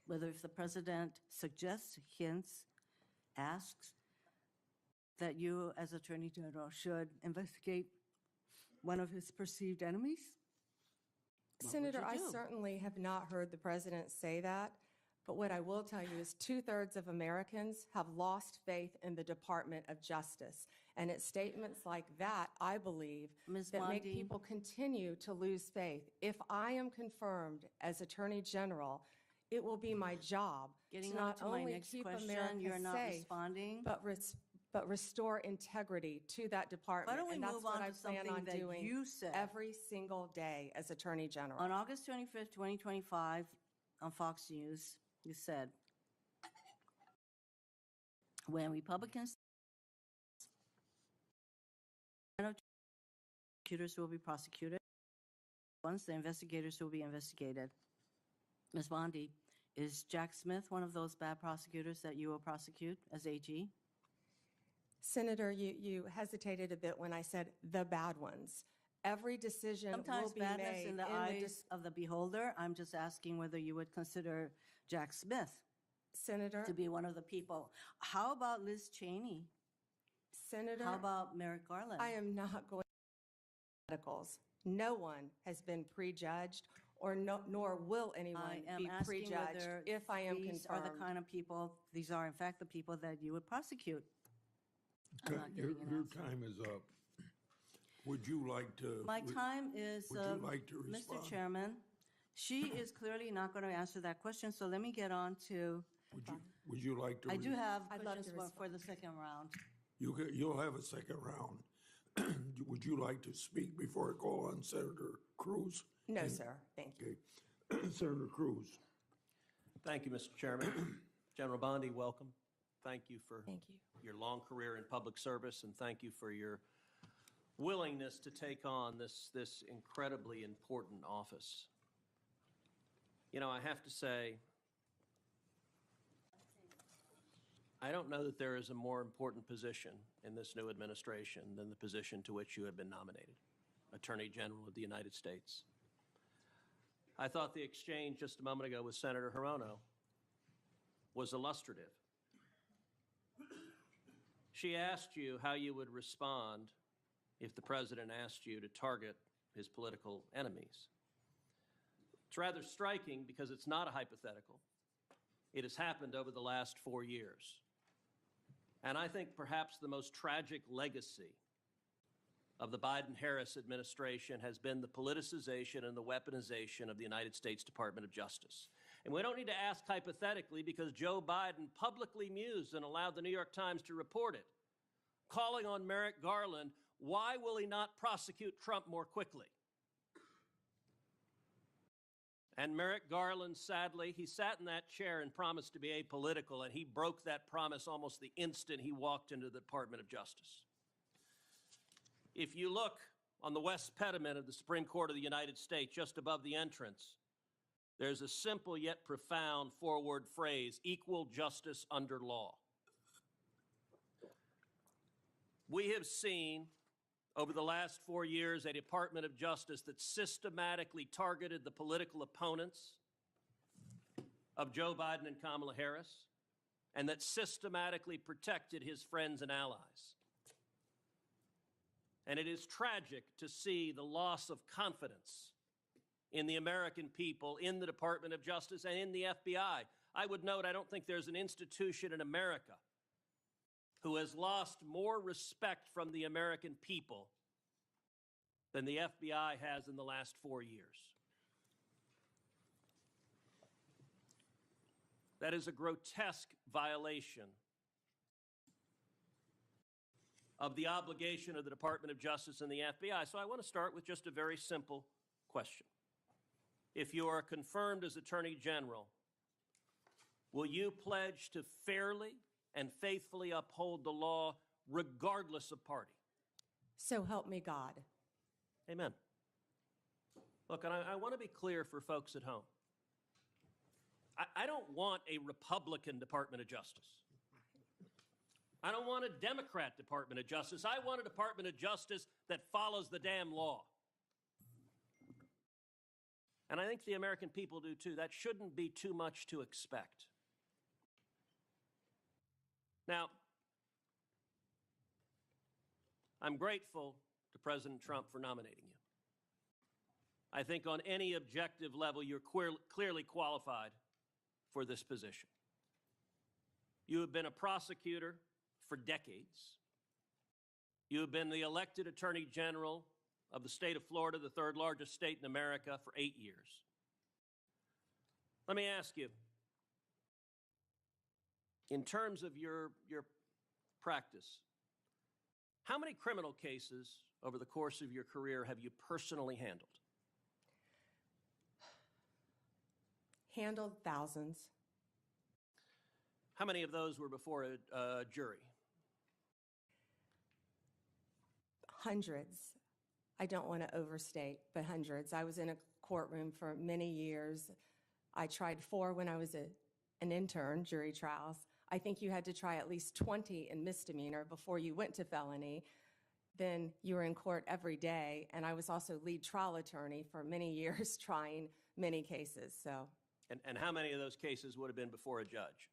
whether if the president suggests, hints, asks, that you as Attorney General should investigate one of his perceived enemies? Senator, I do? certainly have not heard the president say that, but what I will tell you is 2/3 of Americans have lost faith in the Department of Justice. And it's statements like that, I believe, Ms. that make Bondi. people continue to lose faith. If I am confirmed as Attorney General, it will be my job Getting to on not to my only next keep question, America you're not safe, responding. but restore integrity to that department. Why don't we And that's move what on I to plan something on that doing you said? every single day as Attorney General. On August 25th, 2025, on Fox News, you said, when Republicans, prosecutors will be prosecuted, once the investigators will be investigated. Ms. Bondi, is Jack Smith one of those bad prosecutors that you will prosecute as AG? Senator, you hesitated a bit when I said the bad ones. Every decision Sometimes will be badness made in the eyes of the beholder. I'm just asking whether you would consider Jack Smith Senator, to be one of the people. How about Liz Cheney? Senator, How about Merrick Garland? I am not going to medicals. No one has been prejudged, or nor will anyone I am be asking prejudged whether if I am these are confirmed. the kind of people, these are in fact the people that you would prosecute. I'm Okay, not getting an your answer. time is up. Would you like to? My time is, Would you like to Mr. respond? Chairman, she is clearly not going to answer that question, so let me get on to, Would you like to? I do have I'd love questions to for the second round. You'll have a second round. Would you like to speak before I call on Senator Cruz? No, sir. Thank you. Okay. Senator Cruz. Thank you, Mr. Chairman. General Bondi, welcome. Thank you for Thank you. your long career in public service, and thank you for your willingness to take on this incredibly important office. You know, I have to say, I don't know that there is a more important position in this new administration than the position to which you have been nominated, Attorney General of the United States. I thought the exchange just a moment ago with Senator Hirono was illustrative. She asked you how you would respond if the president asked you to target his political enemies. It's rather striking because it's not a hypothetical. It has happened over the last 4 years. And I think perhaps the most tragic legacy of the Biden-Harris administration has been the politicization and the weaponization of the United States Department of Justice. And we don't need to ask hypothetically because Joe Biden publicly mused and allowed the New York Times to report it, calling on Merrick Garland, why will he not prosecute Trump more quickly? And Merrick Garland, sadly, he sat in that chair and promised to be apolitical, and he broke that promise almost the instant he walked into the Department of Justice. If you look on the west pediment of the Supreme Court of the United States, just above the entrance, there's a simple yet profound four-word phrase, equal justice under law. We have seen over the last 4 years a Department of Justice that systematically targeted the political opponents of Joe Biden and Kamala Harris, and that systematically protected his friends and allies. And it is tragic to see the loss of confidence in the American people, in the Department of Justice, and in the FBI. I would note, I don't think there's an institution in America who has lost more respect from the American people than the FBI has in the last 4 years. That is a grotesque violation of the obligation of the Department of Justice and the FBI. So I want to start with just a very simple question. If you are confirmed as Attorney General, will you pledge to fairly and faithfully uphold the law regardless of party? So help me God. Amen. Look, and I want to be clear for folks at home. I don't want a Republican Department of Justice. I don't want a Democrat Department of Justice. I want a Department of Justice that follows the damn law. And I think the American people do too. That shouldn't be too much to expect. Now, I'm grateful to President Trump for nominating you. I think on any objective level, you're clearly qualified for this position. You have been a prosecutor for decades. You have been the elected Attorney General of the state of Florida, the third largest state in America, for 8 years. Let me ask you, in terms of your practice, how many criminal cases over the course of your career have you personally handled? Handled thousands. How many of those were before a jury? Hundreds. I don't want to overstate, but hundreds. I was in a courtroom for many years. I tried 4 when I was an intern, jury trials. I think you had to try at least 20 in misdemeanor before you went to felony. Then you were in court every day, and I was also lead trial attorney for many years trying many cases. So. And how many of those cases would have been before a judge?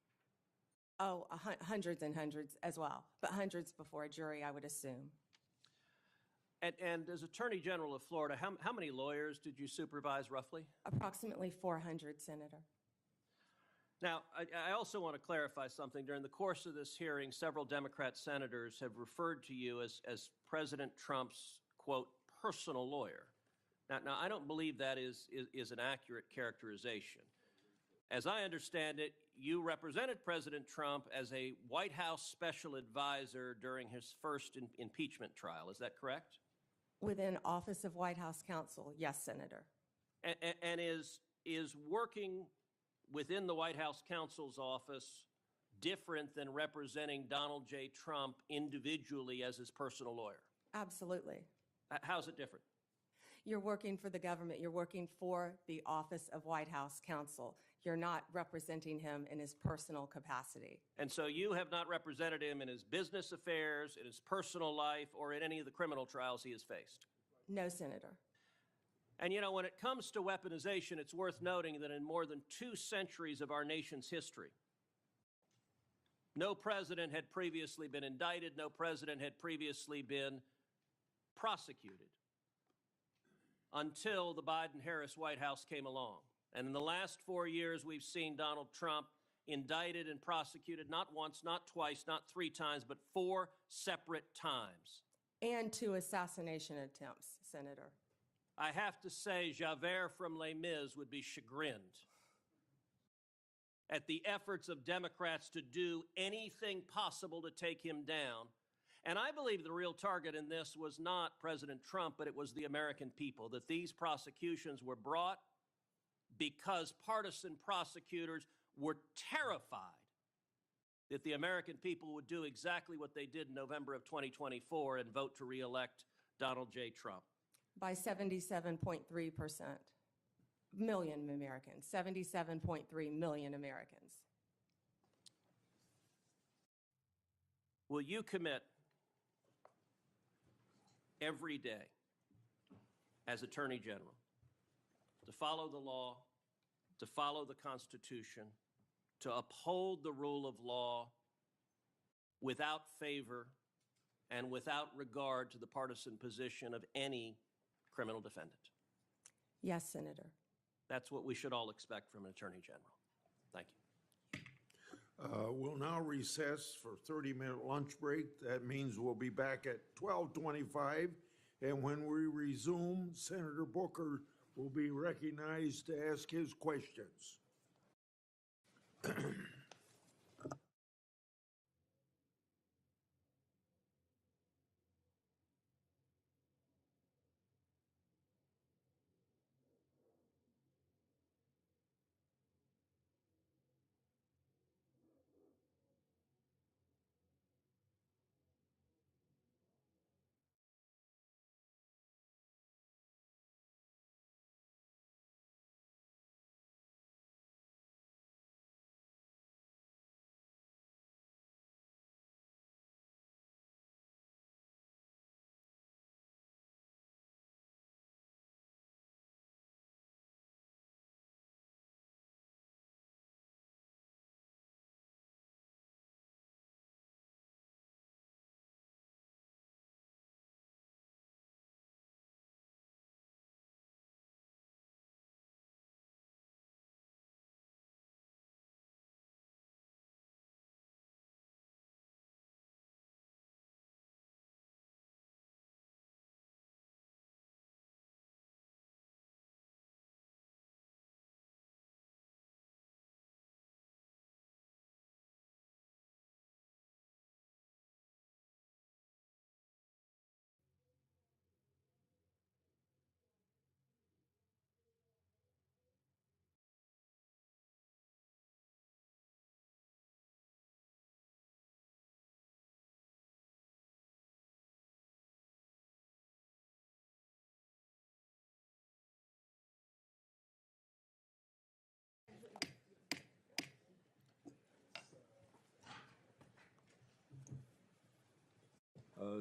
Oh, hundreds and hundreds as well, but hundreds before a jury, I would assume. And as Attorney General of Florida, how many lawyers did you supervise roughly? Approximately 400, Senator. Now, I also want to clarify something. During the course of this hearing, several Democrat senators have referred to you as President Trump's, quote, personal lawyer. Now I don't believe that is an accurate characterization. As I understand it, you represented President Trump as a White House special advisor during his first impeachment trial. Is that correct? Within Office of White House Counsel, yes, Senator. And is working within the White House counsel's office different than representing Donald J. Trump individually as his personal lawyer? Absolutely. How's it different? You're working for the government. You're working for the Office of White House Counsel. You're not representing him in his personal capacity. And so you have not represented him in his business affairs, in his personal life, or in any of the criminal trials he has faced? No, Senator. And you know, when it comes to weaponization, it's worth noting that in more than 2 centuries of our nation's history, no president had previously been indicted, no president had previously been prosecuted until the Biden-Harris White House came along. And in the last 4 years, we've seen Donald Trump indicted and prosecuted not once, not twice, not 3 times, but 4 separate times. And 2 assassination attempts, Senator. I have to say, Javert from Les Mis would be chagrined at the efforts of Democrats to do anything possible to take him down. And I believe the real target in this was not President Trump, but it was the American people, that these prosecutions were brought because partisan prosecutors were terrified that the American people would do exactly what they did in November of 2024 and vote to reelect Donald J. Trump. By 77.3%. Million Americans, 77.3 million Americans. Will you commit every day as Attorney General to follow the law, to follow the Constitution, to uphold the rule of law without favor and without regard to the partisan position of any criminal defendant? Yes, Senator. That's what we should all expect from an Attorney General. Thank you. We'll now recess for 30-minute lunch break. That means we'll be back at 12:25. And when we resume, Senator Booker will be recognized to ask his questions.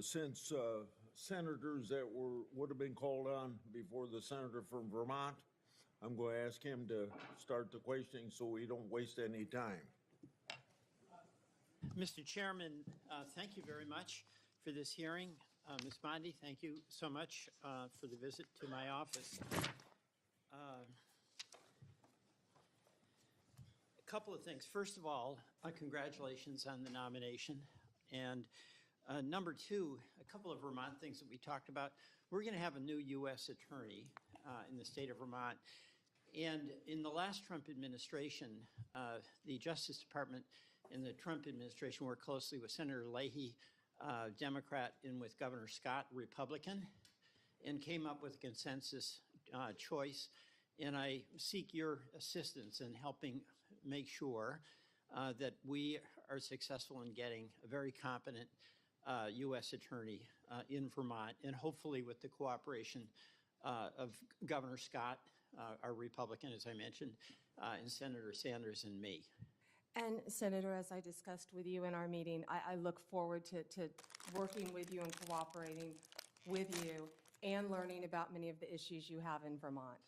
Since senators that would have been called on before the senator from Vermont, I'm going to ask him to start the questioning so we don't waste any time. Mr. Chairman, thank you very much for this hearing. Ms. Bondi, thank you so much for the visit to my office. A couple of things. First of all, congratulations on the nomination. And number two, a couple of Vermont things that we talked about. We're going to have a new U.S. attorney in the state of Vermont. And in the last Trump administration, the Justice Department in the Trump administration worked closely with Senator Leahy, Democrat, and with Governor Scott, Republican, and came up with a consensus choice. And I seek your assistance in helping make sure that we are successful in getting a very competent U.S. attorney in Vermont, and hopefully with the cooperation of Governor Scott, our Republican, as I mentioned, and Senator Sanders and me. And Senator, as I discussed with you in our meeting, I look forward to working with you and cooperating with you and learning about many of the issues you have in Vermont.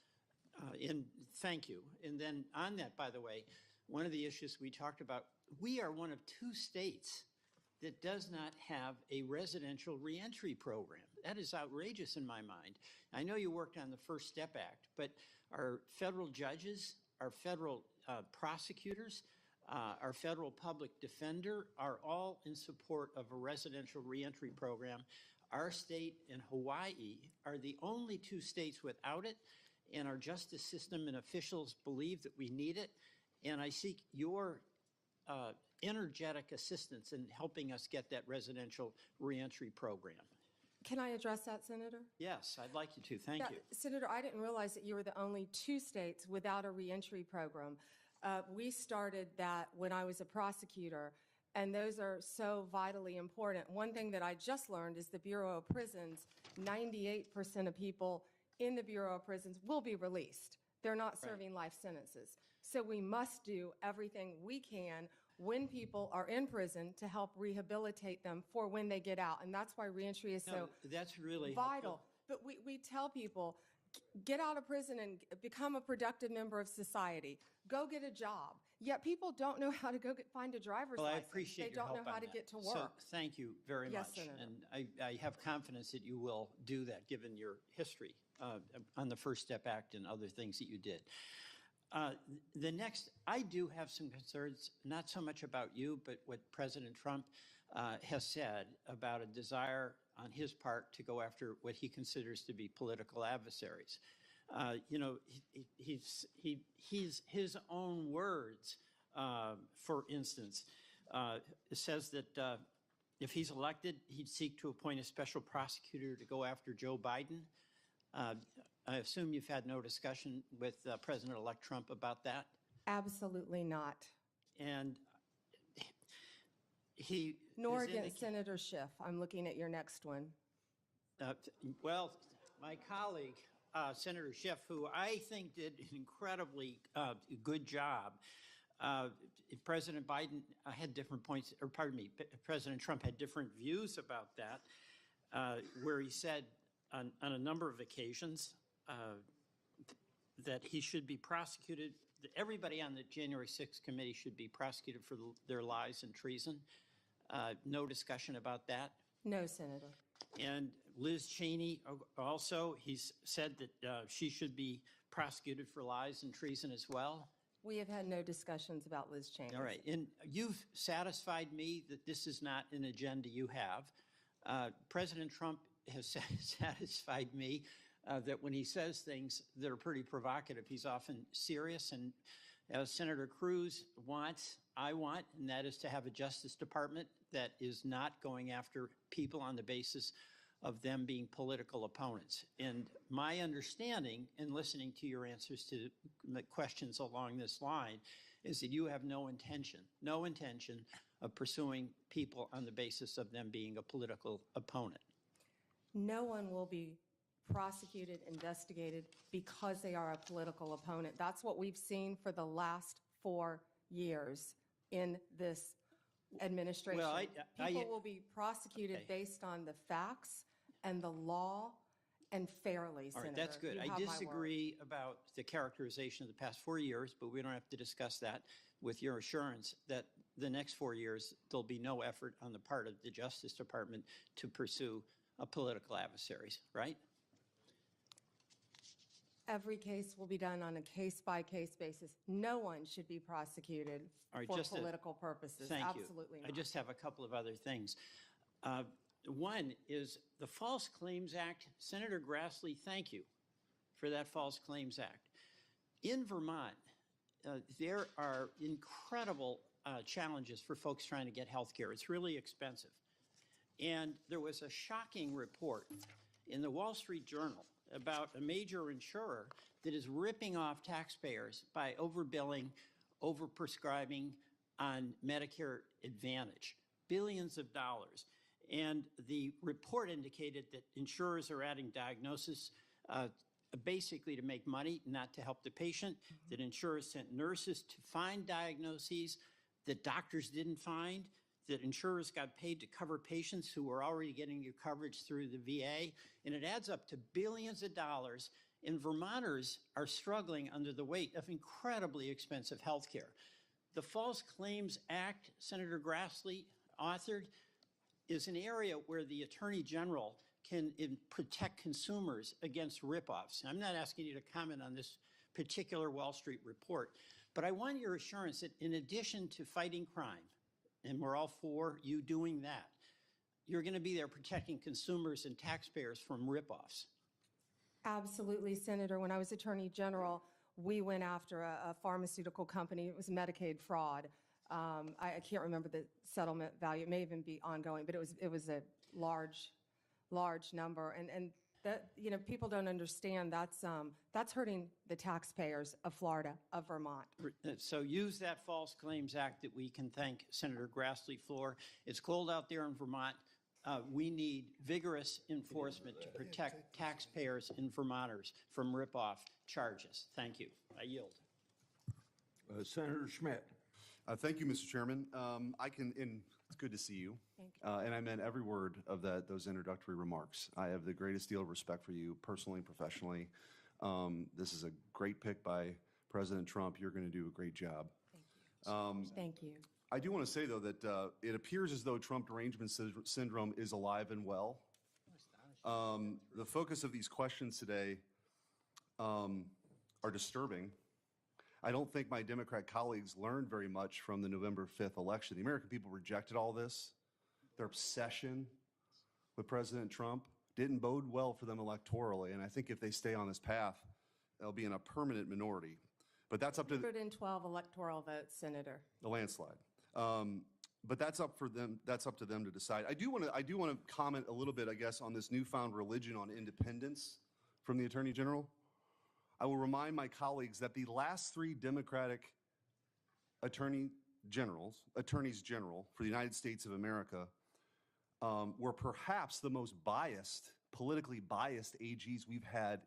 And thank you. And then on that, by the way, one of the issues we talked about, we are one of 2 states that does not have a residential reentry program. That is outrageous in my mind. I know you worked on the First Step Act, but our federal judges, our federal prosecutors, our federal public defender are all in support of a residential reentry program. Our state and Hawaii are the only two states without it, and our justice system and officials believe that we need it. And I seek your energetic assistance in helping us get that residential reentry program. Can I address that, Senator? Yes, I'd like you to. Thank Yeah, you. Senator, I didn't realize that you were the only two states without a reentry program. We started that when I was a prosecutor, and those are so vitally important. One thing that I just learned is the Bureau of Prisons, 98% of people in the Bureau of Prisons will be released. They're not serving life sentences. So we must do everything we can when people are in prison to help rehabilitate them for when they get out. And that's why reentry is so That's really vital. But we tell people, get out of prison and become a productive member of society. Go get a job. Yet people don't know how to go find a driver's Well, I license. appreciate They your don't help know how on to that. get to So work. thank you very Yes, much. Senator. And I have confidence that you will do that, given your history on the First Step Act and other things that you did. The next, I do have some concerns, not so much about you, but what President Trump has said about a desire on his part to go after what he considers to be political adversaries. You know, his own words, for instance, says that if he's elected, he'd seek to appoint a special prosecutor to go after Joe Biden. I assume you've had no discussion with President-elect Trump about that? Absolutely not. And he Nor has against Senator Schiff. I'm looking at your next one. Well, my colleague, Senator Schiff, who I think did an incredibly good job, President Biden had different points, or pardon me, President Trump had different views about that, where he said on a number of occasions that he should be prosecuted, that everybody on the January 6th committee should be prosecuted for their lies and treason. No discussion about that. No, Senator. And Liz Cheney also, he's said that she should be prosecuted for lies and treason as well. We have had no discussions about Liz Cheney. All right, and you've satisfied me that this is not an agenda you have. President Trump has satisfied me that when he says things that are pretty provocative, he's often serious. And as Senator Cruz wants, I want, and that is to have a Justice Department that is not going after people on the basis of them being political opponents. And my understanding, in listening to your answers to the questions along this line, is that you have no intention of pursuing people on the basis of them being a political opponent. No one will be prosecuted, investigated because they are a political opponent. That's what we've seen for the last 4 years in this administration. Well, People will be prosecuted based on the facts and the law and fairly, All Senator. right, that's good. You I have my word. disagree about the characterization of the past 4 years, but we don't have to discuss that, with your assurance that the next 4 years, there'll be no effort on the part of the Justice Department to pursue political adversaries, right? Every case will be done on a case-by-case basis. No one should be prosecuted All right, for just political purposes. Thank you. Absolutely not. I just have a couple of other things. One is the False Claims Act. Senator Grassley, thank you for that False Claims Act. In Vermont, there are incredible challenges for folks trying to get health care. It's really expensive. And there was a shocking report in the Wall Street Journal about a major insurer that is ripping off taxpayers by overbilling, overprescribing on Medicare Advantage, billions of dollars. And the report indicated that insurers are adding diagnosis basically to make money, not to help the patient, that insurers sent nurses to find diagnoses that doctors didn't find, that insurers got paid to cover patients who were already getting your coverage through the VA, and it adds up to billions of dollars, and Vermonters are struggling under the weight of incredibly expensive health care. The False Claims Act, Senator Grassley authored, is an area where the Attorney General can protect consumers against ripoffs? I'm not asking you to comment on this particular Wall Street report, but I want your assurance that in addition to fighting crime, and we're all for you doing that, you're going to be there protecting consumers and taxpayers from ripoffs. Absolutely, Senator. When I was Attorney General, we went after a pharmaceutical company. It was Medicaid fraud. I can't remember the settlement value. It may even be ongoing, but it was a large number. And that, people don't understand that's hurting the taxpayers of Florida, of Vermont. So use that False Claims Act that we can thank Senator Grassley for. It's cold out there in Vermont. We need vigorous enforcement to protect taxpayers and Vermonters from ripoff charges. Thank you. I yield. Senator Schmidt. Thank you, Mr. Chairman. It's good to see you. Thank you. And I meant every word of those introductory remarks. I have the greatest deal of respect for you personally and professionally. This is a great pick by President Trump. You're going to do a great job. Thank you. Thank you. I do want to say, though, that it appears as though Trump derangement syndrome is alive and well. The focus of these questions today are disturbing. I don't think my Democrat colleagues learned very much from the November 5th election. The American people rejected all this. Their obsession with President Trump didn't bode well for them electorally, and I think if they stay on this path, they'll be in a permanent minority. But that's up to 112 electoral votes, Senator. the landslide. But that's up for them. That's up to them to decide. I do want to comment a little bit, I guess, on this newfound religion on independence from the Attorney General. I will remind my colleagues that the last three Democratic attorneys general for the United States of America were perhaps the most politically biased AGs we've had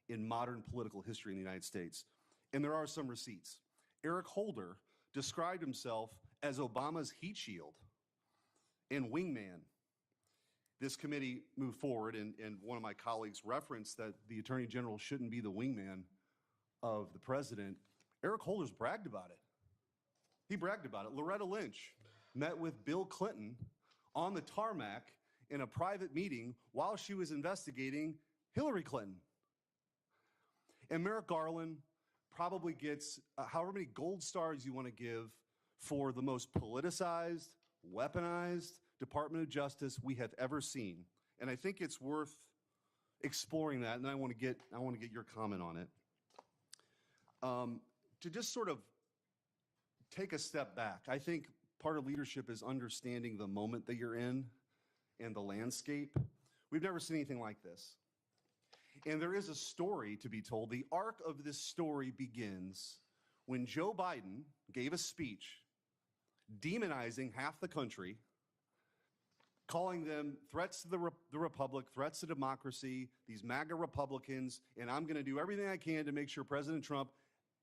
in modern political history in the United States. And there are some receipts. Eric Holder described himself as Obama's heat shield and wingman. This committee moved forward, and one of my colleagues referenced that the Attorney General shouldn't be the wingman of the president. Eric Holder's bragged about it. He bragged about it. Loretta Lynch met with Bill Clinton on the tarmac in a private meeting while she was investigating Hillary Clinton. And Merrick Garland probably gets however many gold stars you want to give for the most politicized, weaponized Department of Justice we have ever seen. And I think it's worth exploring that, and I want to get your comment on it. To just sort of take a step back, I think part of leadership is understanding the moment that you're in and the landscape. We've never seen anything like this. And there is a story to be told. The arc of this story begins when Joe Biden gave a speech demonizing half the country, calling them threats to the republic, threats to democracy, these MAGA Republicans, and I'm going to do everything I can to make sure President Trump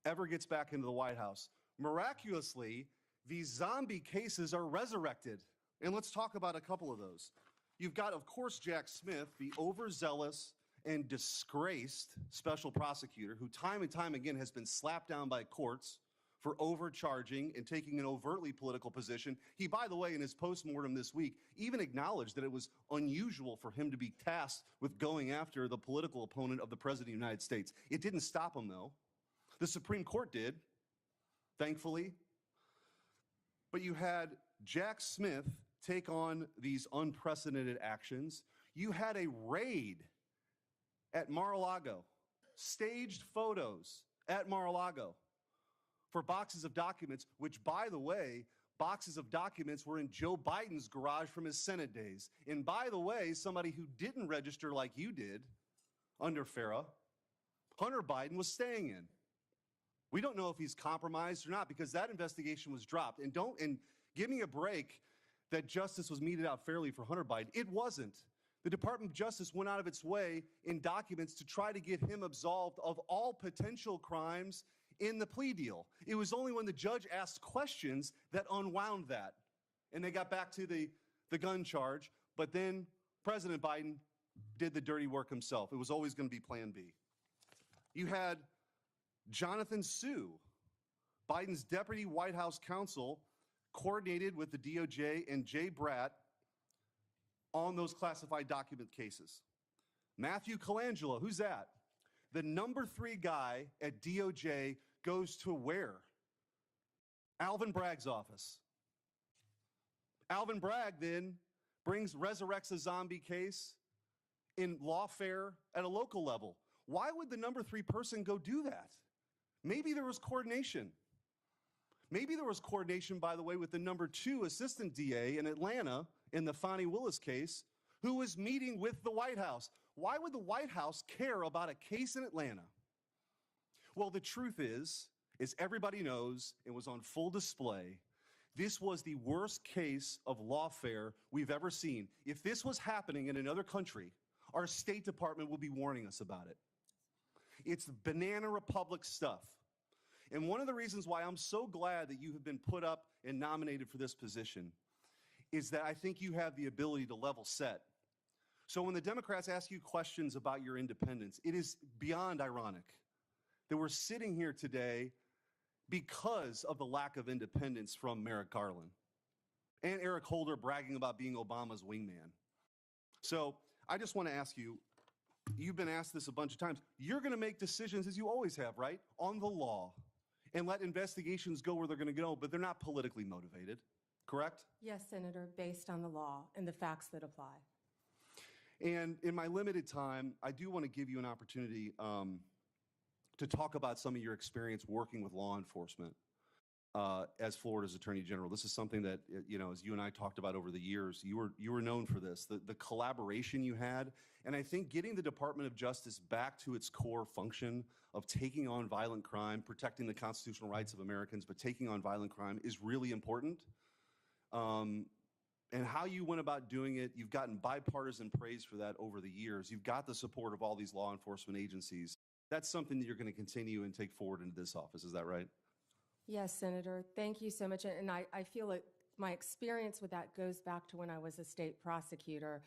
ever gets back into the White House. Miraculously, these zombie cases are resurrected. And let's talk about a couple of those. You've got, of course, Jack Smith, the overzealous and disgraced special prosecutor who time and time again has been slapped down by courts for overcharging and taking an overtly political position. He, by the way, in his postmortem this week, even acknowledged that it was unusual for him to be tasked with going after the political opponent of the President of the United States. It didn't stop him, though. The Supreme Court did, thankfully. But you had Jack Smith take on these unprecedented actions. You had a raid at Mar-a-Lago, staged photos at Mar-a-Lago for boxes of documents, which, by the way, boxes of documents were in Joe Biden's garage from his Senate days. And by the way, somebody who didn't register like you did under FARA, Hunter Biden was staying in. We don't know if he's compromised or not because that investigation was dropped. And give me a break that justice was meted out fairly for Hunter Biden. It wasn't. The Department of Justice went out of its way in documents to try to get him absolved of all potential crimes in the plea deal. It was only when the judge asked questions that unwound that. And they got back to the gun charge. But then President Biden did the dirty work himself. It was always going to be Plan B. You had Jonathan Sue, Biden's deputy White House counsel, coordinated with the DOJ and Jay Bratt on those classified document cases. Matthew Colangelo, who's that? The number 3 guy at DOJ goes to where? Alvin Bragg's office. Alvin Bragg then resurrects a zombie case in lawfare at a local level. Why would the number 3 person go do that? Maybe there was coordination. Maybe there was coordination, by the way, with the number 2 assistant DA in Atlanta in the Fonnie Willis case, who was meeting with the White House. Why would the White House care about a case in Atlanta? Well, the truth is everybody knows, it was on full display, this was the worst case of lawfare we've ever seen. If this was happening in another country, our State Department would be warning us about it. It's banana republic stuff. And one of the reasons why I'm so glad that you have been put up and nominated for this position is that I think you have the ability to level set. So when the Democrats ask you questions about your independence, it is beyond ironic that we're sitting here today because of the lack of independence from Merrick Garland and Eric Holder bragging about being Obama's wingman. So I just want to ask you, you've been asked this a bunch of times, you're going to make decisions, as you always have, right, on the law and let investigations go where they're going to go, but they're not politically motivated, correct? Yes, Senator, based on the law and the facts that apply. And in my limited time, I do want to give you an opportunity to talk about some of your experience working with law enforcement as Florida's Attorney General. This is something that, you know, as you and I talked about over the years, you were known for this, the collaboration you had. And I think getting the Department of Justice back to its core function of taking on violent crime, protecting the constitutional rights of Americans, but taking on violent crime is really important. And how you went about doing it, you've gotten bipartisan praise for that over the years. You've got the support of all these law enforcement agencies. That's something that you're going to continue and take forward into this office. Is that right? Yes, Senator, thank you so much. And I feel like my experience with that goes back to when I was a state prosecutor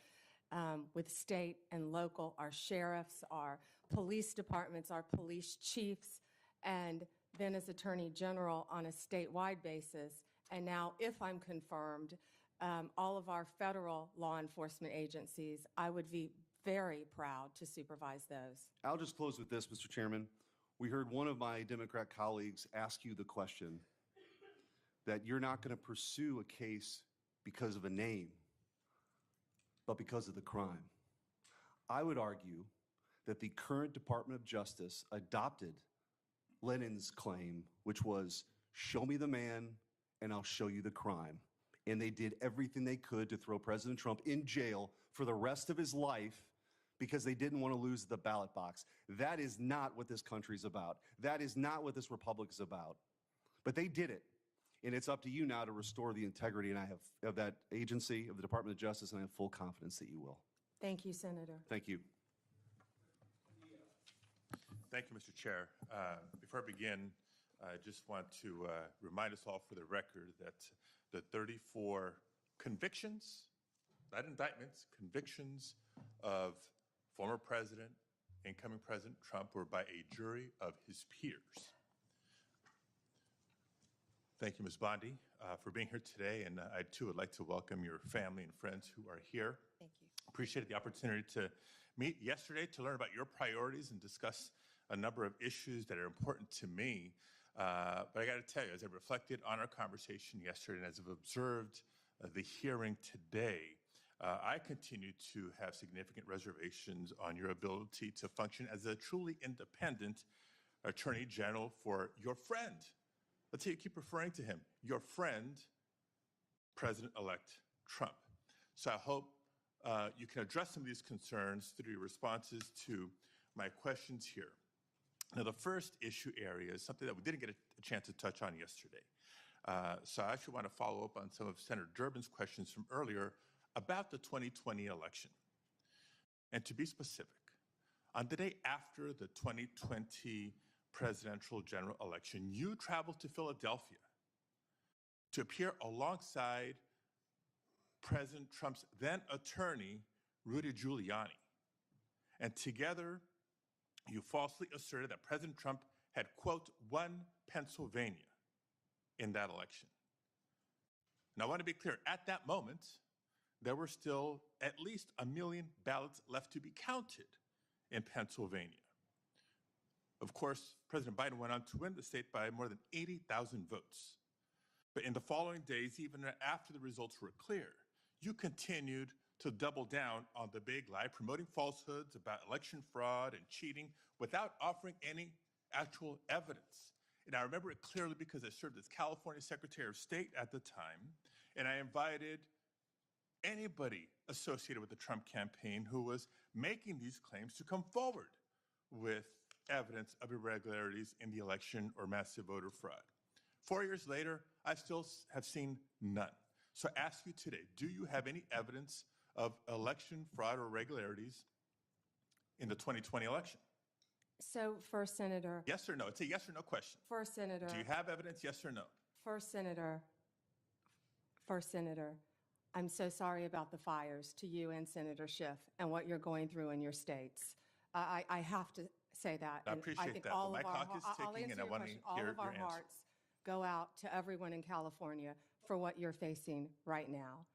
with state and local, our sheriffs, our police departments, our police chiefs, and then as Attorney General on a statewide basis. And now, if I'm confirmed, all of our federal law enforcement agencies, I would be very proud to supervise those. I'll just close with this, Mr. Chairman. We heard one of my Democrat colleagues ask you the question that you're not going to pursue a case because of a name, but because of the crime. I would argue that the current Department of Justice adopted Lenin's claim, which was, show me the man and I'll show you the crime. And they did everything they could to throw President Trump in jail for the rest of his life because they didn't want to lose the ballot box. That is not what this country's about. That is not what this republic is about. But they did it. And it's up to you now to restore the integrity and I have of that agency, of the Department of Justice, and I have full confidence that you will. Thank you, Senator. Thank you. Thank you, Mr. Chair. Before I begin, I just want to remind us all for the record that the 34 convictions, not indictments, convictions of former President, incoming President Trump were by a jury of his peers. Thank you, Ms. Bondi, for being here today, and I too would like to welcome your family and friends who are here. Thank you. Appreciated the opportunity to meet yesterday to learn about your priorities and discuss a number of issues that are important to me. But I got to tell you, as I reflected on our conversation yesterday and as I've observed the hearing today, I continue to have significant reservations on your ability to function as a truly independent Attorney General for your friend. Let's say you keep referring to him, your friend, President-elect Trump. So I hope you can address some of these concerns through your responses to my questions here. Now, the first issue area is something that we didn't get a chance to touch on yesterday. So I actually want to follow up on some of Senator Durbin's questions from earlier about the 2020 election. And to be specific, on the day after the 2020 presidential general election, you traveled to Philadelphia to appear alongside President Trump's then attorney, Rudy Giuliani. And together, you falsely asserted that President Trump had, quote, won Pennsylvania in that election. Now, I want to be clear, at that moment, there were still at least 1 million ballots left to be counted in Pennsylvania. Of course, President Biden went on to win the state by more than 80,000 votes. But in the following days, even after the results were clear, you continued to double down on the big lie, promoting falsehoods about election fraud and cheating without offering any actual evidence. And I remember it clearly because I served as California Secretary of State at the time, and I invited anybody associated with the Trump campaign who was making these claims to come forward with evidence of irregularities in the election or massive voter fraud. 4 years later, I still have seen none. So I ask you today, do you have any evidence of election fraud or irregularities in the 2020 election? So, First Senator. Yes or no? It's a yes or no question. First Senator. Do you have evidence, yes or no? First Senator. I'm so sorry about the fires to you and Senator Schiff and what you're going through in your states. I have to say that. I and appreciate think that, all but of my our, clock is I'll ticking, answer and I your want to question. All hear of our your answer. hearts go out to everyone in California for what you're facing right now.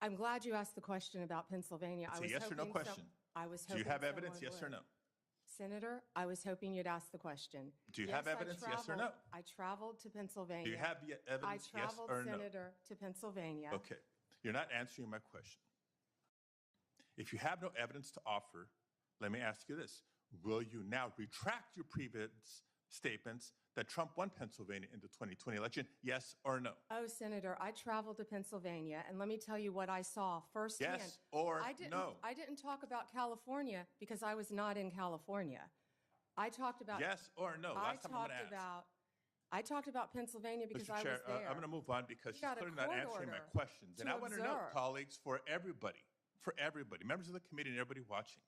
I'm glad you asked the question about Pennsylvania. It's I a was yes or no hoping question. I was Do hoping you have evidence, someone yes or would. no? Senator, I was hoping you'd ask the question. Do you have evidence, yes or no? I traveled to Pennsylvania. Do you have the evidence, I yes traveled, or no? Senator, to Pennsylvania. Okay, you're not answering my question. If you have no evidence to offer, let me ask you this. Will you now retract your previous statements that Trump won Pennsylvania in the 2020 election, yes or no? Oh, Senator, I traveled to Pennsylvania, and let me tell you what I saw firsthand. Yes or no? I didn't talk about California because I was not in California. I talked about... Yes or no? Last time I'm going to ask. I talked about Pennsylvania because Mr. I Chair, was there. I'm going to move on because You she's got a clearly not court answering my order questions. And to I want to note, observe. colleagues, for everybody, members of the committee and everybody watching,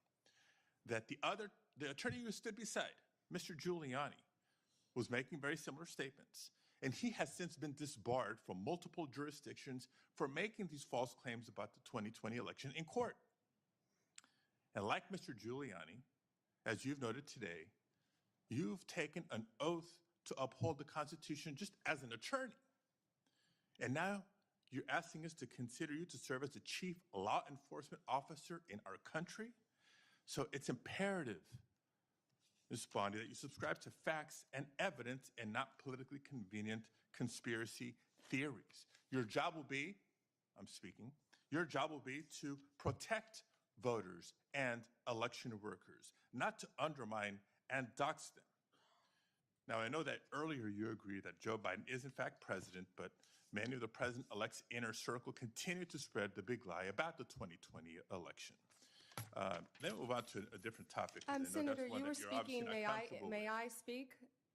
that the attorney who stood beside Mr. Giuliani was making very similar statements. And he has since been disbarred from multiple jurisdictions for making these false claims about the 2020 election in court. And like Mr. Giuliani, as you've noted today, you've taken an oath to uphold the Constitution just as an attorney. And now you're asking us to consider you to serve as the chief law enforcement officer in our country. So it's imperative, Ms. Bondi, that you subscribe to facts and evidence and not politically convenient conspiracy theories. Your job will be, your job will be to protect voters and election workers, not to undermine and dox them. Now, I know that earlier you agreed that Joe Biden is in fact president, but many of the president-elect's inner circle continue to spread the big lie about the 2020 election. Let me move on to a different topic. Senator, you were speaking. May I speak?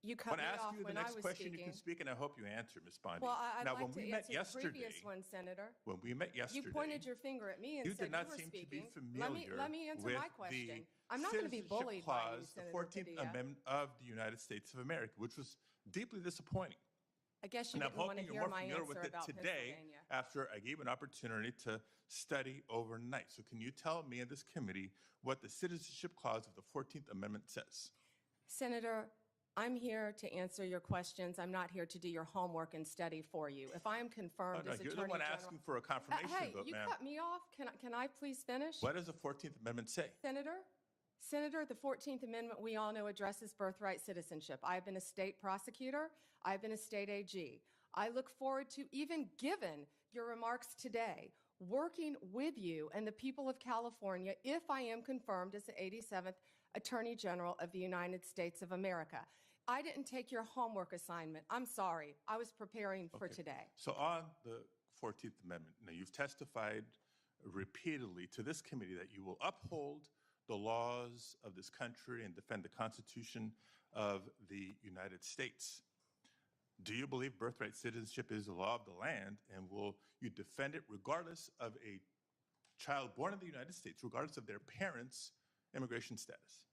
You cut me off when I was speaking. When I ask you the next question, you can speak, and I hope you answer, Ms. Bondi. Well, I'd now, like when to we met answer the yesterday, previous one, Senator. When we met yesterday, You pointed your finger at me and you said did not you were seem speaking. to be familiar Let me answer with my question. the I'm not going to be Citizenship bullied by you, Clause, the Senator 14th Padilla. Amendment of the United States of America, which was deeply disappointing. I guess you And I'm didn't want to hoping hear you're more my familiar answer with it about today Pennsylvania. after I gave an opportunity to study overnight. So can you tell me and this committee what the Citizenship Clause of the 14th Amendment says? Senator, I'm here to answer your questions. I'm not here to do your homework and study for you. If I am confirmed as You're Attorney the one General... asking for a confirmation Hey, vote, you ma'am. cut me off. Can I please finish? What does the 14th Amendment say? Senator, the 14th Amendment, we all know, addresses birthright citizenship. I've been a state prosecutor. I've been a state AG. I look forward to, even given your remarks today, working with you and the people of California if I am confirmed as the 87th Attorney General of the United States of America. I didn't take your homework assignment. I'm sorry. I was preparing for today. So on the 14th Amendment, now you've testified repeatedly to this committee that you will uphold the laws of this country and defend the Constitution of the United States. Do you believe birthright citizenship is the law of the land, and will you defend it regardless of a child born in the United States, regardless of their parents' immigration status?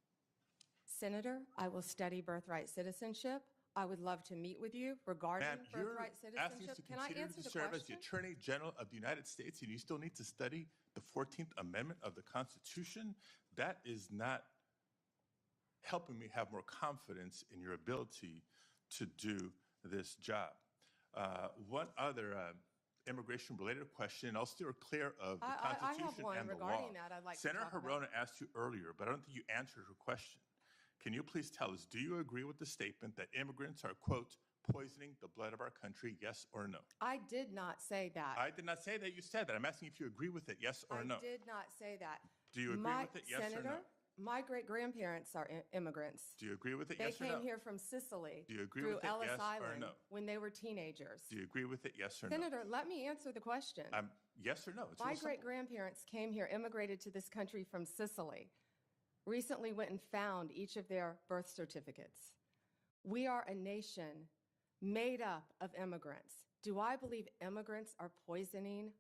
Senator, I will study birthright citizenship. I would love to meet with you regarding Ma'am, birthright you're asking us citizenship. to Can I consider answer to the serve as the question? Attorney General of the United States, and you still need to study the 14th Amendment of the Constitution? That is not helping me have more confidence in your ability to do this job. One other immigration-related question, and I'll steer clear of the I have Constitution one and the law. regarding that I'd like to Senator talk about. Hirona asked you earlier, but I don't think you answered her question. Can you please tell us, do you agree with the statement that immigrants are, quote, poisoning the blood of our country, yes or no? I did not say that. I did not say that you said that. I'm asking if you agree with it, yes or no? I did not say that. Do you agree with it, yes or no? Senator, my great-grandparents are immigrants. Do you agree with it, They yes or no? came here from Sicily Do you agree through with it, Ellis yes or Island no? when they were teenagers. Do you agree with it, yes or no? Senator, let me answer the question. Yes or no? It's My real simple. great-grandparents came here, immigrated to this country from Sicily, recently went and found each of their birth certificates. We are a nation made up of immigrants. Do I believe immigrants are poisoning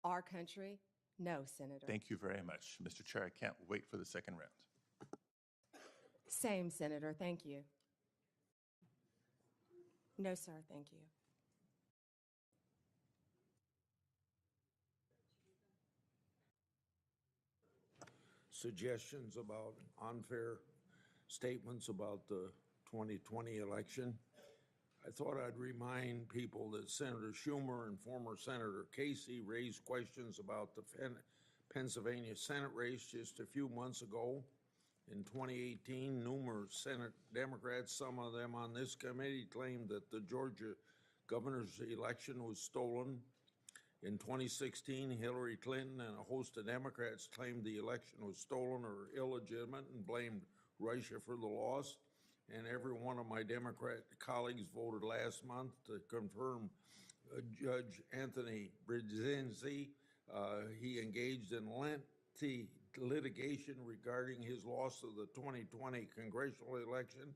our country? No, Senator. Thank you very much, Mr. Chair. I can't wait for the second round. Same, Senator. Thank you. No, sir. Thank you. Suggestions about unfair statements about the 2020 election. I thought I'd remind people that Senator Schumer and former Senator Casey raised questions about the Pennsylvania Senate race just a few months ago. In 2018, numerous Senate Democrats, some of them on this committee, claimed that the Georgia governor's election was stolen. In 2016, Hillary Clinton and a host of Democrats claimed the election was stolen or illegitimate and blamed Russia for the loss. And every one of my Democrat colleagues voted last month to confirm Judge Anthony Brzezinski. He engaged in lengthy litigation regarding his loss of the 2020 congressional election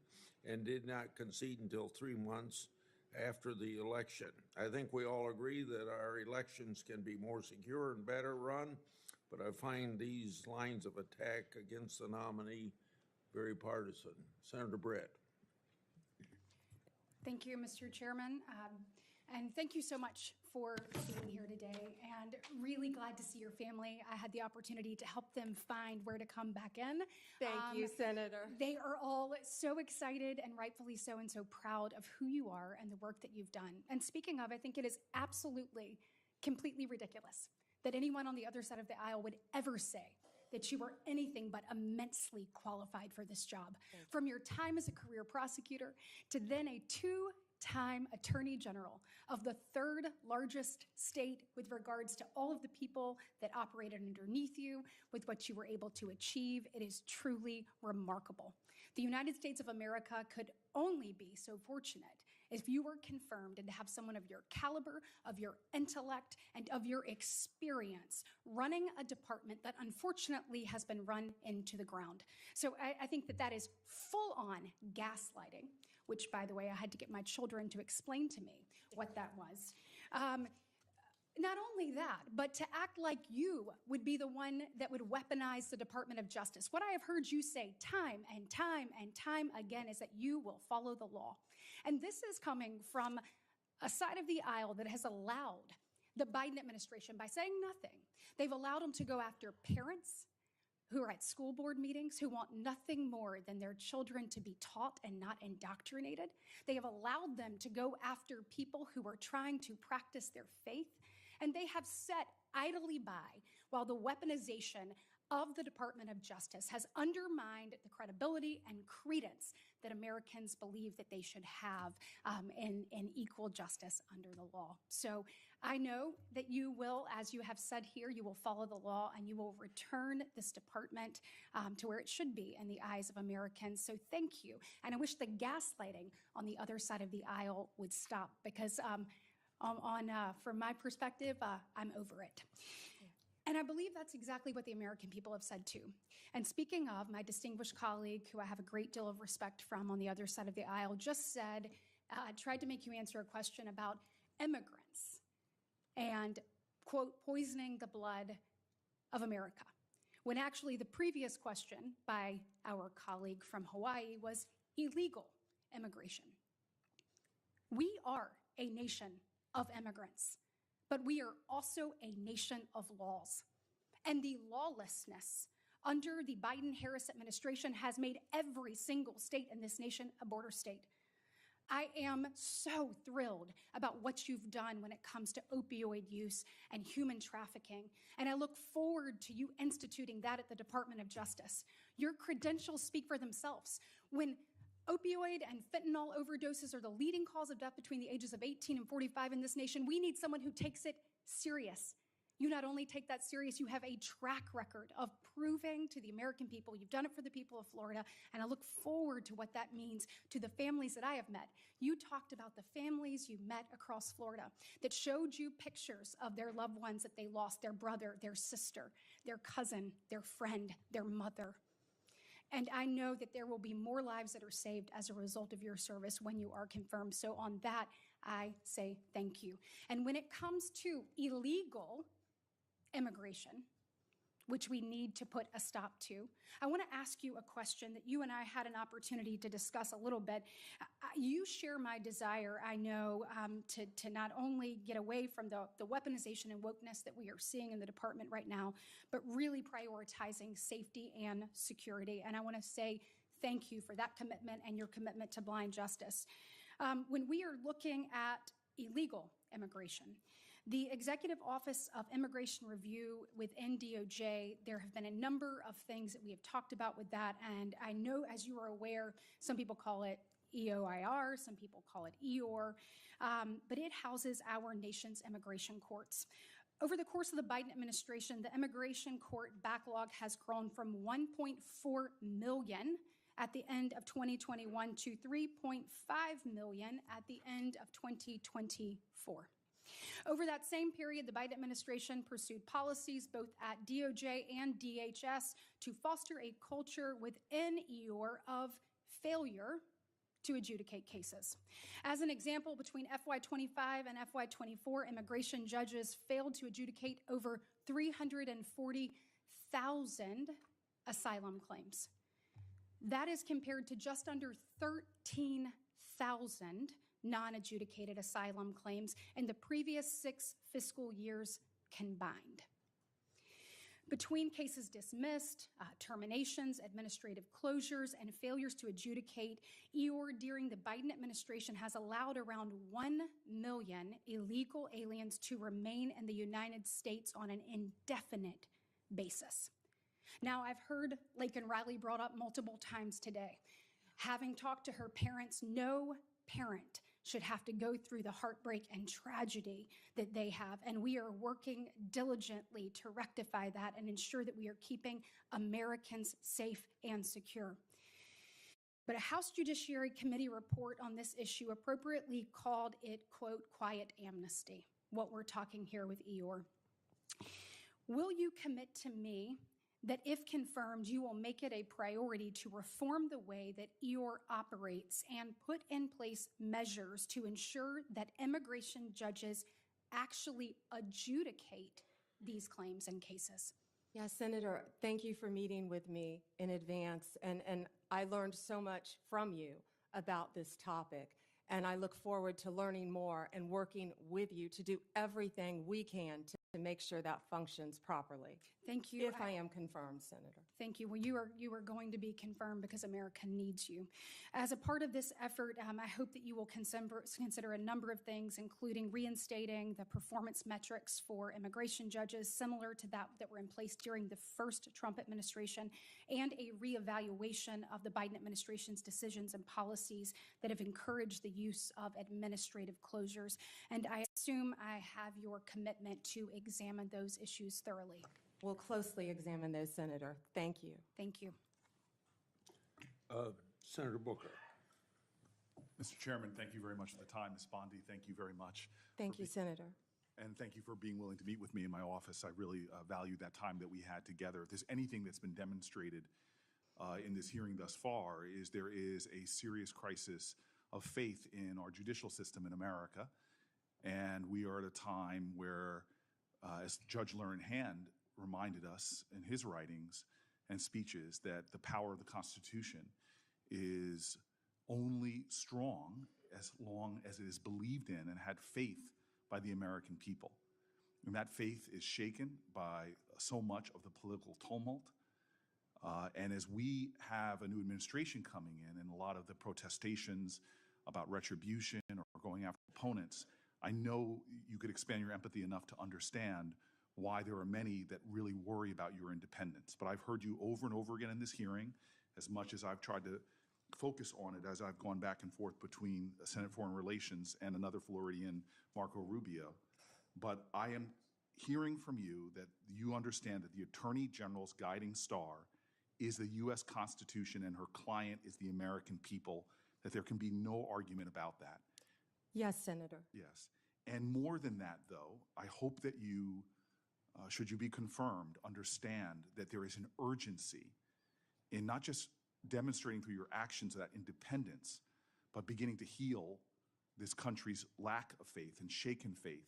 and did not concede until 3 months after the election. I think we all agree that our elections can be more secure and better run, but I find these lines of attack against the nominee very partisan. Senator Brett. Thank you, Mr. Chairman. And thank you so much for being here today, and really glad to see your family. I had the opportunity to help them find where to come back in. Thank you, Senator. They are all so excited, and rightfully so, and so proud of who you are and the work that you've done. And speaking of, I think it is absolutely, completely ridiculous that anyone on the other side of the aisle would ever say that you were anything but immensely qualified for this job. From your time as a career prosecutor to then a two-time Attorney General of the third largest state with regards to all of the people that operated underneath you, with what you were able to achieve, it is truly remarkable. The United States of America could only be so fortunate if you were confirmed and to have someone of your caliber, of your intellect, and of your experience running a department that unfortunately has been run into the ground. So I think that that is full-on gaslighting, which, by the way, I had to get my children to explain to me what that was. Not only that, but to act like you would be the one that would weaponize the Department of Justice. What I have heard you say time and time and time again is that you will follow the law. And this is coming from a side of the aisle that has allowed the Biden administration, by saying nothing, they've allowed them to go after parents who are at school board meetings, who want nothing more than their children to be taught and not indoctrinated. They have allowed them to go after people who are trying to practice their faith. And they have sat idly by while the weaponization of the Department of Justice has undermined the credibility and credence that Americans believe that they should have in equal justice under the law. So I know that you will, as you have said here, you will follow the law and you will return this department to where it should be in the eyes of Americans. So thank you. And I wish the gaslighting on the other side of the aisle would stop, because from my perspective, I'm over it. And I believe that's exactly what the American people have said too. And speaking of, my distinguished colleague, who I have a great deal of respect from on the other side of the aisle, just said, tried to make you answer a question about immigrants and, quote, poisoning the blood of America, when actually the previous question by our colleague from Hawaii was illegal immigration. We are a nation of immigrants, but we are also a nation of laws. And the lawlessness under the Biden-Harris administration has made every single state in this nation a border state. I am so thrilled about what you've done when it comes to opioid use and human trafficking, and I look forward to you instituting that at the Department of Justice. Your credentials speak for themselves. When opioid and fentanyl overdoses are the leading cause of death between the ages of 18 and 45 in this nation, we need someone who takes it serious. You not only take that serious, you have a track record of proving to the American people you've done it for the people of Florida, and I look forward to what that means to the families that I have met. You talked about the families you met across Florida that showed you pictures of their loved ones that they lost, their brother, their sister, their cousin, their friend, their mother. And I know that there will be more lives that are saved as a result of your service when you are confirmed. So on that, I say thank you. And when it comes to illegal immigration, which we need to put a stop to, I want to ask you a question that you and I had an opportunity to discuss a little bit. You share my desire, I know, to not only get away from the weaponization and wokeness that we are seeing in the department right now, but really prioritizing safety and security. And I want to say thank you for that commitment and your commitment to blind justice. When we are looking at illegal immigration, the Executive Office of Immigration Review within DOJ, there have been a number of things that we have talked about with that, and I know, as you are aware, some people call it EOIR, some people call it EOR, but it houses our nation's immigration courts. Over the course of the Biden administration, the immigration court backlog has grown from 1.4 million at the end of 2021 to 3.5 million at the end of 2024. Over that same period, the Biden administration pursued policies both at DOJ and DHS to foster a culture within EOR of failure to adjudicate cases. As an example, between FY25 and FY24, immigration judges failed to adjudicate over 340,000 asylum claims. That is compared to just under 13,000 non-adjudicated asylum claims in the previous 6 fiscal years combined. Between cases dismissed, terminations, administrative closures, and failures to adjudicate, EOR during the Biden administration has allowed around 1 million illegal aliens to remain in the United States on an indefinite basis. Now, I've heard Laken Riley brought up multiple times today. Having talked to her parents, no parent should have to go through the heartbreak and tragedy that they have. And we are working diligently to rectify that and ensure that we are keeping Americans safe and secure. But a House Judiciary Committee report on this issue appropriately called it, quote, quiet amnesty, what we're talking here with EOR. Will you commit to me that if confirmed, you will make it a priority to reform the way that EOR operates and put in place measures to ensure that immigration judges actually adjudicate these claims and cases? Yeah, Senator, thank you for meeting with me in advance, and I learned so much from you about this topic, and I look forward to learning more and working with you to do everything we can to make sure that functions properly. Thank you. If I am confirmed, Senator. Thank you. Well, you are going to be confirmed because America needs you. As a part of this effort, I hope that you will consider a number of things, including reinstating the performance metrics for immigration judges, similar to that were in place during the first Trump administration, and a reevaluation of the Biden administration's decisions and policies that have encouraged the use of administrative closures. And I assume I have your commitment to examine those issues thoroughly. We'll closely examine those, Senator. Thank you. Thank you. Senator Booker. Mr. Chairman, thank you very much for the time. Ms. Bondi, thank you very much. Thank you, Senator. And thank you for being willing to meet with me in my office. I really value that time that we had together. If there's anything that's been demonstrated in this hearing thus far, is there is a serious crisis of faith in our judicial system in America. And we are at a time where, as Judge Learned Hand reminded us in his writings and speeches, that the power of the Constitution is only strong as long as it is believed in and had faith by the American people. And that faith is shaken by so much of the political tumult. And as we have a new administration coming in and a lot of the protestations about retribution or going after opponents, I know you could expand your empathy enough to understand why there are many that really worry about your independence. But I've heard you over and over again in this hearing, as much as I've tried to focus on it as I've gone back and forth between Senate Foreign Relations and another Floridian, Marco Rubio. But I am hearing from you that you understand that the Attorney General's guiding star is the U.S. Constitution and her client is the American people, that there can be no argument about that. Yes, Senator. Yes. And more than that, though, I hope that you, should you be confirmed, understand that there is an urgency in not just demonstrating through your actions that independence, but beginning to heal this country's lack of faith and shaken faith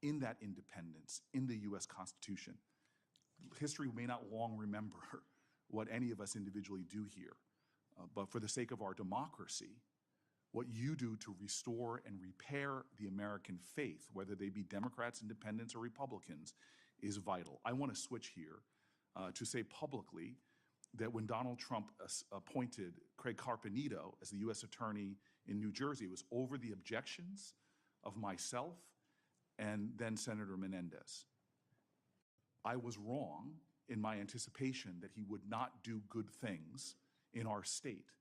in that independence, in the U.S. Constitution. History may not long remember what any of us individually do here, but for the sake of our democracy, what you do to restore and repair the American faith, whether they be Democrats, Independents, or Republicans, is vital. I want to switch here to say publicly that when Donald Trump appointed Craig Carpenito as the U.S. Attorney in New Jersey, it was over the objections of myself and then Senator Menendez. I was wrong in my anticipation that he would not do good things in our state.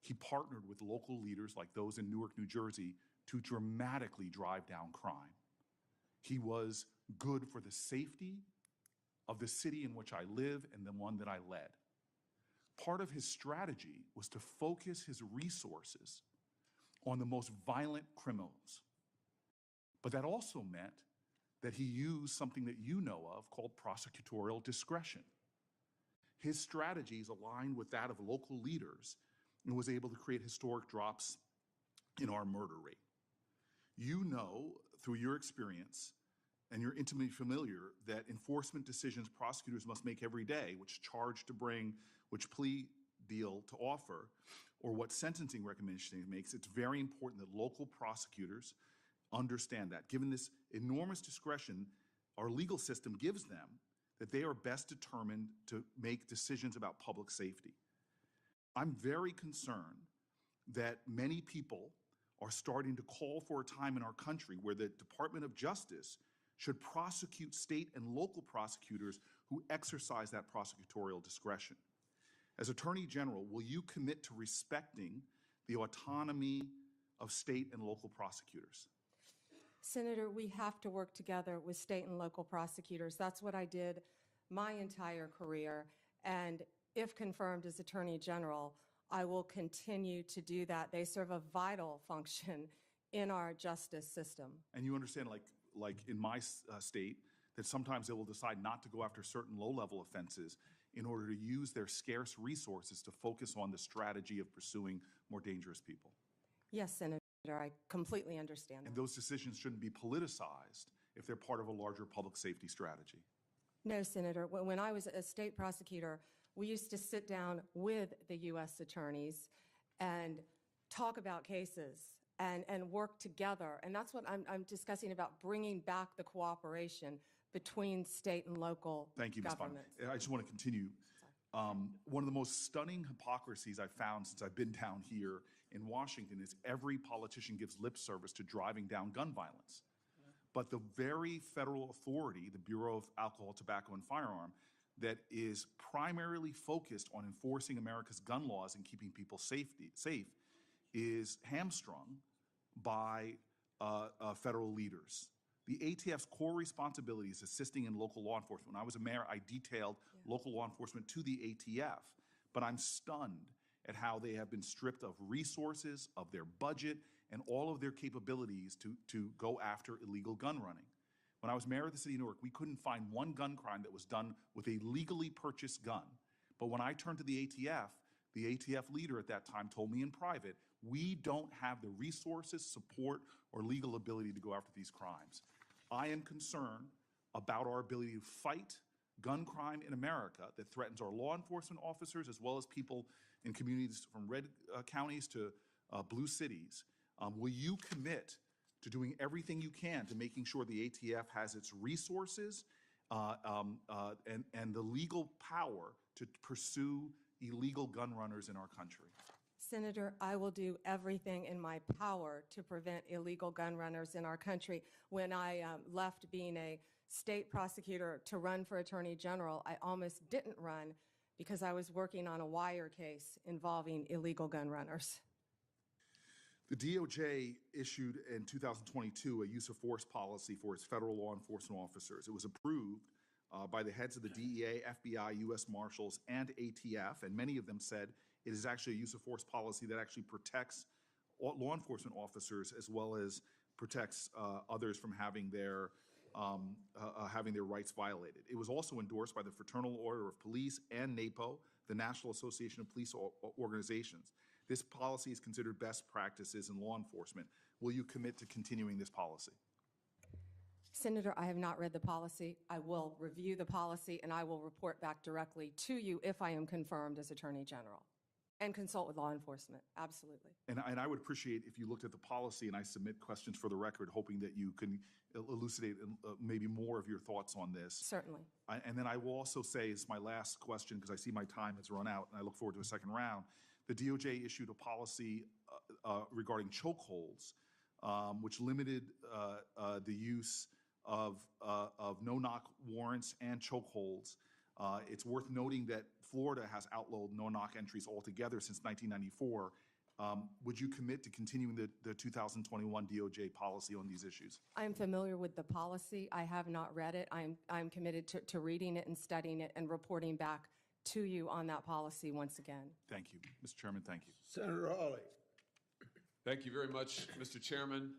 He partnered with local leaders like those in Newark, New Jersey, to dramatically drive down crime. He was good for the safety of the city in which I live and the one that I led. Part of his strategy was to focus his resources on the most violent criminals. But that also meant that he used something that you know of called prosecutorial discretion. His strategies aligned with that of local leaders and was able to create historic drops in our murder rate. You know, through your experience, and you're intimately familiar, that enforcement decisions prosecutors must make every day, which charge to bring, which plea deal to offer, or what sentencing recommendation it makes, it's very important that local prosecutors understand that. Given this enormous discretion our legal system gives them, that they are best determined to make decisions about public safety. I'm very concerned that many people are starting to call for a time in our country where the Department of Justice should prosecute state and local prosecutors who exercise that prosecutorial discretion. As Attorney General, will you commit to respecting the autonomy of state and local prosecutors? Senator, we have to work together with state and local prosecutors. That's what I did my entire career. And if confirmed as Attorney General, I will continue to do that. They serve a vital function in our justice system. And you understand, like in my state, that sometimes they will decide not to go after certain low-level offenses in order to use their scarce resources to focus on the strategy of pursuing more dangerous people. Yes, Senator, I completely understand And that. those decisions shouldn't be politicized if they're part of a larger public safety strategy. No, Senator. When I was a state prosecutor, we used to sit down with the U.S. attorneys and talk about cases and work together. And that's what I'm discussing about bringing back the cooperation between state and local Thank you, Ms. Bond. governments. I just want to continue. One of the most stunning hypocrisies I've found since I've been down here in Washington is every politician gives lip service to driving down gun violence. But the very federal authority, the Bureau of Alcohol, Tobacco, and Firearm, that is primarily focused on enforcing America's gun laws and keeping people safe, is hamstrung by federal leaders. The ATF's core responsibility is assisting in local law enforcement. When I was a mayor, I detailed local law enforcement to the ATF, but I'm stunned at how they have been stripped of resources, of their budget, and all of their capabilities to go after illegal gun running. When I was mayor of the city of Newark, we couldn't find one gun crime that was done with a legally purchased gun. But when I turned to the ATF leader at that time told me in private, we don't have the resources, support, or legal ability to go after these crimes. I am concerned about our ability to fight gun crime in America that threatens our law enforcement officers as well as people in communities from red counties to blue cities. Will you commit to doing everything you can to making sure the ATF has its resources and the legal power to pursue illegal gun runners in our country? Senator, I will do everything in my power to prevent illegal gun runners in our country. When I left being a state prosecutor to run for Attorney General, I almost didn't run because I was working on a wire case involving illegal gun runners. The DOJ issued in 2022 a use of force policy for its federal law enforcement officers. It was approved by the heads of the DEA, FBI, U.S. Marshals, and ATF, and many of them said it is actually a use of force policy that actually protects law enforcement officers as well as protects others from having their rights violated. It was also endorsed by the Fraternal Order of Police and NAPO, the National Association of Police Organizations. This policy is considered best practices in law enforcement. Will you commit to continuing this policy? Senator, I have not read the policy. I will review the policy, and I will report back directly to you if I am confirmed as Attorney General, and consult with law enforcement. Absolutely. And I would appreciate if you looked at the policy and I submit questions for the record, hoping that you can elucidate maybe more of your thoughts on this. Certainly. And then I will also say, it's my last question because I see my time has run out and I look forward to a second round. The DOJ issued a policy regarding chokeholds, which limited the use of no-knock warrants and chokeholds. It's worth noting that Florida has outlawed no-knock entries altogether since 1994. Would you commit to continuing the 2021 DOJ policy on these issues? I am familiar with the policy. I have not read it. I'm committed to reading it and studying it and reporting back to you on that policy once again. Thank you. Mr. Chairman, thank you. Senator Hawley. Thank you very much, Mr. Chairman.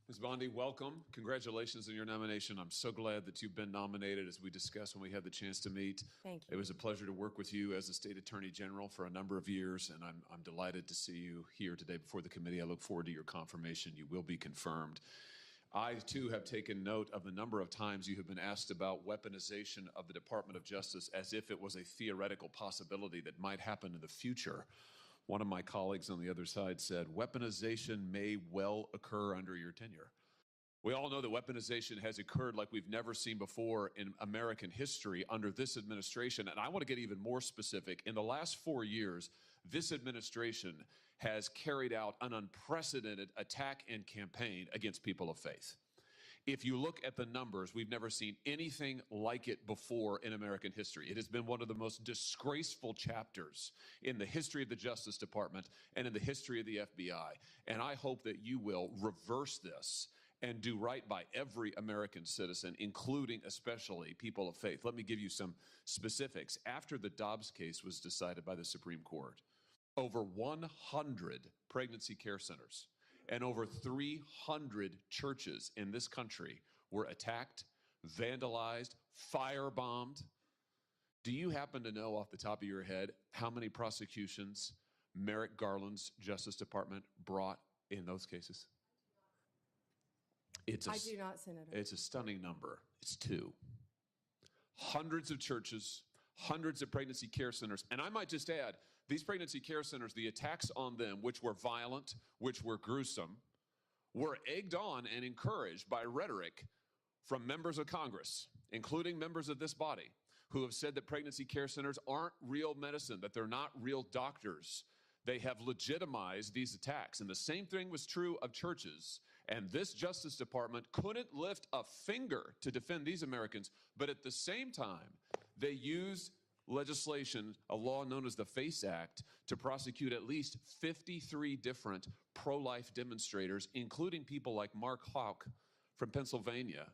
Ms. Bondi, welcome. Congratulations on your nomination. I'm so glad that you've been nominated, as we discussed when we had the chance to meet. Thank you. It was a pleasure to work with you as a state attorney general for a number of years, and I'm delighted to see you here today before the committee. I look forward to your confirmation. You will be confirmed. I, too, have taken note of the number of times you have been asked about weaponization of the Department of Justice as if it was a theoretical possibility that might happen in the future. One of my colleagues on the other side said, weaponization may well occur under your tenure. We all know that weaponization has occurred like we've never seen before in American history under this administration. And I want to get even more specific. In the last 4 years, this administration has carried out an unprecedented attack and campaign against people of faith. If you look at the numbers, we've never seen anything like it before in American history. It has been one of the most disgraceful chapters in the history of the Justice Department and in the history of the FBI. And I hope that you will reverse this and do right by every American citizen, including especially people of faith. Let me give you some specifics. After the Dobbs case was decided by the Supreme Court, over 100 pregnancy care centers and over 300 churches in this country were attacked, vandalized, firebombed. Do you happen to know off the top of your head how many prosecutions Merrick Garland's Justice Department brought in those cases? I do not, Senator. It's a stunning number. It's 2. Hundreds of churches, hundreds of pregnancy care centers. And I might just add, these pregnancy care centers, the attacks on them, which were violent, which were gruesome, were egged on and encouraged by rhetoric from members of Congress, including members of this body, who have said that pregnancy care centers aren't real medicine, that they're not real doctors. They have legitimized these attacks. And the same thing was true of churches. And this Justice Department couldn't lift a finger to defend these Americans. But at the same time, they used legislation, a law known as the FACE Act, to prosecute at least 53 different pro-life demonstrators, including people like Mark Houck from Pennsylvania,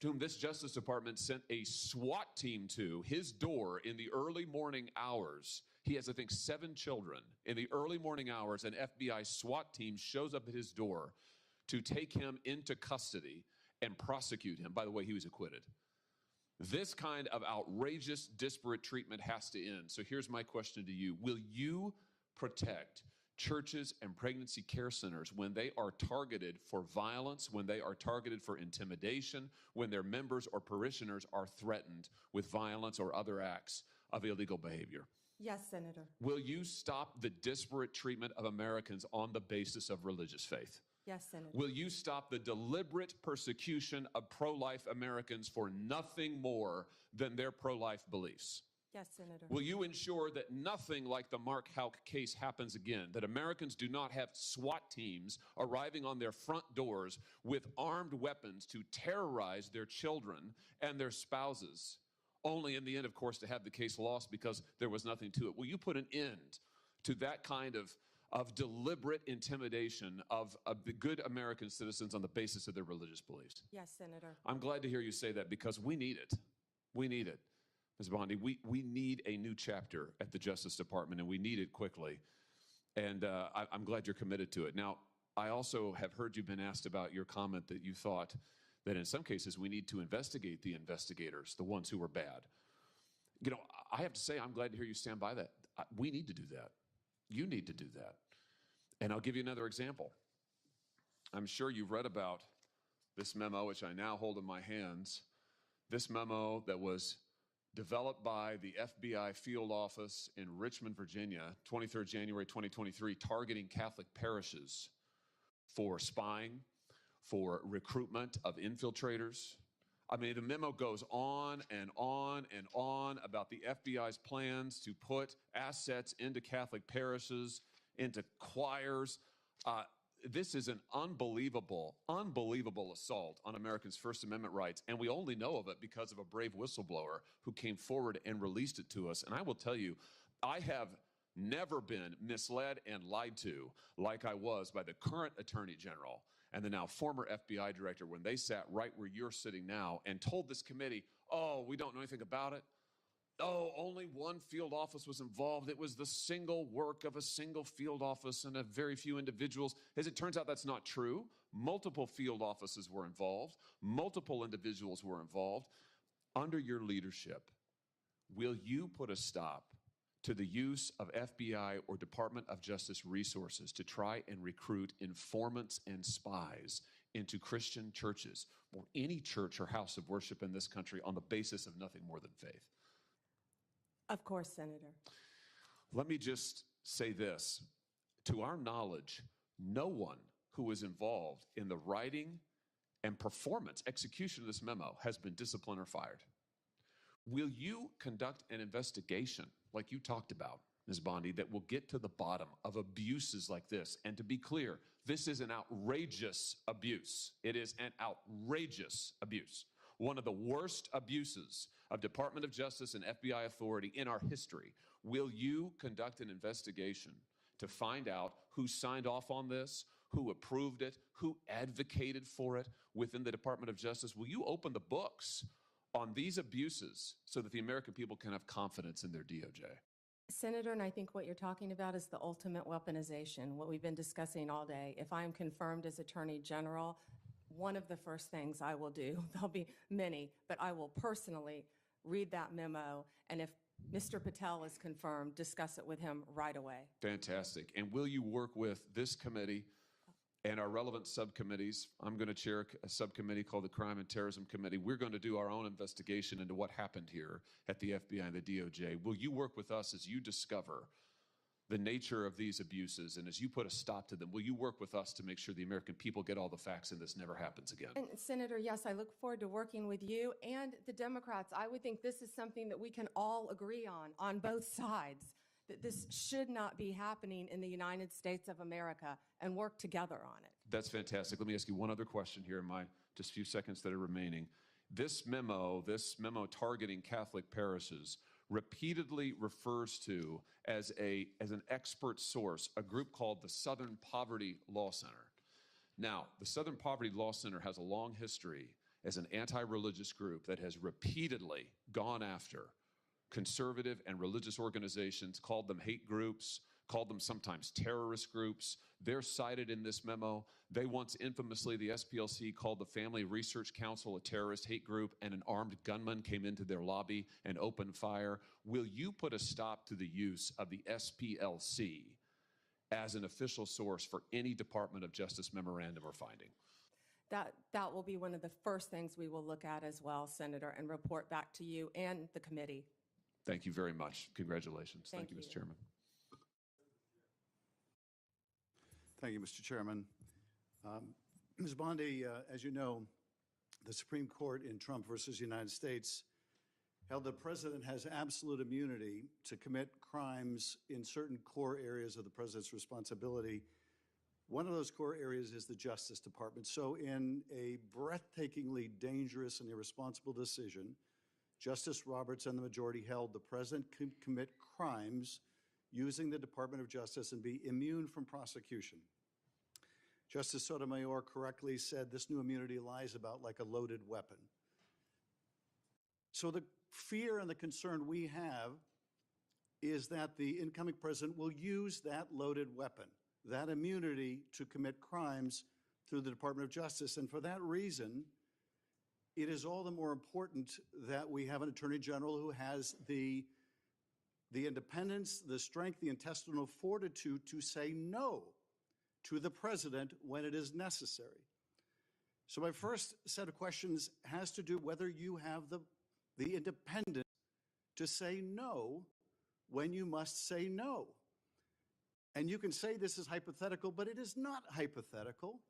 to whom this Justice Department sent a SWAT team to his door in the early morning hours. He has, I think, 7 children. In the early morning hours, an FBI SWAT team shows up at his door to take him into custody and prosecute him. By the way, he was acquitted. This kind of outrageous, disparate treatment has to end. So here's my question to you. Will you protect churches and pregnancy care centers when they are targeted for violence, when they are targeted for intimidation, when their members or parishioners are threatened with violence or other acts of illegal behavior? Yes, Senator. Will you stop the disparate treatment of Americans on the basis of religious faith? Yes, Senator. Will you stop the deliberate persecution of pro-life Americans for nothing more than their pro-life beliefs? Yes, Senator. Will you ensure that nothing like the Mark Houck case happens again, that Americans do not have SWAT teams arriving on their front doors with armed weapons to terrorize their children and their spouses, only in the end, of course, to have the case lost because there was nothing to it? Will you put an end to that kind of deliberate intimidation of the good American citizens on the basis of their religious beliefs? Yes, Senator. I'm glad to hear you say that because we need it. We need it. Ms. Bondi, we need a new chapter at the Justice Department, and we need it quickly. And I'm glad you're committed to it. Now, I also have heard you've been asked about your comment that you thought that in some cases we need to investigate the investigators, the ones who were bad. You know, I have to say I'm glad to hear you stand by that. We need to do that. You need to do that. And I'll give you another example. I'm sure you've read about this memo, which I now hold in my hands, this memo that was developed by the FBI field office in Richmond, Virginia, 23rd January 2023, targeting Catholic parishes for spying, for recruitment of infiltrators. I mean, the memo goes on and on and on about the FBI's plans to put assets into Catholic parishes, into choirs. This is an unbelievable assault on Americans' First Amendment rights, and we only know of it because of a brave whistleblower who came forward and released it to us. And I will tell you, I have never been misled and lied to like I was by the current Attorney General and the now former FBI Director when they sat right where you're sitting now and told this committee, oh, we don't know anything about it. Oh, only one field office was involved. It was the single work of a single field office and a very few individuals. As it turns out, that's not true. Multiple field offices were involved. Multiple individuals were involved. Under your leadership, will you put a stop to the use of FBI or Department of Justice resources to try and recruit informants and spies into Christian churches or any church or house of worship in this country on the basis of nothing more than faith? Of course, Senator. Let me just say this. To our knowledge, no one who was involved in the writing and performance, execution of this memo has been disciplined or fired. Will you conduct an investigation like you talked about, Ms. Bondi, that will get to the bottom of abuses like this? And to be clear, this is an outrageous abuse. It is an outrageous abuse. One of the worst abuses of Department of Justice and FBI authority in our history. Will you conduct an investigation to find out who signed off on this, who approved it, who advocated for it within the Department of Justice? Will you open the books on these abuses so that the American people can have confidence in their DOJ? Senator, and I think what you're talking about is the ultimate weaponization, what we've been discussing all day. If I am confirmed as Attorney General, one of the first things I will do, there'll be many, but I will personally read that memo, and if Mr. Patel is confirmed, discuss it with him right away. Fantastic. And will you work with this committee and our relevant subcommittees? I'm going to chair a subcommittee called the Crime and Terrorism Committee. We're going to do our own investigation into what happened here at the FBI and the DOJ. Will you work with us as you discover the nature of these abuses, and as you put a stop to them, will you work with us to make sure the American people get all the facts and this never happens again? And Senator, yes, I look forward to working with you and the Democrats. I would think this is something that we can all agree on both sides, that this should not be happening in the United States of America, and work together on it. That's fantastic. Let me ask you one other question here in my just few seconds that are remaining. This memo targeting Catholic parishes repeatedly refers to as an expert source a group called the Southern Poverty Law Center. Now, the Southern Poverty Law Center has a long history as an anti-religious group that has repeatedly gone after conservative and religious organizations, called them hate groups, called them sometimes terrorist groups. They're cited in this memo. They once infamously, the SPLC called the Family Research Council a terrorist hate group, and an armed gunman came into their lobby and opened fire. Will you put a stop to the use of the SPLC as an official source for any Department of Justice memorandum or finding? That will be one of the first things we will look at as well, Senator, and report back to you and the committee. Thank you very much. Congratulations. Thank you, Mr. Chairman. Thank you, Mr. Chairman. Ms. Bondi, as you know, the Supreme Court in Trump versus United States held the president has absolute immunity to commit crimes in certain core areas of the president's responsibility. One of those core areas is the Justice Department. So in a breathtakingly dangerous and irresponsible decision, Justice Roberts and the majority held the president could commit crimes using the Department of Justice and be immune from prosecution. Justice Sotomayor correctly said this new immunity lies about like a loaded weapon. So the fear and the concern we have is that the incoming president will use that loaded weapon, that immunity, to commit crimes through the Department of Justice. And for that reason, it is all the more important that we have an Attorney General who has the independence, the strength, the intestinal fortitude to say no to the president when it is necessary. So my first set of questions has to do whether you have the independence to say no when you must say no. And you can say this is hypothetical, but it is not hypothetical.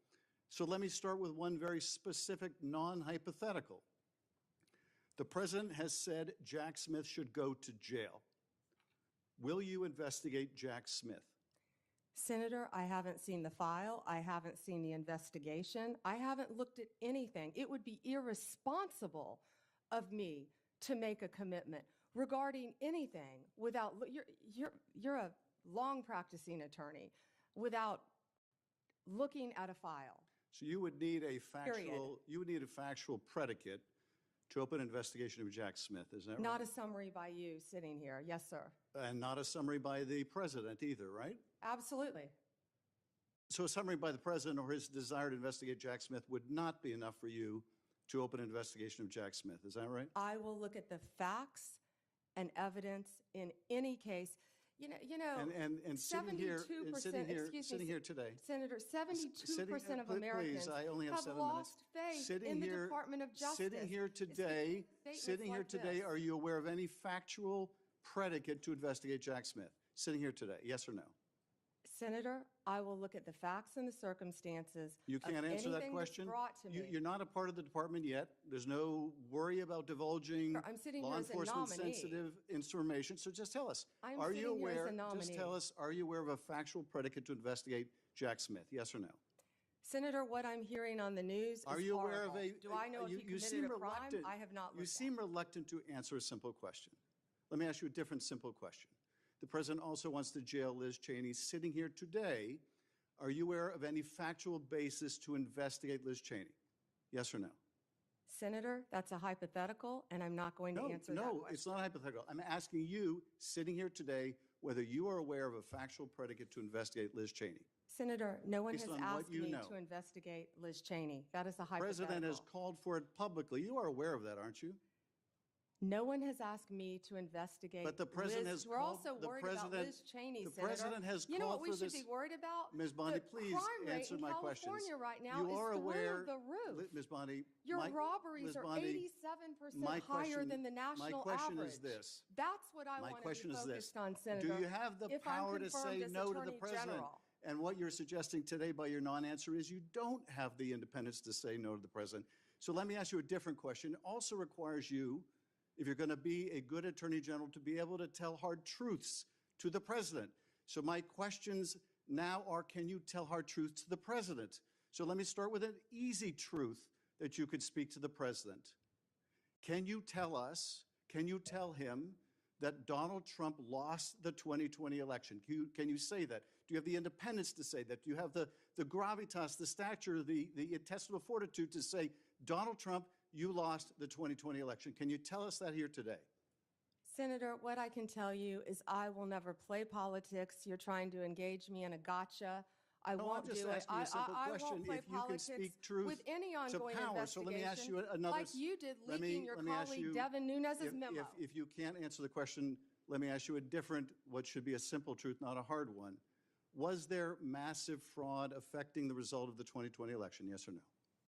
So let me start with one very specific non-hypothetical. The president has said Jack Smith should go to jail. Will you investigate Jack Smith? Senator, I haven't seen the file. I haven't seen the investigation. I haven't looked at anything. It would be irresponsible of me to make a commitment regarding anything without, you're a long practicing attorney, without looking at a file. So you would need a Period. factual predicate to open an investigation of Jack Smith, is that right? Not a summary by you sitting here. Yes, sir. And not a summary by the president either, right? Absolutely. So a summary by the president or his desire to investigate Jack Smith would not be enough for you to open an investigation of Jack Smith, is that right? I will look at the facts and evidence in any case. You know, And sitting here, 72%, sitting here today. Senator, 72% of Please, Americans I only have have 7 lost faith in the Department of Justice. Sitting here today, are you aware of any factual predicate to investigate Jack Smith? Sitting here today, yes or no? Senator, I will look at the facts and the circumstances. You can't answer that anything question? that's brought to me. You're not a part of the department yet. There's no worry about divulging Sir, I'm sitting law here as a enforcement nominee. sensitive information. So just tell us, I'm are sitting you here as aware, a nominee. just tell us, are you aware of a factual predicate to investigate Jack Smith? Yes or no? Senator, what I'm hearing on the news Are is you aware of horrible. a? Do I know if he committed a crime? I have not You looked seem reluctant to answer a simple question. Let me ask you a different simple question. The president also wants to jail Liz Cheney. Sitting here today, are you aware of any factual basis to investigate Liz Cheney? Yes or no? Senator, that's a hypothetical, and I'm not going to answer that No, question. it's not hypothetical. I'm asking you, sitting here today, whether you are aware of a factual predicate to investigate Liz Cheney. Senator, no one Based has on what asked you me know. to investigate Liz Cheney. That is a The hypothetical. president has called for it publicly. You are aware of that, aren't you? No one has asked me to investigate But the president Liz. has We're called- also the worried about president- Liz Cheney, the Senator. president has You know what called we for should this- be worried about? Ms. Bondi, The please crime rate answer in my California questions. right now You is are aware, through the roof. Ms. Bondi, Your my- robberies Ms. are Bondi, 87% my higher question- than the my national question average. is this. That's what I My want to question be is this. focused on, Senator. Do you have the if I'm power to say confirmed as no to the Attorney president? General. And what you're suggesting today by your non-answer is you don't have the independence to say no to the president. So let me ask you a different question. It also requires you, if you're going to be a good attorney general, to be able to tell hard truths to the president. So my questions now are, can you tell hard truths to the president? So let me start with an easy truth that you could speak to the president. Can you tell us, can you tell him that Donald Trump lost the 2020 election? Can you say that? Do you have the independence to say that? Do you have the gravitas, the stature, the intestinal fortitude to say, Donald Trump, you lost the 2020 election? Can you tell us that here today? Senator, what I can tell you is I will never play politics. You're trying to engage me in a gotcha. I No, won't I'm just do it. asking you a simple I question. won't play If you can politics speak truth with any to ongoing power. So let me ask you investigation, another. like you did let me- leaking your let me ask colleague you- Devin Nunes's if- memo. If you can't answer the question, let me ask you a different, what should be a simple truth, not a hard one. Was there massive fraud affecting the result of the 2020 election, yes or no?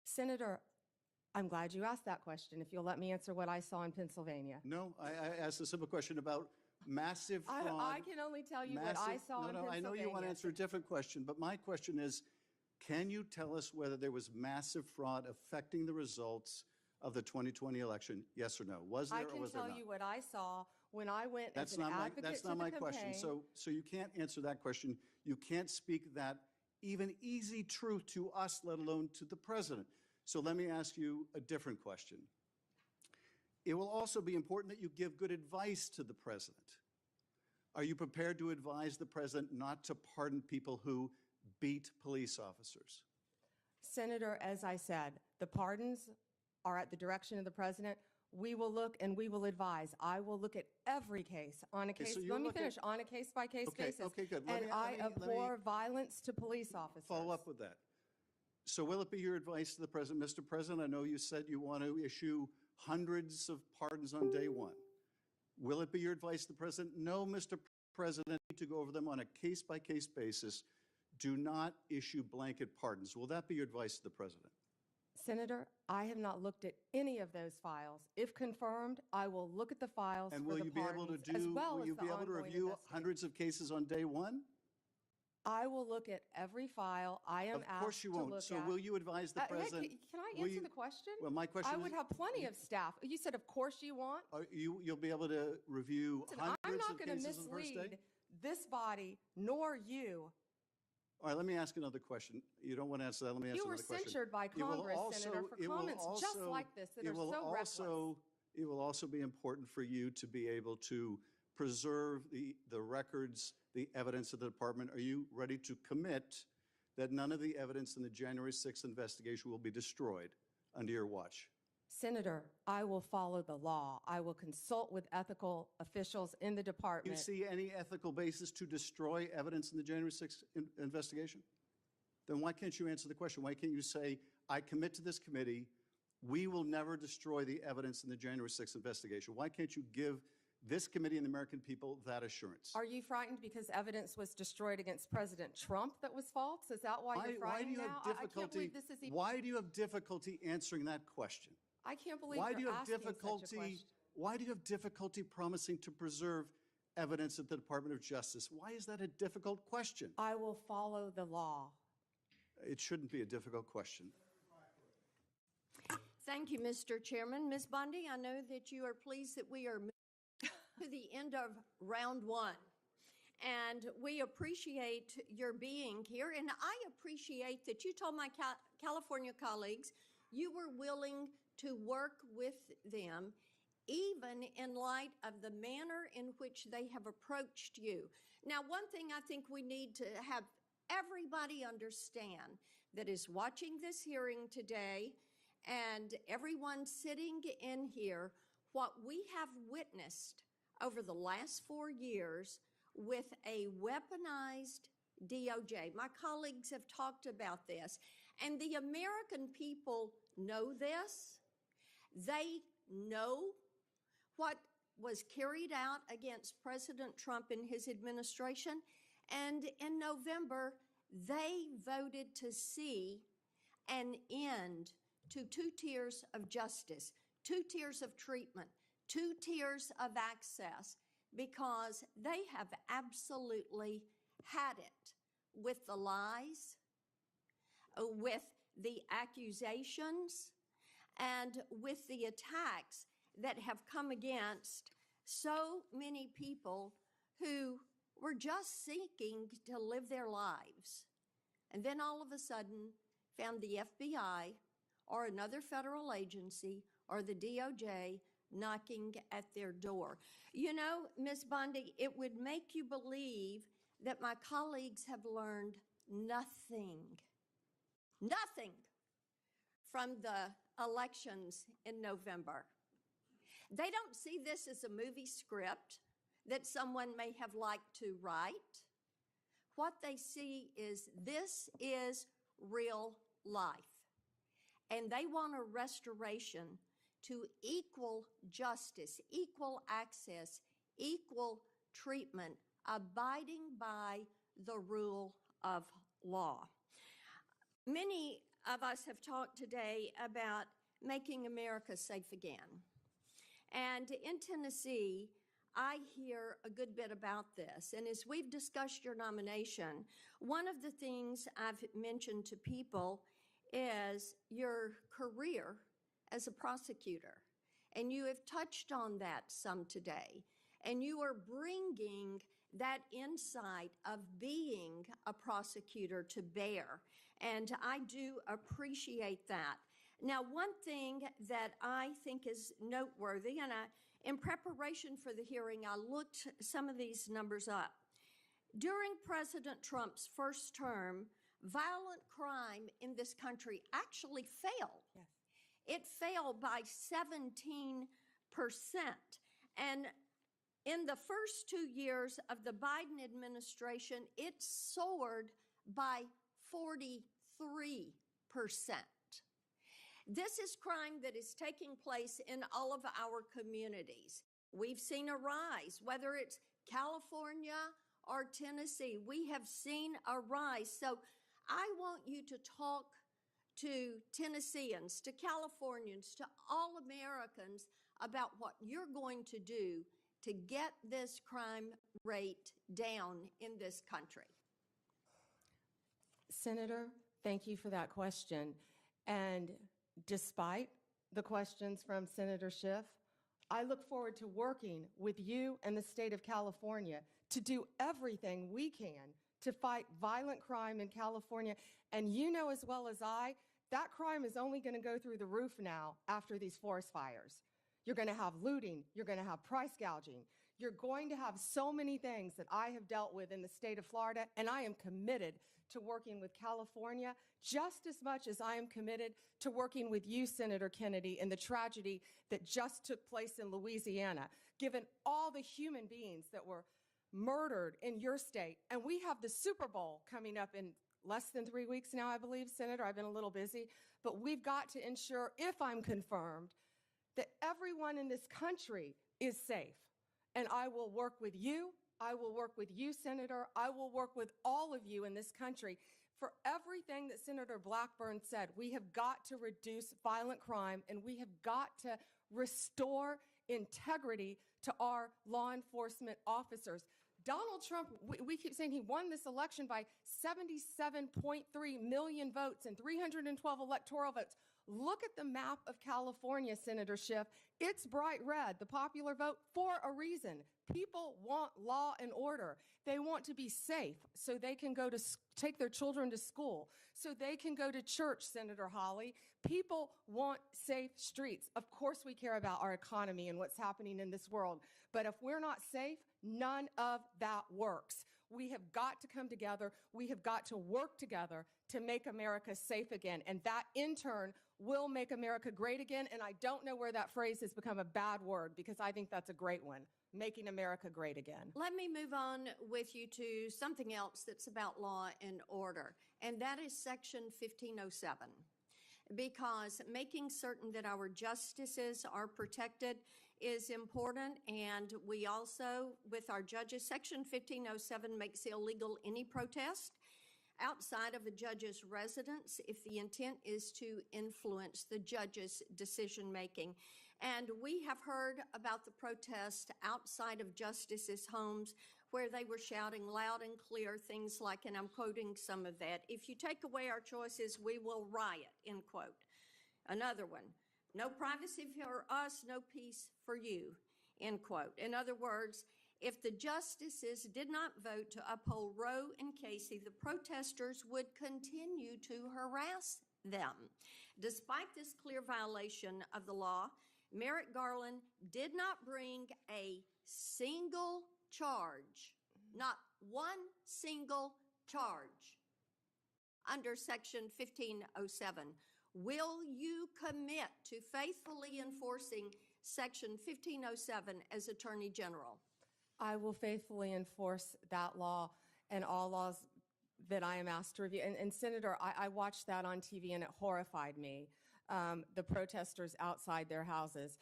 Senator, I'm glad you asked that question. If you'll let me answer what I saw in Pennsylvania. No, I asked a simple question about massive fraud. I can only tell you what I saw in No, I Pennsylvania. know you want to answer a different question, but my question is, can you tell us whether there was massive fraud affecting the results of the 2020 election? Yes or no? Was there I or can was there tell not? you what I saw when I went as That's an not my, advocate that's to not the my question. campaign. So you can't answer that question. You can't speak that even easy truth to us, let alone to the president. So let me ask you a different question. It will also be important that you give good advice to the president. Are you prepared to advise the president not to pardon people who beat police officers? Senator, as I said, the pardons are at the direction of the president. We will look and we will advise. I will look at every case on a Okay, case. so Let you'll me look at- finish. On a case-by-case Okay, basis. okay, good. And I abhor violence to police officers. Follow up with that. So will it be your advice to the president, Mr. President, I know you said you want to issue hundreds of pardons on day one. Will it be your advice to the president? No, Mr. President, you need to go over them on a case-by-case basis. Do not issue blanket pardons. Will that be your advice to the president? Senator, I have not looked at any of those files. If confirmed, I will look at the files And for will the you be able to pardons, as well will as you the be able to ongoing review investigation. hundreds of cases on day one? I will look at every file I am Of course asked you to won't. look So at. will you advise the Hey, president? can I will answer you- the question? Well, my question I is- would have plenty of staff. You said, of course you want. You'll be able to review Listen, hundreds I'm not of going to cases on the first day? mislead this body nor you. All right, let me ask another question. You don't want to answer that, let me ask You were another question. censured by It will Congress, also- Senator, for it will comments just also- like this that it are will so reckless. It will also be important for you to be able to preserve the records, the evidence of the department. Are you ready to commit that none of the evidence in the January 6th investigation will be destroyed under your watch? Senator, I will follow the law. I will consult with ethical officials in the Do you department. see any ethical basis to destroy evidence in the January 6th investigation? Then why can't you answer the question? Why can't you say, I commit to this committee, we will never destroy the evidence in the January 6th investigation? Why can't you give this committee and the American people that assurance? Are you frightened because evidence was destroyed against President Trump that was false? Is that why you're Why do frightened you now? have I can't difficulty? believe this is even. Why do you have difficulty answering that question? I can't believe Why do you you're have asking such a difficulty? question. Why do you have difficulty promising to preserve evidence at the Department of Justice? Why is that a difficult question? I will follow the law. It shouldn't be a difficult question. Thank you, Mr. Chairman. Ms. Bondi, I know that you are pleased that we are moving to the end of round one. And we appreciate your being here. And I appreciate that you told my California colleagues you were willing to work with them, even in light of the manner in which they have approached you. Now, one thing I think we need to have everybody understand that is watching this hearing today and everyone sitting in here, what we have witnessed over the last 4 years with a weaponized DOJ. My colleagues have talked about this, and the American people know this. They know what was carried out against President Trump and his administration, and in November, they voted to see an end to 2 tiers of justice, 2 tiers of treatment, 2 tiers of access, because they have absolutely had it with the lies, with the accusations, and with the attacks that have come against so many people who were just seeking to live their lives. And then all of a sudden found the FBI or another federal agency or the DOJ knocking at their door. You know, Ms. Bondi, it would make you believe that my colleagues have learned nothing from the elections in November. They don't see this as a movie script that someone may have liked to write. What they see is this is real life. And they want a restoration to equal justice, equal access, equal treatment, abiding by the rule of law. Many of us have talked today about making America safe again. And in Tennessee, I hear a good bit about this. And as we've discussed your nomination, one of the things I've mentioned to people is your career as a prosecutor, and you have touched on that some today, and you are bringing that insight of being a prosecutor to bear, and I do appreciate that. Now, one thing that I think is noteworthy, and in preparation for the hearing, I looked some of these numbers up. During President Trump's first term, violent crime in this country actually fell. Yes. It fell by 17%. And in the first 2 years of the Biden administration, it soared by 43%. This is crime that is taking place in all of our communities. We've seen a rise, whether it's California or Tennessee, we have seen a rise. So I want you to talk to Tennesseans, to Californians, to all Americans about what you're going to do to get this crime rate down in this country. Senator, thank you for that question. And despite the questions from Senator Schiff, I look forward to working with you and the state of California to do everything we can to fight violent crime in California. And you know as well as I, that crime is only going to go through the roof now after these forest fires. You're going to have looting. You're going to have price gouging. You're going to have so many things that I have dealt with in the state of Florida, and I am committed to working with California just as much as I am committed to working with you, Senator Kennedy, in the tragedy that just took place in Louisiana, given all the human beings that were murdered in your state. And we have the Super Bowl coming up in less than 3 weeks now, I believe, Senator. I've been a little busy. But we've got to ensure, if I'm confirmed, that everyone in this country is safe. And I will work with you. I will work with you, Senator. I will work with all of you in this country for everything that Senator Blackburn said. We have got to reduce violent crime, and we have got to restore integrity to our law enforcement officers. Donald Trump, we keep saying he won this election by 77.3 million votes and 312 electoral votes. Look at the map of California, Senator Schiff. It's bright red, the popular vote, for a reason. People want law and order. They want to be safe so they can go to take their children to school, so they can go to church, Senator Hawley. People want safe streets. Of course we care about our economy and what's happening in this world, but if we're not safe, none of that works. We have got to come together. We have got to work together to make America safe again, and that in turn will make America great again. And I don't know where that phrase has become a bad word, because I think that's a great one, making America great again. Let me move on with you to something else that's about law and order, and that is Section 1507. Because making certain that our justices are protected is important, and we also, with our judges, Section 1507 makes illegal any protest outside of a judge's residence if the intent is to influence the judge's decision-making. And we have heard about the protest outside of justices' homes where they were shouting loud and clear things like, and I'm quoting some of that, "If you take away our choices, we will riot," end quote. Another one, "No privacy for us, no peace for you," end quote. In other words, if the justices did not vote to uphold Roe and Casey, the protesters would continue to harass them. Despite this clear violation of the law, Merrick Garland did not bring a single charge, not one single charge, under Section 1507. Will you commit to faithfully enforcing Section 1507 as Attorney General? I will faithfully enforce that law and all laws that I am asked to review. And Senator, I watched that on TV and it horrified me, the protesters outside their houses.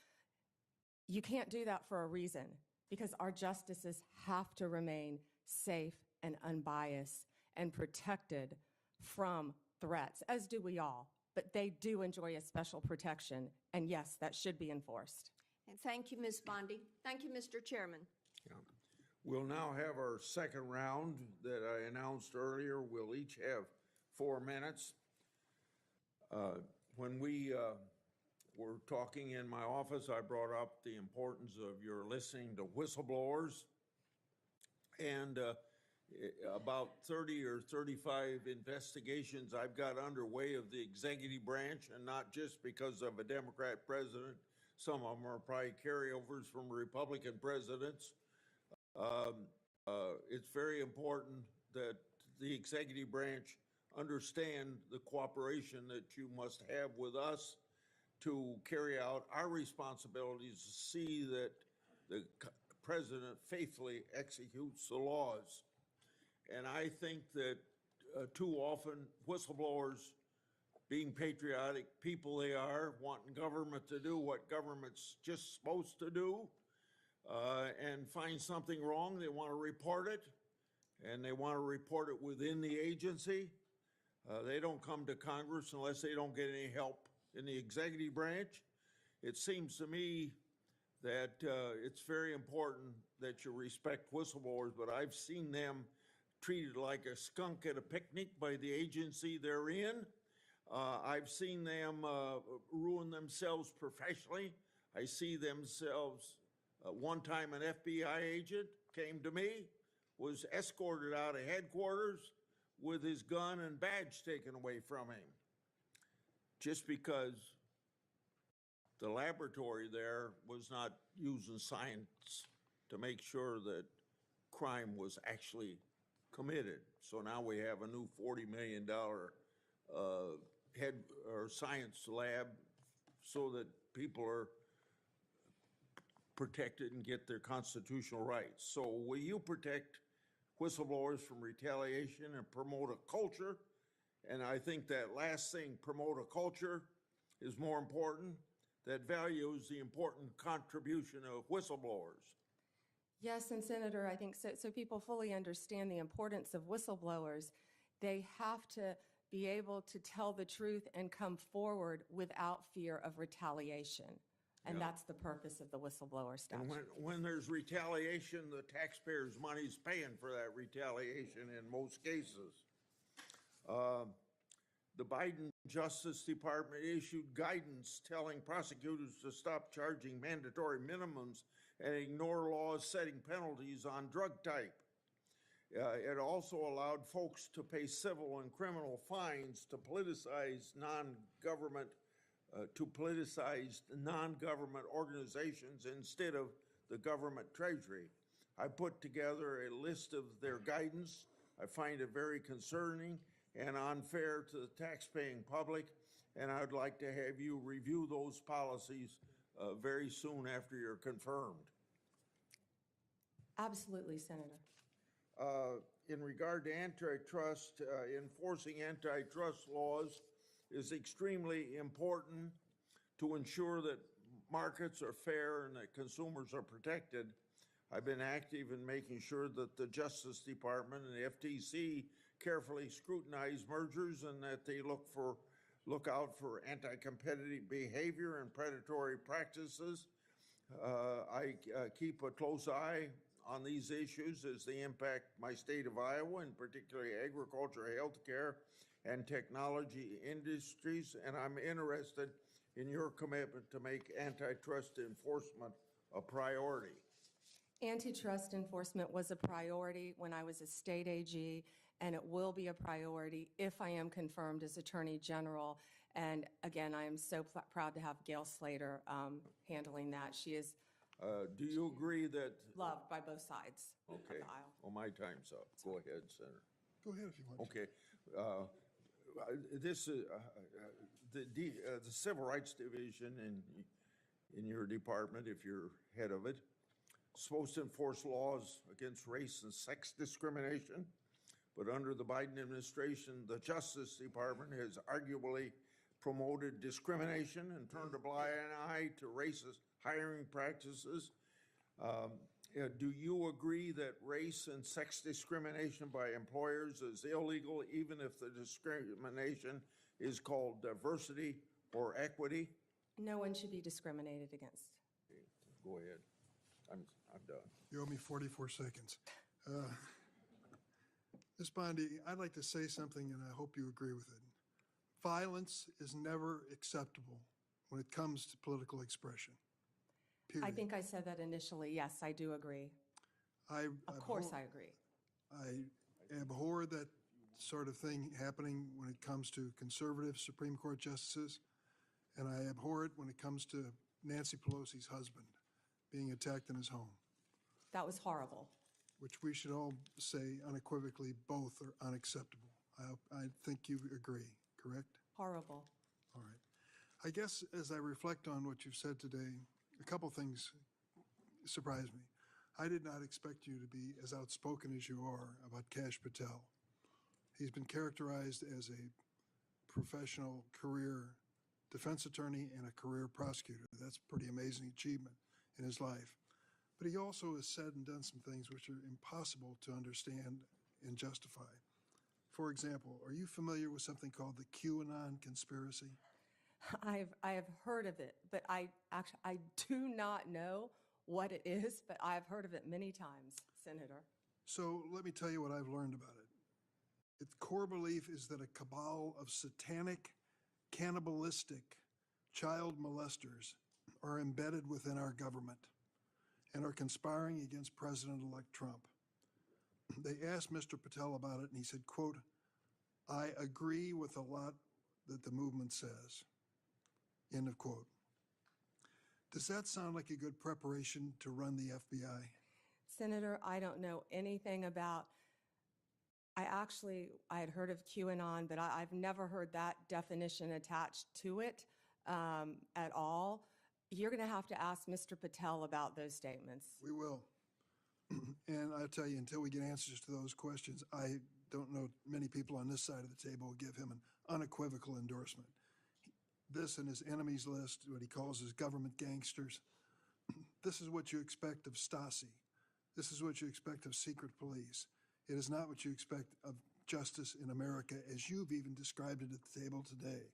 You can't do that for a reason, because our justices have to remain safe and unbiased and protected from threats, as do we all. But they do enjoy a special protection, and yes, that should be enforced. And thank you, Ms. Bondi. Thank you, Mr. Chairman. Yeah. We'll now have our second round that I announced earlier. We'll each have 4 minutes. When we were talking in my office, I brought up the importance of your listening to whistleblowers. And about 30 or 35 investigations I've got underway of the executive branch, and not just because of a Democrat president. Some of them are probably carryovers from Republican presidents. It's very important that the executive branch understand the cooperation that you must have with us to carry out our responsibilities to see that the president faithfully executes the laws. And I think that too often whistleblowers, being patriotic people they are, wanting government to do what government's just supposed to do, and find something wrong, they want to report it, and they want to report it within the agency. They don't come to Congress unless they don't get any help in the executive branch. It seems to me that it's very important that you respect whistleblowers, but I've seen them treated like a skunk at a picnic by the agency they're in. I've seen them ruin themselves professionally. I see themselves, one time an FBI agent came to me, was escorted out of headquarters with his gun and badge taken away from him, just because the laboratory there was not using science to make sure that crime was actually committed. So now we have a new $40 million head or science lab so that people are protected and get their constitutional rights. So will you protect whistleblowers from retaliation and promote a culture? And I think that last thing, promote a culture, is more important, that values the important contribution of whistleblowers. Yes, and Senator, I think so people fully understand the importance of whistleblowers. They have to be able to tell the truth and come forward without fear of retaliation. And Yeah. that's the purpose of the whistleblower statute. And when there's retaliation, the taxpayers' money's paying for that retaliation in most cases. The Biden Justice Department issued guidance telling prosecutors to stop charging mandatory minimums and ignore laws setting penalties on drug type. It also allowed folks to pay civil and criminal fines to politicize non-government organizations instead of the government treasury. I put together a list of their guidance. I find it very concerning and unfair to the taxpaying public, and I'd like to have you review those policies very soon after you're confirmed. Absolutely, Senator. In regard to antitrust, enforcing antitrust laws is extremely important to ensure that markets are fair and that consumers are protected. I've been active in making sure that the Justice Department and the FTC carefully scrutinize mergers and that they look out for anti-competitive behavior and predatory practices. I keep a close eye on these issues as they impact my state of Iowa, and particularly agriculture, healthcare, and technology industries, and I'm interested in your commitment to make antitrust enforcement a priority. Antitrust enforcement was a priority when I was a state AG, and it will be a priority if I am confirmed as Attorney General. And again, I am so proud to have Gail Slater handling that. She is do you agree that... loved by both sides of Okay. the aisle. Well, my time's up. Go ahead, Senator. Go ahead if you want. Okay. This is the Civil Rights Division in your department, if you're head of it, supposed to enforce laws against race and sex discrimination. But under the Biden administration, the Justice Department has arguably promoted discrimination and turned a blind eye to racist hiring practices. Do you agree that race and sex discrimination by employers is illegal, even if the discrimination is called diversity or equity? No one should be discriminated against. Okay, go ahead. I'm done. You owe me 44 seconds. Ms. Bondi, I'd like to say something, and I hope you agree with it. Violence is never acceptable, when it comes to political expression. Period. I think I said that initially. Yes, I do agree. Of course, I agree. I abhor that sort of thing happening when it comes to conservative Supreme Court justices, and I abhor it when it comes to Nancy Pelosi's husband being attacked in his home, That was horrible. which we should all say unequivocally both are unacceptable. I think you agree, correct? Horrible. All right. I guess as I reflect on what you've said today, a couple things surprise me. I did not expect you to be as outspoken as you are about Kash Patel. He's been characterized as a professional career defense attorney and a career prosecutor. That's a pretty amazing achievement in his life. But he also has said and done some things which are impossible to understand and justify. For example, are you familiar with something called the QAnon conspiracy? I have heard of it, but I do not know what it is, but I've heard of it many times, Senator. So let me tell you what I've learned about it. Its core belief is that a cabal of satanic, cannibalistic child molesters are embedded within our government and are conspiring against President-elect Trump. They asked Mr. Patel about it, and he said, quote, "I agree with a lot that the movement says." End of quote. Does that sound like a good preparation to run the FBI? Senator, I don't know anything about, I had heard of QAnon, but I've never heard that definition attached to it at all. You're going to have to ask Mr. Patel about those statements. We will. And I'll tell you, until we get answers to those questions, I don't know many people on this side of the table will give him an unequivocal endorsement. This and his enemies list, what he calls his government gangsters, this is what you expect of Stasi. This is what you expect of secret police. It is not what you expect of justice in America, as you've even described it at the table today.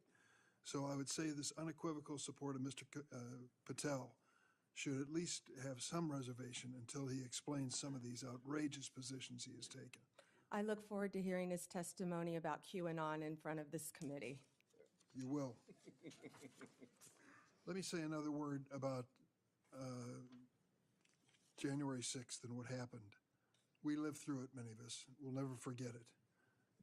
So I would say this unequivocal support of Mr. Patel should at least have some reservation until he explains some of these outrageous positions he has taken. I look forward to hearing his testimony about QAnon in front of this committee. You will. Let me say another word about January 6th and what happened. We lived through it, many of us. We'll never forget it.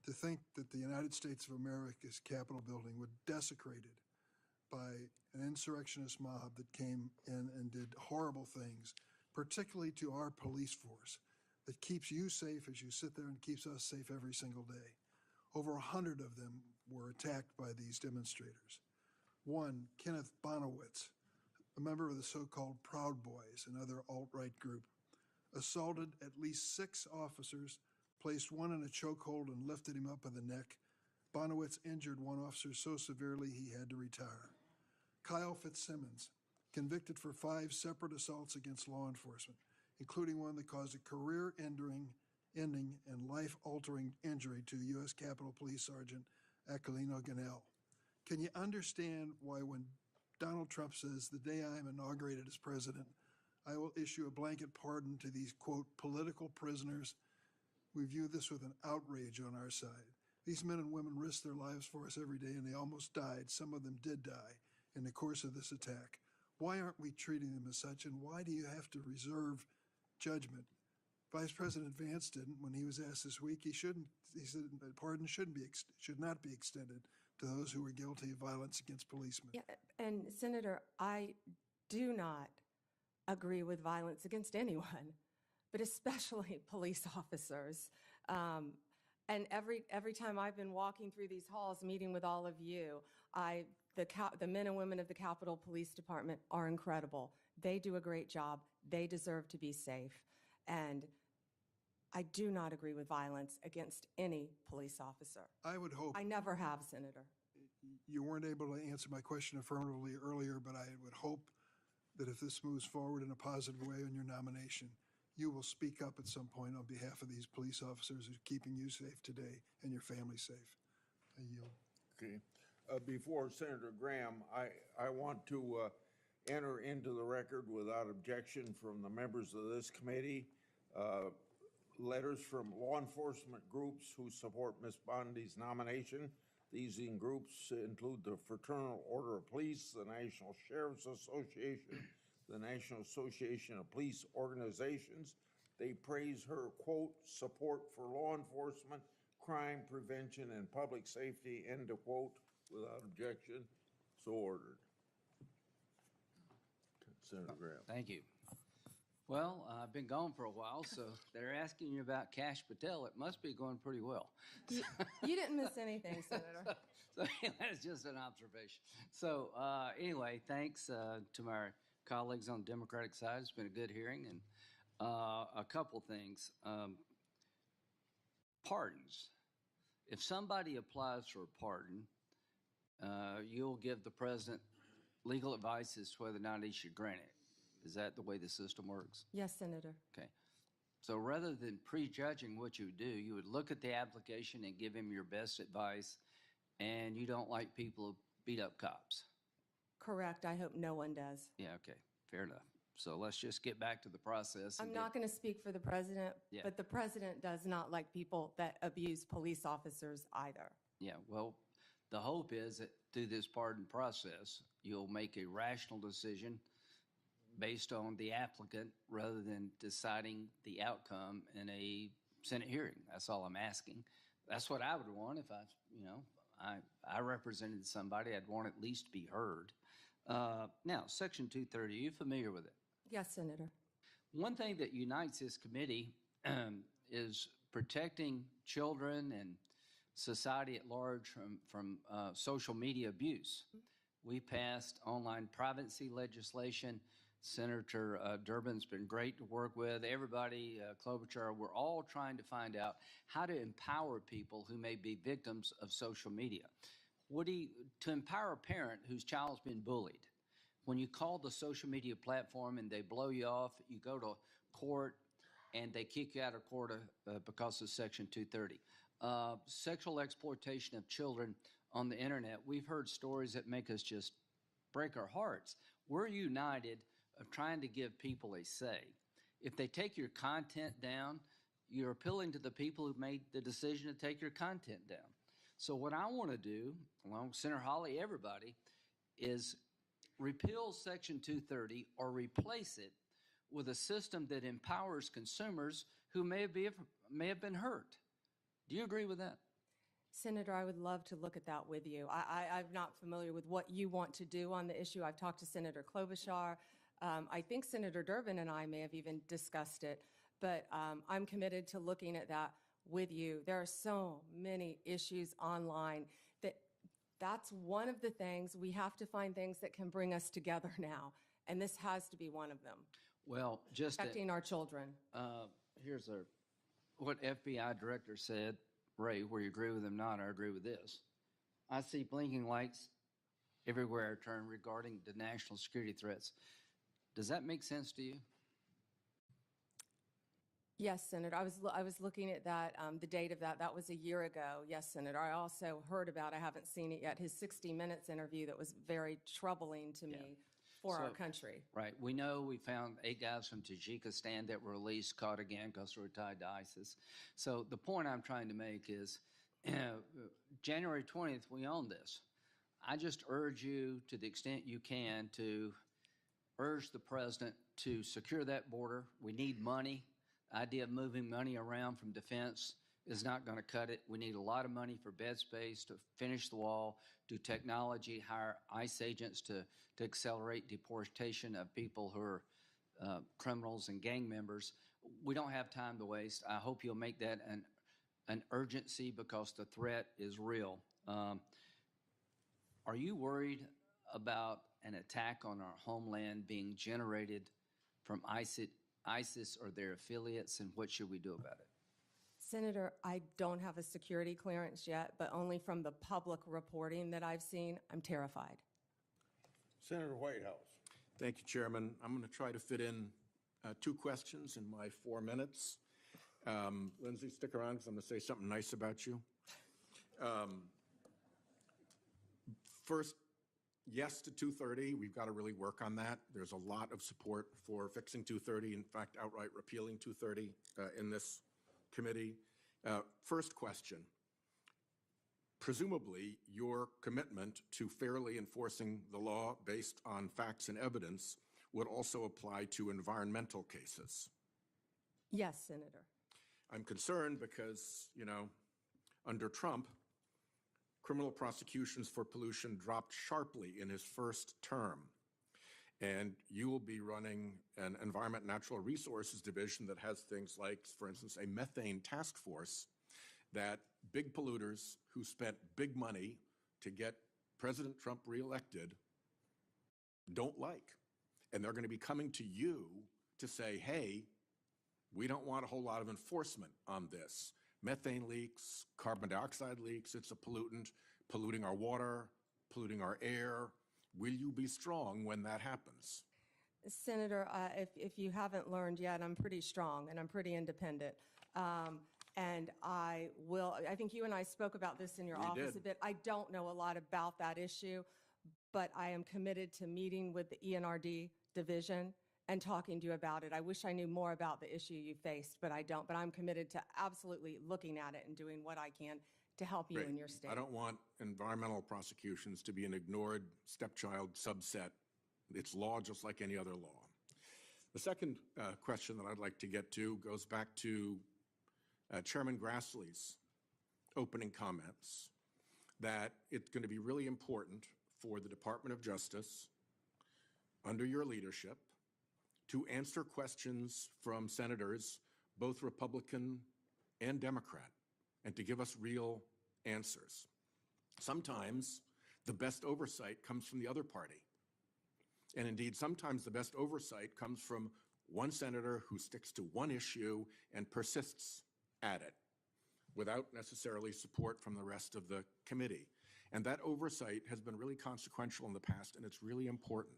To think that the United States of America's Capitol building was desecrated by an insurrectionist mob that came in and did horrible things, particularly to our police force, that keeps you safe as you sit there and keeps us safe every single day. Over 100 of them were attacked by these demonstrators. One, Kenneth Bonowitz, a member of the so-called Proud Boys, another alt-right group, assaulted at least 6 officers, placed one in a chokehold and lifted him up by the neck. Bonowitz injured one officer so severely he had to retire. Kyle Fitzsimmons, convicted for 5 separate assaults against law enforcement, including one that caused a career-ending and life-altering injury to U.S. Capitol Police Sergeant Aquilino Ganell. Can you understand why when Donald Trump says, "The day I am inaugurated as president, I will issue a blanket pardon to these, quote, political prisoners"? We view this with an outrage on our side. These men and women risk their lives for us every day, and they almost died. Some of them did die in the course of this attack. Why aren't we treating them as such, and why do you have to reserve judgment? Vice President Vance didn't when he was asked this week. He said that pardon should not be extended to those who were guilty of violence against policemen. Yeah, and Senator, I do not agree with violence against anyone, but especially police officers. And every time I've been walking through these halls, meeting with all of you, the men and women of the Capitol Police Department are incredible. They do a great job. They deserve to be safe. And I do not agree with violence against any police officer. I would hope. I never have, Senator. You weren't able to answer my question affirmatively earlier, but I would hope that if this moves forward in a positive way on your nomination, you will speak up at some point on behalf of these police officers who are keeping you safe today and your family safe. I yield. Okay. Before Senator Graham, I want to enter into the record without objection from the members of this committee, letters from law enforcement groups who support Ms. Bondi's nomination. These groups include the Fraternal Order of Police, the National Sheriff's Association, the National Association of Police Organizations. They praise her, quote, support for law enforcement, crime prevention, and public safety, end of quote, without objection. So ordered. Senator Graham. Thank you. Well, I've been gone for a while, so they're asking you about Cash Patel. It must be going pretty well. You didn't miss anything, Senator. So that's just an observation. So anyway, thanks to my colleagues on the Democratic side. It's been a good hearing. And a couple things. Pardons. If somebody applies for a pardon, you'll give the president legal advice as to whether or not he should grant it. Is that the way the system works? Yes, Senator. Okay. So rather than prejudging what you would do, you would look at the application and give him your best advice, and you don't like people who beat up cops. Correct. I hope no one does. Yeah, okay. Fair enough. So let's just get back to the process. I'm not going to speak for the president, Yeah. but the president does not like people that abuse police officers either. Yeah, well, the hope is that through this pardon process, you'll make a rational decision based on the applicant rather than deciding the outcome in a Senate hearing. That's all I'm asking. That's what I would want if I represented somebody. I'd want at least to be heard. Now, Section 230, are you familiar with it? Yes, Senator. One thing that unites this committee is protecting children and society at large from social media abuse. We passed online privacy legislation. Senator Durbin's been great to work with. Everybody, Klobuchar, we're all trying to find out how to empower people who may be victims of social media. To empower a parent whose child's been bullied, when you call the social media platform and they blow you off, you go to court and they kick you out of court because of Section 230. Sexual exploitation of children on the internet, we've heard stories that make us just break our hearts. We're united of trying to give people a say. If they take your content down, you're appealing to the people who made the decision to take your content down. So what I want to do, along with Senator Hawley, everybody, is repeal Section 230 or replace it with a system that empowers consumers who may have been hurt. Do you agree with that? Senator, I would love to look at that with you. I'm not familiar with what you want to do on the issue. I've talked to Senator Klobuchar. I think Senator Durbin and I may have even discussed it, but I'm committed to looking at that with you. There are so many issues online that's one of the things. We have to find things that can bring us together now, and this has to be one of them. Well, just protecting our children. Here's what FBI director said, Ray, where you agree with him or not, I agree with this. I see blinking lights everywhere I turn regarding the national security threats. Does that make sense to you? Yes, Senator. I was looking at that, the date of that. That was a year ago. Yes, Senator. I also heard about, I haven't seen it yet, his 60 Minutes interview that was very troubling to me for our country. Right. We know we found 8 guys from Tajikistan that were released, caught again because they were tied to ISIS. So the point I'm trying to make is January 20th, we own this. I just urge you, to the extent you can, to urge the president to secure that border. We need money. The idea of moving money around from defense is not going to cut it. We need a lot of money for bed space, to finish the wall, do technology, hire ICE agents to accelerate deportation of people who are criminals and gang members. We don't have time to waste. I hope you'll make that an urgency because the threat is real. Are you worried about an attack on our homeland being generated from ISIS or their affiliates, and what should we do about it? Senator, I don't have a security clearance yet, but only from the public reporting that I've seen, I'm terrified. Senator Whitehouse. Thank you, Chairman. I'm going to try to fit in 2 questions in my 4 minutes. Lindsay, stick around because I'm going to say something nice about you. First, yes to 230. We've got to really work on that. There's a lot of support for fixing 230, in fact, outright repealing 230 in this committee. First question. presumably your commitment to fairly enforcing the law based on facts and evidence would also apply to environmental cases. Yes, Senator. I'm concerned because, under Trump, criminal prosecutions for pollution dropped sharply in his first term. And you will be running an Environment and Natural Resources Division that has things like, for instance, a methane task force that big polluters who spent big money to get President Trump reelected don't like. And they're going to be coming to you to say, hey, we don't want a whole lot of enforcement on this. Methane leaks, carbon dioxide leaks, it's a pollutant, polluting our water, polluting our air. Will you be strong when that happens? Senator, if you haven't learned yet, I'm pretty strong and I'm pretty independent. And I think you and I spoke about this in your office did. a bit. I don't know a lot about that issue, but I am committed to meeting with the ENRD division and talking to you about it. I wish I knew more about the issue you faced, but I don't. But I'm committed to absolutely looking at it and doing what I can to help you Great. in your state. I don't want environmental prosecutions to be an ignored stepchild subset. It's law just like any other law. The second question that I'd like to get to goes back to Chairman Grassley's opening comments, that it's going to be really important for the Department of Justice, under your leadership, to answer questions from senators, both Republican and Democrat, and to give us real answers. Sometimes the best oversight comes from the other party. And indeed, sometimes the best oversight comes from one senator who sticks to one issue and persists at it without necessarily support from the rest of the committee. And that oversight has been really consequential in the past, and it's really important.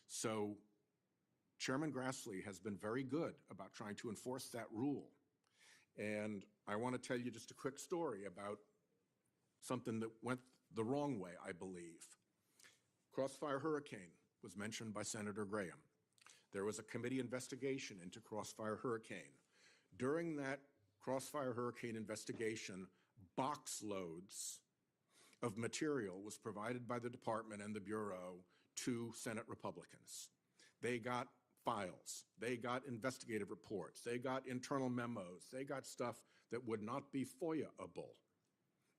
So Chairman Grassley has been very good about trying to enforce that rule. And I want to tell you just a quick story about something that went the wrong way, I believe. Crossfire Hurricane was mentioned by Senator Graham. There was a committee investigation into Crossfire Hurricane. During that Crossfire Hurricane investigation, box loads of material was provided by the department and the Bureau to Senate Republicans. They got files, they got investigative reports, they got internal memos, they got stuff that would not be FOIA-able.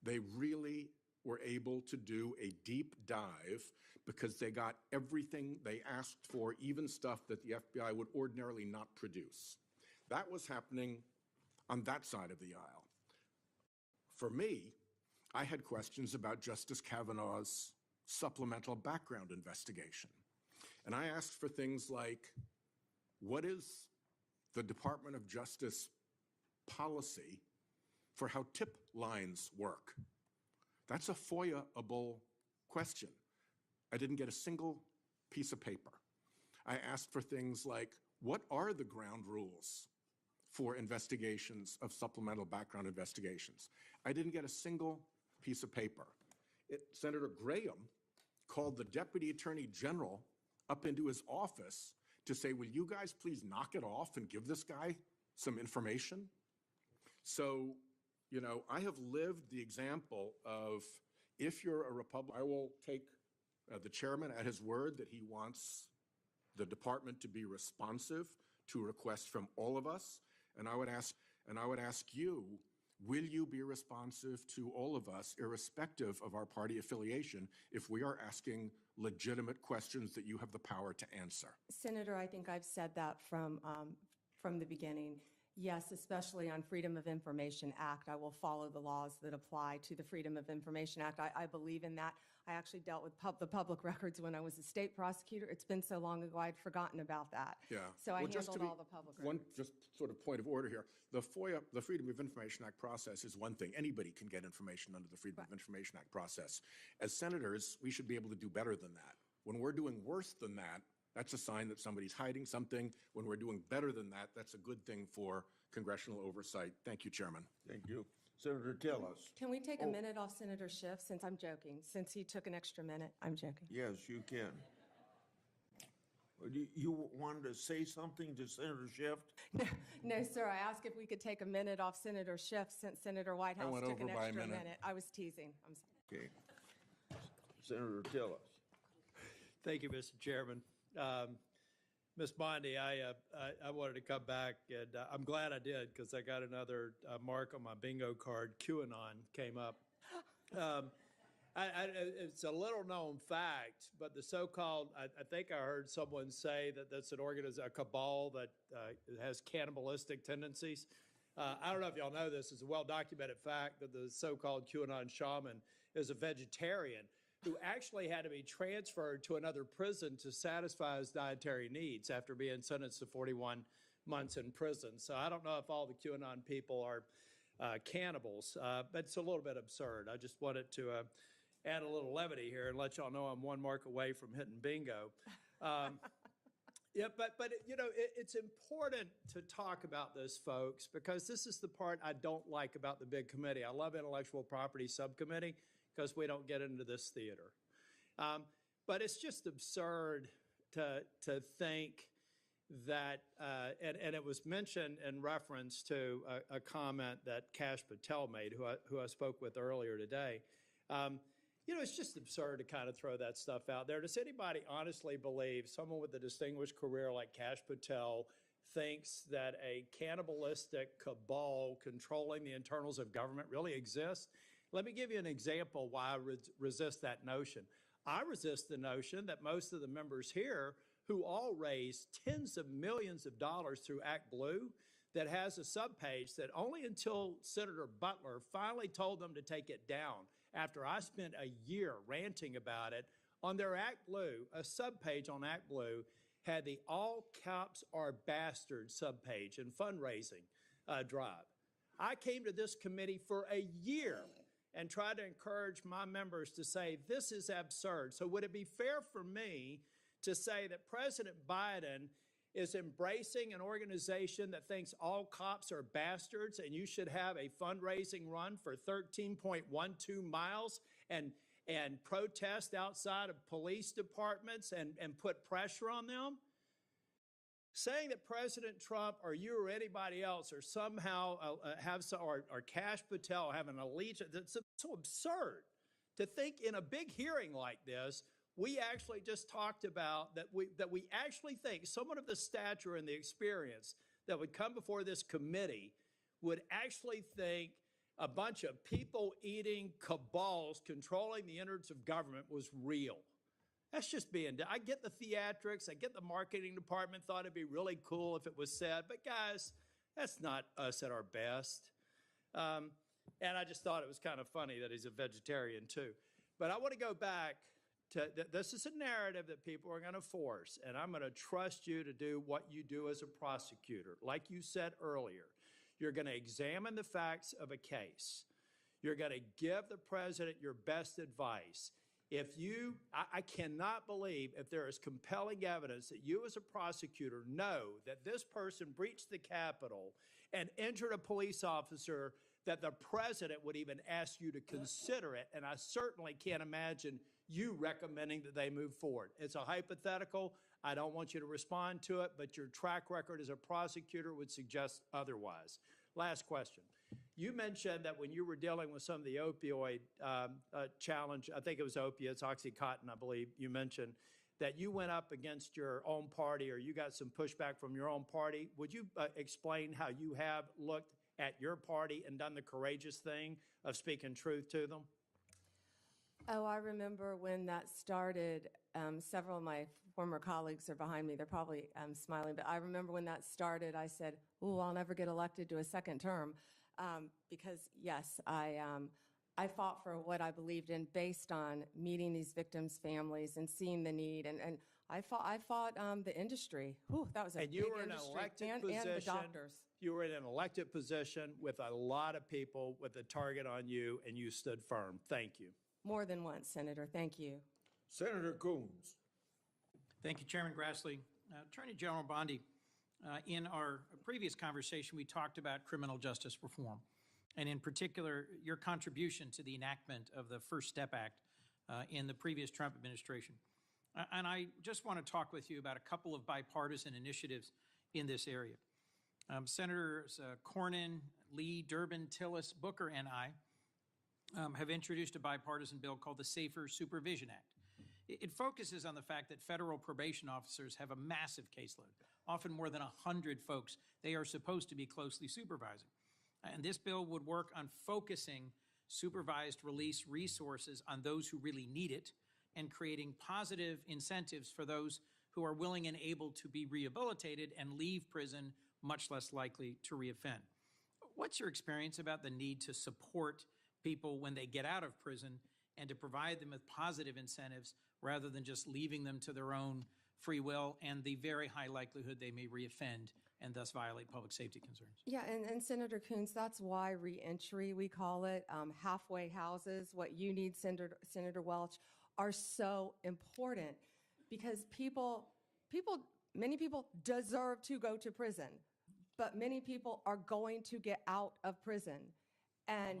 They really were able to do a deep dive because they got everything they asked for, even stuff that the FBI would ordinarily not produce. That was happening on that side of the aisle. For me, I had questions about Justice Kavanaugh's supplemental background investigation. And I asked for things like, what is the Department of Justice policy for how tip lines work? That's a FOIA-able question. I didn't get a single piece of paper. I asked for things like, what are the ground rules for investigations of supplemental background investigations? I didn't get a single piece of paper. Senator Graham called the Deputy Attorney General up into his office to say, will you guys please knock it off and give this guy some information? So, I have lived the example of, if you're a Republican, I will take the chairman at his word that he wants the department to be responsive to requests from all of us. And I would ask you, will you be responsive to all of us, irrespective of our party affiliation, if we are asking legitimate questions that you have the power to answer? Senator, I think I've said that from the beginning. Yes, especially on Freedom of Information Act, I will follow the laws that apply to the Freedom of Information Act. I believe in that. I actually dealt with the public records when I was a state prosecutor. It's been so long ago, I'd forgotten about that. Yeah. So I Well, just handled to be- all the public One records. just sort of point of order here. The FOIA, the Freedom of Information Act process is one thing. Anybody can get information under the Freedom of Information Act process. As senators, we should be able to do better than that. When we're doing worse than that, that's a sign that somebody's hiding something. When we're doing better than that, that's a good thing for congressional oversight. Thank you, Chairman. Thank you. Senator Tillis. Can we take a minute off Senator Schiff, since I'm joking? Since he took an extra minute, I'm joking. Yes, you can. You wanted to say something to Senator Schiff? No, sir, I asked if we could take a minute off Senator Schiff since Senator Whitehouse went took an over by a extra minute. minute. I was teasing. I'm sorry. Okay. Senator Tillis. Thank you, Mr. Chairman. Ms. Bondi, I wanted to come back, and I'm glad I did because I got another mark on my bingo card. QAnon came up. It's a little known fact, but the so-called, I think I heard someone say that that's an organization, a cabal that has cannibalistic tendencies. I don't know if y'all know this. It's a well-documented fact that the so-called QAnon shaman is a vegetarian who actually had to be transferred to another prison to satisfy his dietary needs after being sentenced to 41 months in prison. So I don't know if all the QAnon people are cannibals, but it's a little bit absurd. I just wanted to add a little levity here and let y'all know I'm one mark away from hitting bingo. Yeah, but you know, it's important to talk about this, folks, because this is the part I don't like about the big committee. I love intellectual property subcommittee because we don't get into this theater. But it's just absurd to think that, and it was mentioned in reference to a comment that Kash Patel made, who I spoke with earlier today. You know, it's just absurd to kind of throw that stuff out there. Does anybody honestly believe someone with a distinguished career like Kash Patel thinks that a cannibalistic cabal controlling the internals of government really exists? Let me give you an example why I resist that notion. I resist the notion that most of the members here, who all raise tens of millions of dollars through Act Blue, that has a subpage that only until Senator Butler finally told them to take it down, after I spent a year ranting about it, on their Act Blue, a subpage on Act Blue had the all cops are bastards subpage and fundraising drive. I came to this committee for a year and tried to encourage my members to say, this is absurd. So would it be fair for me to say that President Biden is embracing an organization that thinks all cops are bastards and you should have a fundraising run for 13.12 miles and protest outside of police departments and put pressure on them? Saying that President Trump or you or anybody else or somehow or Kash Patel have an allegiance, it's so absurd to think in a big hearing like this. We actually just talked about that we actually think someone of the stature and the experience that would come before this committee would actually think a bunch of people-eating cabals controlling the innards of government was real. That's just being done. I get the theatrics. I get the marketing department thought it'd be really cool if it was said. But guys, that's not us at our best. And I just thought it was kind of funny that he's a vegetarian too. But I want to go back to, this is a narrative that people are going to force. And I'm going to trust you to do what you do as a prosecutor. Like you said earlier, you're going to examine the facts of a case. You're going to give the president your best advice. If you, I cannot believe if there is compelling evidence that you as a prosecutor know that this person breached the Capitol and injured a police officer, that the president would even ask you to consider it. And I certainly can't imagine you recommending that they move forward. It's a hypothetical. I don't want you to respond to it, but your track record as a prosecutor would suggest otherwise. Last question. You mentioned that when you were dealing with some of the opioid challenge, I think it was opiates, Oxycontin, I believe you mentioned, that you went up against your own party or you got some pushback from your own party. Would you explain how you have looked at your party and done the courageous thing of speaking truth to them? Oh, I remember when that started. Several of my former colleagues are behind me. They're probably smiling, but I remember when that started, I said, oh, I'll never get elected to a second term. Because yes, I fought for what I believed in based on meeting these victims' families and seeing the need. And I fought the industry. Whew, that was a big industry. And you were in an elected position. And the doctors. You were in an elected position with a lot of people with a target on you, and you stood firm. Thank you. More than once, Senator. Thank you. Senator Coons. Thank you, Chairman Grassley. Attorney General Bondi, in our previous conversation, we talked about criminal justice reform, and in particular, your contribution to the enactment of the First Step Act in the previous Trump administration. And I just want to talk with you about a couple of bipartisan initiatives in this area. Senators Cornyn, Lee, Durbin, Tillis, Booker, and I have introduced a bipartisan bill called the Safer Supervision Act. It focuses on the fact that federal probation officers have a massive caseload, often more than 100 folks they are supposed to be closely supervising. And this bill would work on focusing supervised release resources on those who really need it and creating positive incentives for those who are willing and able to be rehabilitated and leave prison much less likely to reoffend. What's your experience about the need to support people when they get out of prison and to provide them with positive incentives rather than just leaving them to their own free will and the very high likelihood they may reoffend and thus violate public safety concerns? Yeah, and Senator Coons, that's why reentry, we call it, halfway houses, what you need, Senator Welch, are so important because many people deserve to go to prison, but many people are going to get out of prison. And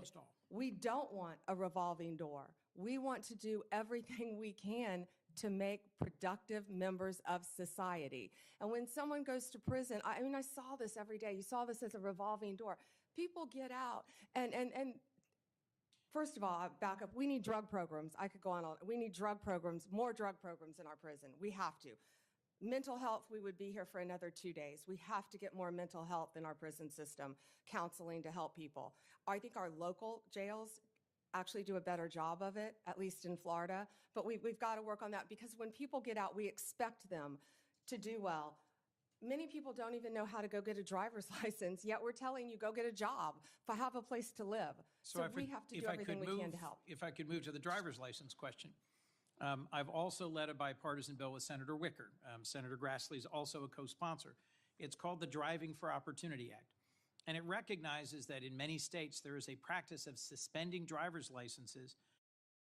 we don't want a revolving door. We want to do everything we can to make productive members of society. And when someone goes to prison, I mean, I saw this every day. You saw this as a revolving door. People get out and first of all, I'll back up. We need drug programs. I could go on. We need drug programs, more drug programs in our prison. We have to. Mental health, we would be here for another 2 days. We have to get more mental health in our prison system, counseling to help people. I think our local jails actually do a better job of it, at least in Florida. But we've got to work on that because when people get out, we expect them to do well. Many people don't even know how to go get a driver's license, yet we're telling you, go get a job, have a place to live. So we have to do everything we can to help. If I could move to the driver's license question. I've also led a bipartisan bill with Senator Wicker. Senator Grassley is also a co-sponsor. It's called the Driving for Opportunity Act. And it recognizes that in many states there is a practice of suspending driver's licenses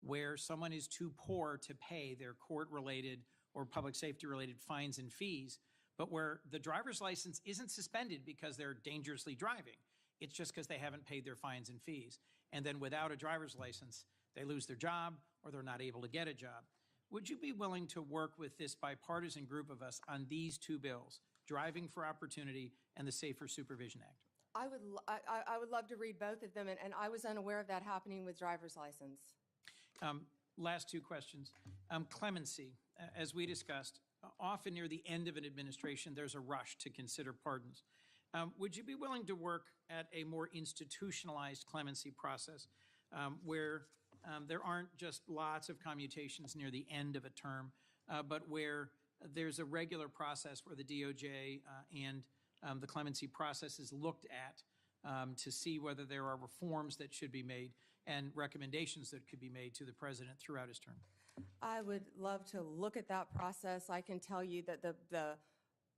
where someone is too poor to pay their court-related or public safety-related fines and fees, but where the driver's license isn't suspended because they're dangerously driving. It's just because they haven't paid their fines and fees. And then without a driver's license, they lose their job or they're not able to get a job. Would you be willing to work with this bipartisan group of us on these two bills, Driving for Opportunity and the Safer Supervision Act? I would love to read both of them, and I was unaware of that happening with driver's license. Last two questions. Clemency, as we discussed, often near the end of an administration, there's a rush to consider pardons. Would you be willing to work at a more institutionalized clemency process where there aren't just lots of commutations near the end of a term, but where there's a regular process where the DOJ and the clemency process is looked at to see whether there are reforms that should be made and recommendations that could be made to the president throughout his term? I would love to look at that process. I can tell you that the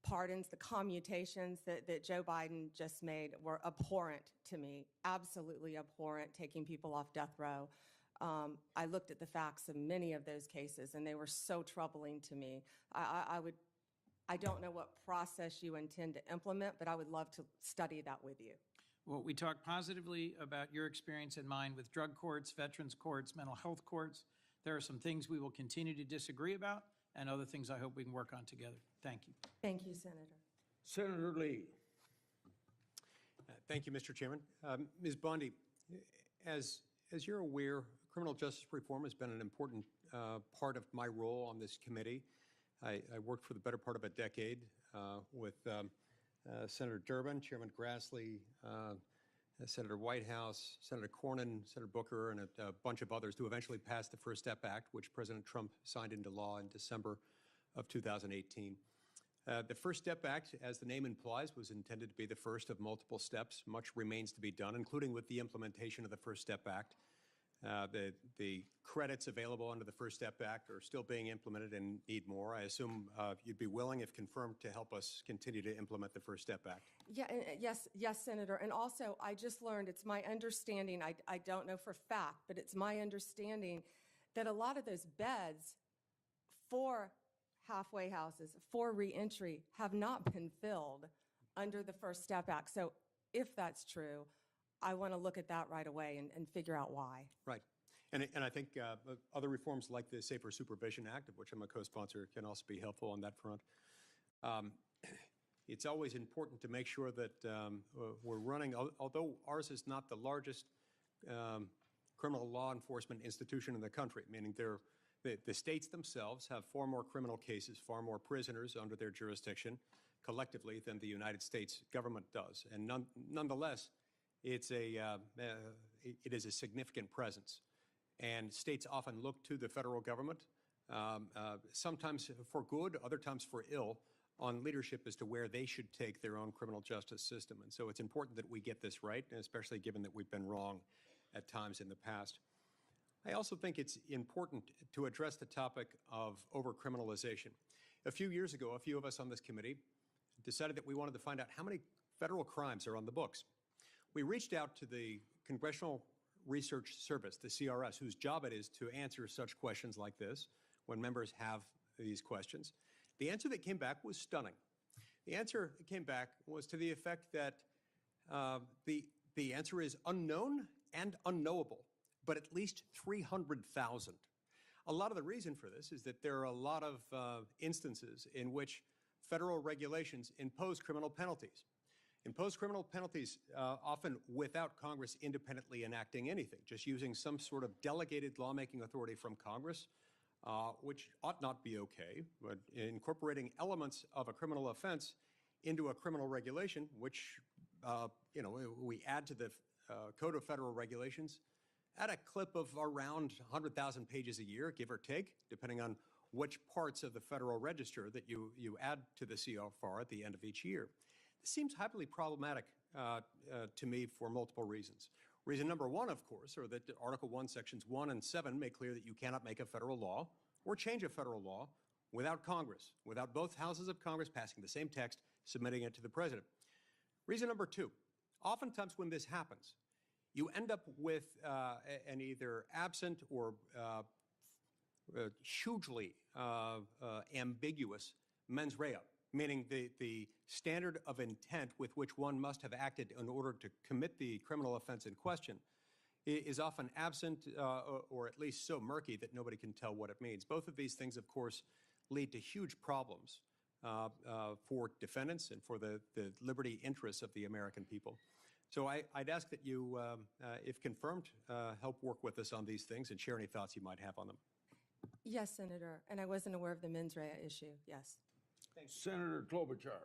pardons, the commutations that Joe Biden just made were abhorrent to me, absolutely abhorrent, taking people off death row. I looked at the facts of many of those cases, and they were so troubling to me. I don't know what process you intend to implement, but I would love to study that with you. Well, we talked positively about your experience and mine with drug courts, veterans courts, mental health courts. There are some things we will continue to disagree about and other things I hope we can work on together. Thank you. Thank you, Senator. Senator Lee. Thank you, Mr. Chairman. Ms. Bondi, as you're aware, criminal justice reform has been an important part of my role on this committee. I worked for the better part of a decade with Senator Durbin, Chairman Grassley, Senator Whitehouse, Senator Cornyn, Senator Booker, and a bunch of others to eventually pass the First Step Act, which President Trump signed into law in December of 2018. The First Step Act, as the name implies, was intended to be the first of multiple steps. Much remains to be done, including with the implementation of the First Step Act. The credits available under the First Step Act are still being implemented and need more. I assume you'd be willing, if confirmed, to help us continue to implement the First Step Act. Yeah, yes, Senator. And also, I just learned, it's my understanding, I don't know for fact, but it's my understanding that a lot of those beds for halfway houses, for reentry, have not been filled under the First Step Act. So if that's true, I want to look at that right away and figure out why. Right. And I think other reforms like the Safer Supervision Act, of which I'm a co-sponsor, can also be helpful on that front. It's always important to make sure that we're running, although ours is not the largest criminal law enforcement institution in the country, meaning the states themselves have far more criminal cases, far more prisoners under their jurisdiction collectively than the United States government does. And nonetheless, it is a significant presence. And states often look to the federal government, sometimes for good, other times for ill, on leadership as to where they should take their own criminal justice system. And so it's important that we get this right, especially given that we've been wrong at times in the past. I also think it's important to address the topic of overcriminalization. A few years ago, a few of us on this committee decided that we wanted to find out how many federal crimes are on the books. We reached out to the Congressional Research Service, the CRS, whose job it is to answer such questions like this when members have these questions. The answer that came back was stunning. The answer that came back was to the effect that the answer is unknown and unknowable, but at least 300,000. A lot of the reason for this is that there are a lot of instances in which federal regulations impose criminal penalties. Impose criminal penalties often without Congress independently enacting anything, just using some sort of delegated lawmaking authority from Congress, which ought not be okay, but incorporating elements of a criminal offense into a criminal regulation, which we add to the Code of Federal Regulations at a clip of around 100,000 pages a year, give or take, depending on which parts of the Federal Register that you add to the CFR at the end of each year. This seems highly problematic to me for multiple reasons. Reason number one, of course, are that Article 1, Sections 1 and 7 make clear that you cannot make a federal law or change a federal law without Congress, without both houses of Congress passing the same text, submitting it to the president. Reason number two, oftentimes when this happens, you end up with an either absent or hugely ambiguous mens rea, meaning the standard of intent with which one must have acted in order to commit the criminal offense in question is often absent or at least so murky that nobody can tell what it means. Both of these things, of course, lead to huge problems for defendants and for the liberty interests of the American people. So I'd ask that you, if confirmed, help work with us on these things and share any thoughts you might have on them. Yes, Senator, and I wasn't aware of the mens rea issue, yes. Senator Klobuchar.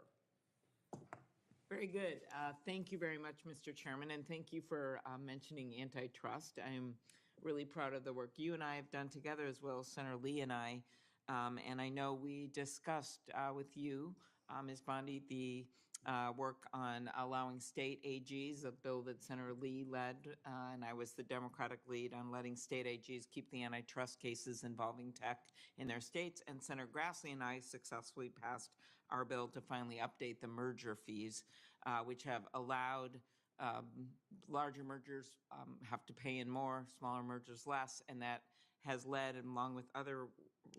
Very good. Thank you very much, Mr. Chairman, and thank you for mentioning antitrust. I'm really proud of the work you and I have done together, as well as Senator Lee and I. And I know we discussed with you, Ms. Bondi, the work on allowing state AGs, a bill that Senator Lee led, and I was the Democratic lead on letting state AGs keep the antitrust cases involving tech in their states. And Senator Grassley and I successfully passed our bill to finally update the merger fees, which have allowed larger mergers have to pay in more, smaller mergers less, and that has led, along with other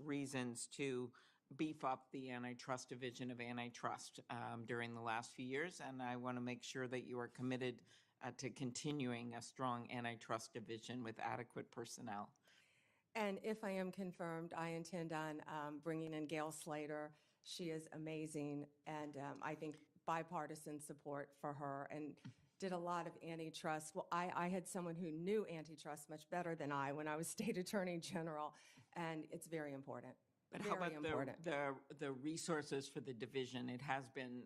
reasons, to beef up the antitrust division of antitrust during the last few years. And I want to make sure that you are committed to continuing a strong antitrust division with adequate personnel. And if I am confirmed, I intend on bringing in Gail Slater. She is amazing, and I think bipartisan support for her, and did a lot of antitrust. Well, I had someone who knew antitrust much better than I when I was State Attorney General, and it's very important. But how about the resources for the division? It has been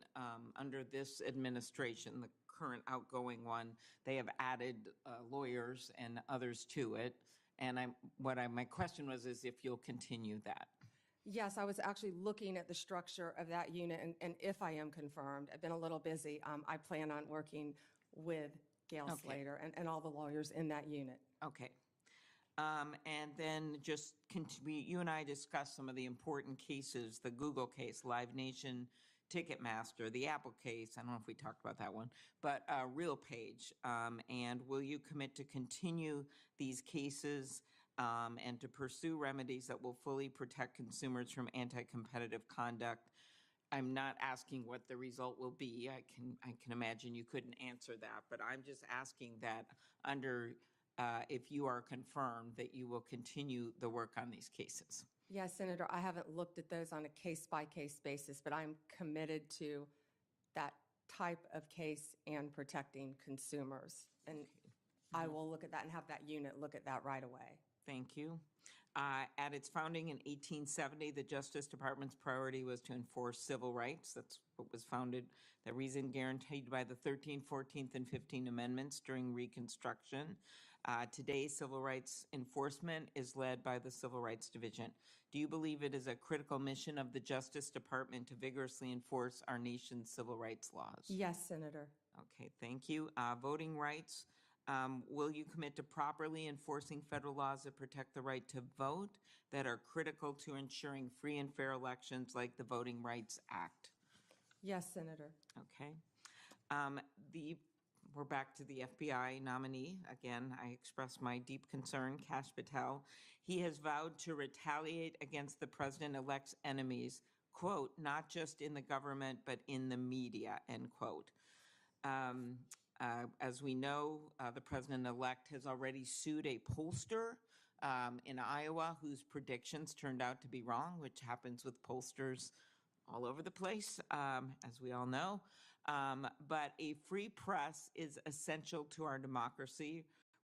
under this administration, the current outgoing one, they have added lawyers and others to it. And my question was is if you'll continue that. Yes, I was actually looking at the structure of that unit, and if I am confirmed, I've been a little busy, I plan on working with Gail Slater and all the lawyers in that unit. Okay. And then just you and I discussed some of the important cases, the Google case, Live Nation, Ticketmaster, the Apple case, I don't know if we talked about that one, but RealPage. And will you commit to continue these cases and to pursue remedies that will fully protect consumers from anti-competitive conduct? I'm not asking what the result will be. I can imagine you couldn't answer that, but I'm just asking that under if you are confirmed, that you will continue the work on these cases. Yes, Senator, I haven't looked at those on a case-by-case basis, but I'm committed to that type of case and protecting consumers. And I will look at that and have that unit look at that right away. Thank you. At its founding in 1870, the Justice Department's priority was to enforce civil rights. That's what was founded, the reason guaranteed by the 13th, 14th, and 15th Amendments during Reconstruction. Today, civil rights enforcement is led by the Civil Rights Division. Do you believe it is a critical mission of the Justice Department to vigorously enforce our nation's civil rights laws? Yes, Senator. Okay, thank you. Voting rights. Will you commit to properly enforcing federal laws that protect the right to vote that are critical to ensuring free and fair elections like the Voting Rights Act? Yes, Senator. Okay. We're back to the FBI nominee. Again, I express my deep concern, Kash Patel. He has vowed to retaliate against the president-elect's enemies, quote, not just in the government, but in the media, end quote. As we know, the president-elect has already sued a pollster in Iowa whose predictions turned out to be wrong, which happens with pollsters all over the place, as we all know. But a free press is essential to our democracy.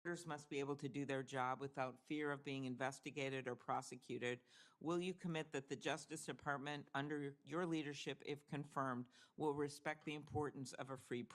Reporters must be able to do their job without fear of being investigated or prosecuted. Will you commit that the Justice Department, under your leadership, if confirmed, will respect the importance of a free press?